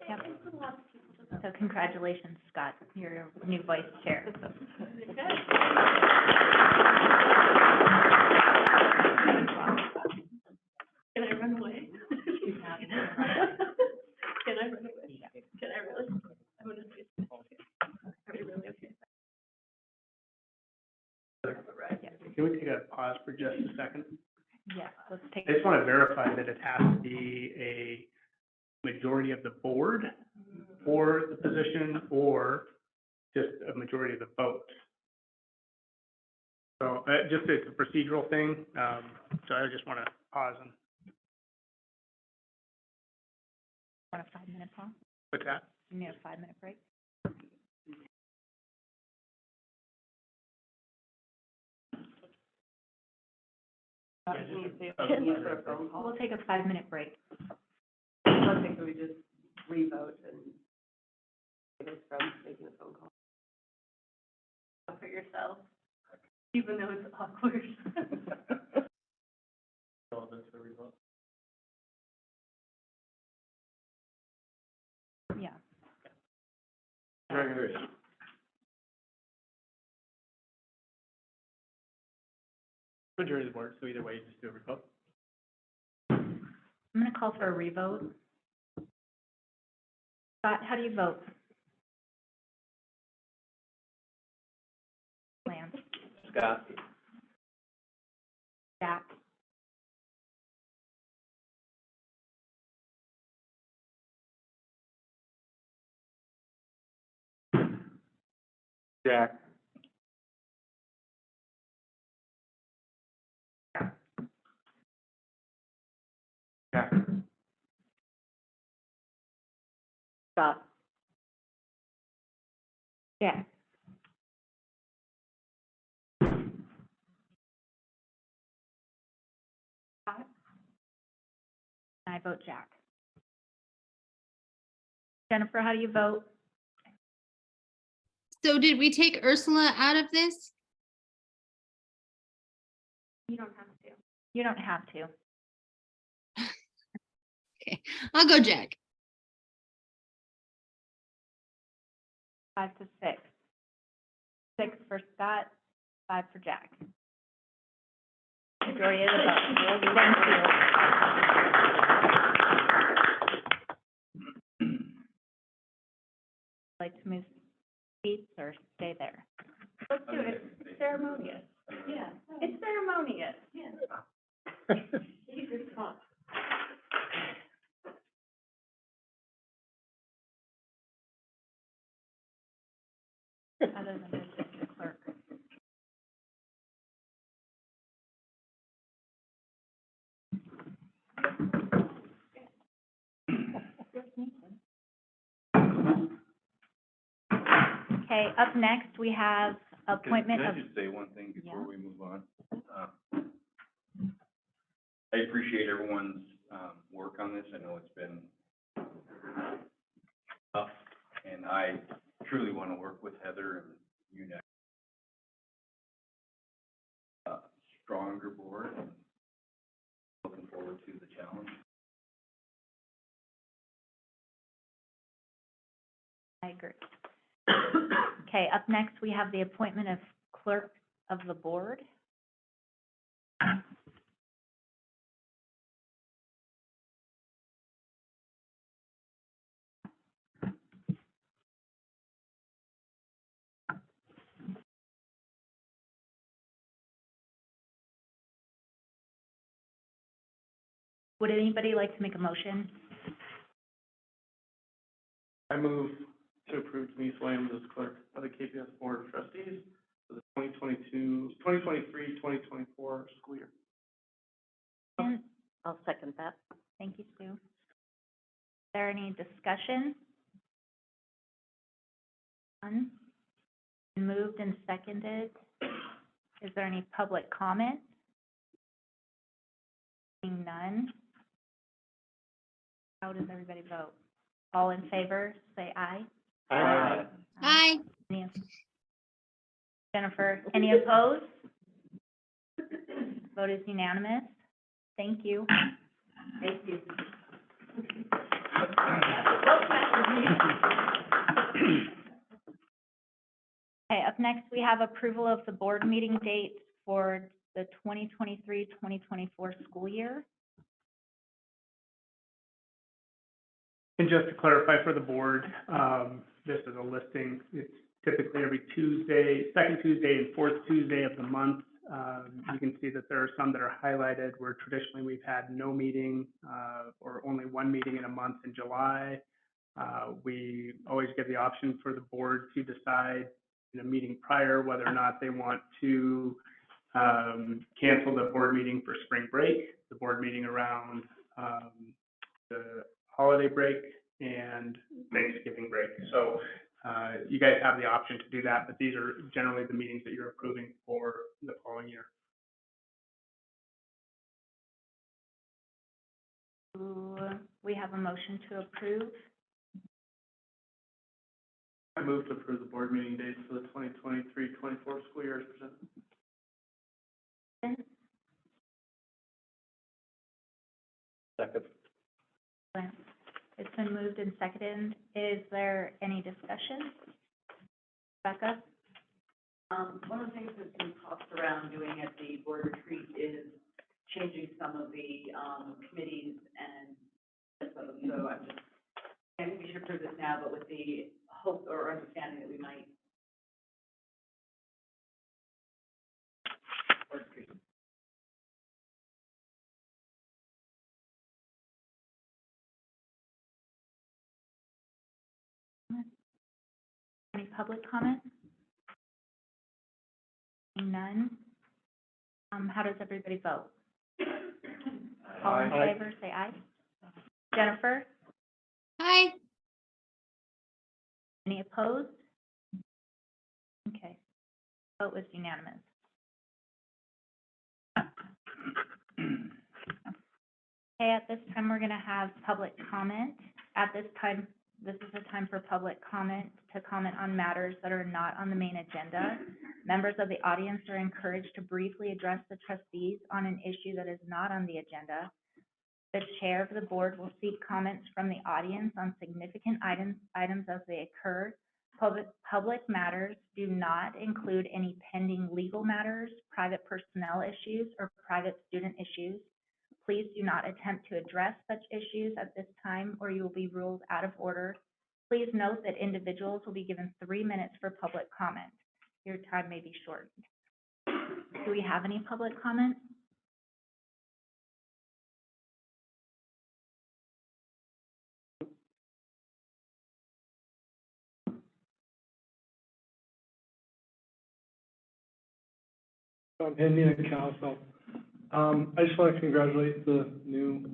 Yep. So congratulations, Scott, you're your new vice chair. Can I run away? Can I run away? Can I really? I'm gonna do it. Are we really okay? Can we take a pause for just a second? Yes, let's take. I just want to verify that it has to be a majority of the board for the position or just a majority of the votes. So just it's a procedural thing, so I just want to pause and, Want a 5-minute pause? what's that? You need a 5-minute break? We'll take a 5-minute break. I think we just re-vote and save us from making a phone call. For yourself, even though it's awkward. Yeah. Majority of the board, so either way, just do a revote. I'm gonna call for a revote. Scott, how do you vote? Lance? Scott? Jack? Jack. Jack. Scott? Jack? Scott? I vote Jack. Jennifer, how do you vote? So did we take Ursula out of this? You don't have to. You don't have to. Okay, I'll go Jack. 5 to 6. 6 for Scott, 5 for Jack. Majority of the vote. Thank you. Like to move seats or stay there? Let's do it. It's ceremonious. Yeah, it's ceremonious. Yeah. Keep your spot. Other than the clerk. Okay, up next, we have appointment of. Can I just say one thing before Yeah. we move on? I appreciate everyone's, work on this. I know it's been tough, and I truly want to work with Heather and you next. Stronger board, and looking forward to the challenge. record. Okay, up next, we have the appointment of clerk of the board. Would anybody like to make a motion? I move to approve Denise Williams as clerk of the KPS Board of Trustees for the 2023-2024 school year. And I'll second that. thank you, Sue. Is there any discussion? None. Moved and seconded. Is there any public comment? Seeing none. How does everybody vote? All in favor, say aye. Aye. Hi. Any- Jennifer, any opposed? Vote is unanimous. Thank you. Thank you. Okay, up next, we have approval of the board meeting dates for the 2023-2024 school year. And just to clarify for the board, this is a listing. It's typically every Tuesday, second Tuesday and fourth Tuesday of the month. You can see that there are some that are highlighted where traditionally we've had no meeting or only one meeting in a month in July. We always give the option for the board to decide in a meeting prior whether or not they want to cancel the board meeting for spring break, the board meeting around the holiday break, and Thanksgiving break. So you guys have the option to do that, but these are generally the meetings that you're approving for the following year. We have a motion to approve. I move to approve the board meeting dates for the 2023-24 school year as presented. Second. It's been moved and seconded. Is there any discussion? Becca? One of the things that's been tossed around doing at the board retreat is changing some of the, committees and so I'm just, I think we should approve this now, but with the hope or understanding that we might. Board retreat. Any public comment? None. How does everybody vote? All in favor, say aye. Jennifer? Hi. Any opposed? Okay. Vote was unanimous. Okay, at this time, we're gonna have public comment. At this time, this is the time for public comment to comment on matters that are not on the main agenda. Members of the audience are encouraged to briefly address the trustees on an issue that is not on the agenda. The chair of the board will seek comments from the audience on significant items as they occur. Public matters do not include any pending legal matters, private personnel issues, or private student issues. Please do not attempt to address such issues at this time, or you will be ruled out of order. Please note that individuals will be given 3 minutes for public comment. Your time may be shortened. Do we have any public comment? I'm Henry in Kalispell. I just want to congratulate the new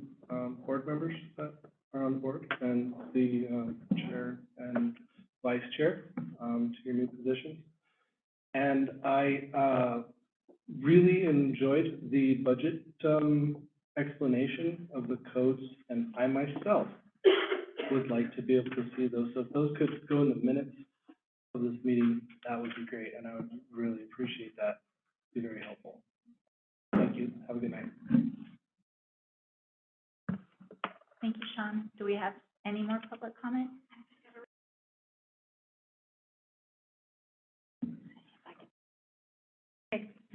board members that are on board and the chair and vice chair to your new positions. And I really enjoyed the budget explanation of the codes, and I myself would like to be able to see those. So if those could go in the minutes of this meeting, that would be great, and I would really appreciate that. Be very helpful. Thank you. Have a good night. Thank you, Sean. Do we have any more public comment?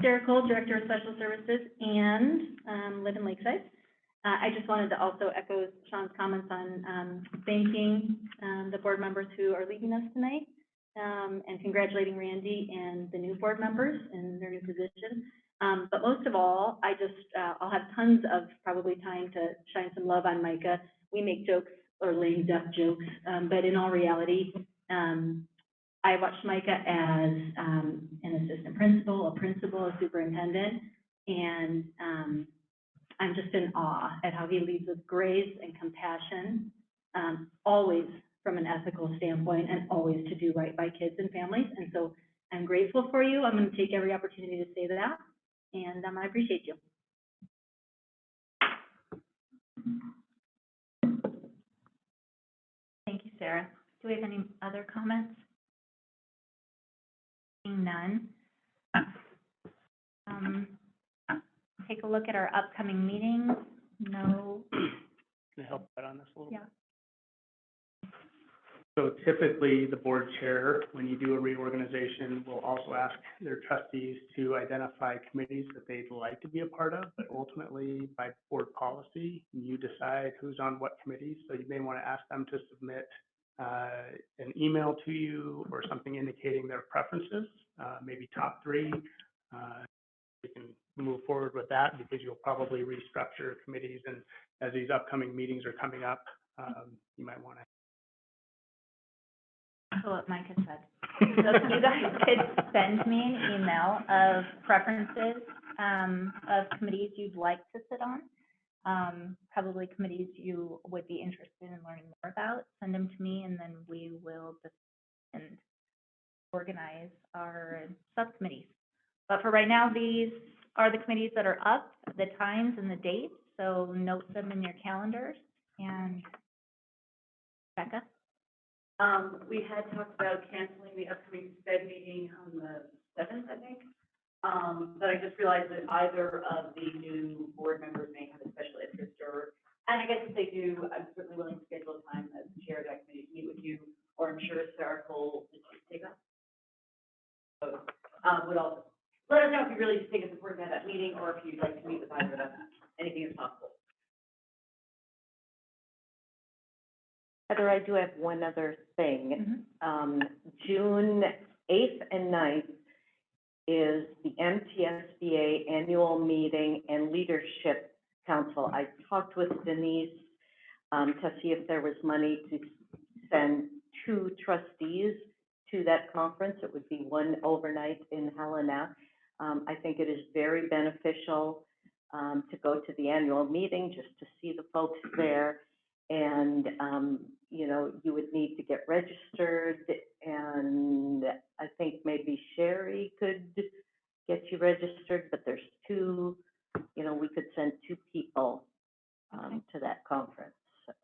Sarah Cole, Director of Special Services, and live in Lakeside. I just wanted to also echo Sean's comments on thanking the board members who are leaving us tonight, and congratulating Randy and the new board members in their new position. But most of all, I'll have tons of probably time to shine some love on Micah. We make jokes or lame duck jokes, but in all reality, I watched Micah as an assistant principal, a principal, a superintendent, and I'm just in awe at how he leads with grace and compassion, always from an ethical standpoint and always to do right by kids and families. And so I'm grateful for you. I'm going to take every opportunity to say that, and I appreciate you. Thank you, Sarah. Do we have any other comments? Seeing none. Take a look at our upcoming meetings. No. Can I help out on this a little bit? Yeah. So typically, the board chair, when you do a reorganization, will also ask their trustees to identify committees that they'd like to be a part of, but ultimately, by board policy, you decide who's on what committees. So you may want to ask them to submit an email to you or something indicating their preferences, maybe top three. We can move forward with that because you'll probably restructure committees, and as these upcoming meetings are coming up, you might want to. So what Micah said. So if you guys could send me an email of preferences of committees you'd like to sit on, probably committees you would be interested in learning more about, send them to me, and then we will just and organize our subcommittees. But for right now, these are the committees that are up, the times and the dates, so note them in your calendars. And Becca? We had talked about canceling the upcoming Fed meeting on the 7th, I think. But I just realized that either of the new board members may have a special interest, and I guess if they do, I'm certainly willing to schedule a time as chair of that committee to meet with you, or I'm sure Sarah Cole would take up. So, would also let us know if you really think it's important to have that meeting, or if you'd like to meet with either of them. Anything is possible. Heather, I do have one other thing. June 8th and 9th is the MTSBA annual meeting and leadership council. I talked with Denise to see if there was money to send 2 trustees to that conference. It would be one overnight in Helena. I think it is very beneficial to go to the annual meeting just to see the folks there. And, you know, you would need to get registered, and I think maybe Sherry could get you registered, but there's 2, you know, we could send 2 people to that conference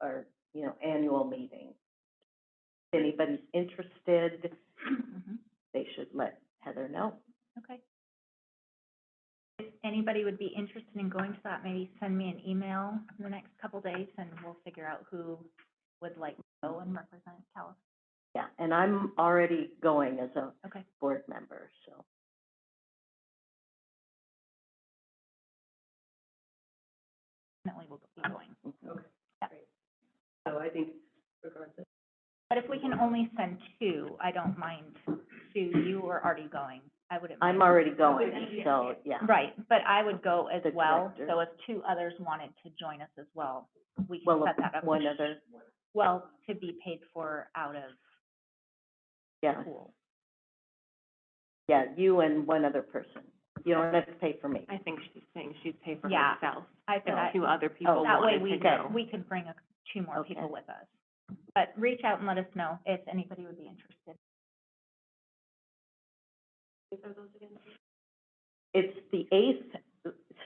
or, you know, annual meeting. If anybody's interested, they should let Heather know. Okay. If anybody would be interested in going to that, maybe send me an email in the next couple days, and we'll figure out who would like to go and represent California. Yeah, and I'm already going as a Okay. board member, so. Definitely will be going. Okay. Yeah. So I think regardless. But if we can only send 2, I don't mind. Sue, you are already going. I wouldn't mind. I'm already going, so, yeah. Right, but I would go as The well, director. so if 2 others wanted to join us as well, we Well, can set that up. one other, Well, to be paid for out of yeah, pool. yeah, you and one other person. You don't have to pay for me. I think she's saying she'd pay for Yeah. herself. I thought, If 2 other people that way wanted to go. we could bring 2 more Okay. people with us. But reach out and let us know if anybody would be interested. It's the 8th,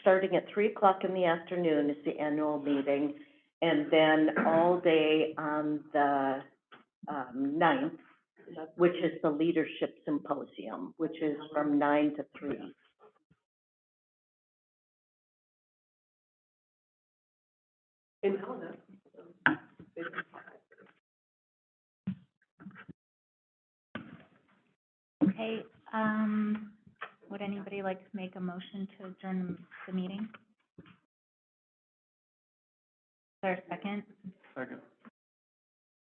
starting at 3:00 in the afternoon is the annual meeting. And then all day on the 9th, which is the leadership symposium, which is from 9 to 3. In Helena. Okay, Would anybody like to make a motion to adjourn the meeting? Is there a second? Second.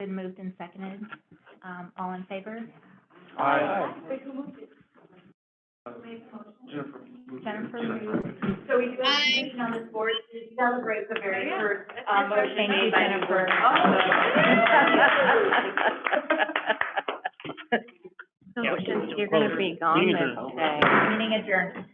Been moved and seconded. All in favor? Aye. Jennifer moved. So we do have a Aye. position on this board to celebrate the very first, Thank motion you, made by the Jennifer. board. So since you're gonna be gone this day. Meeting adjourned.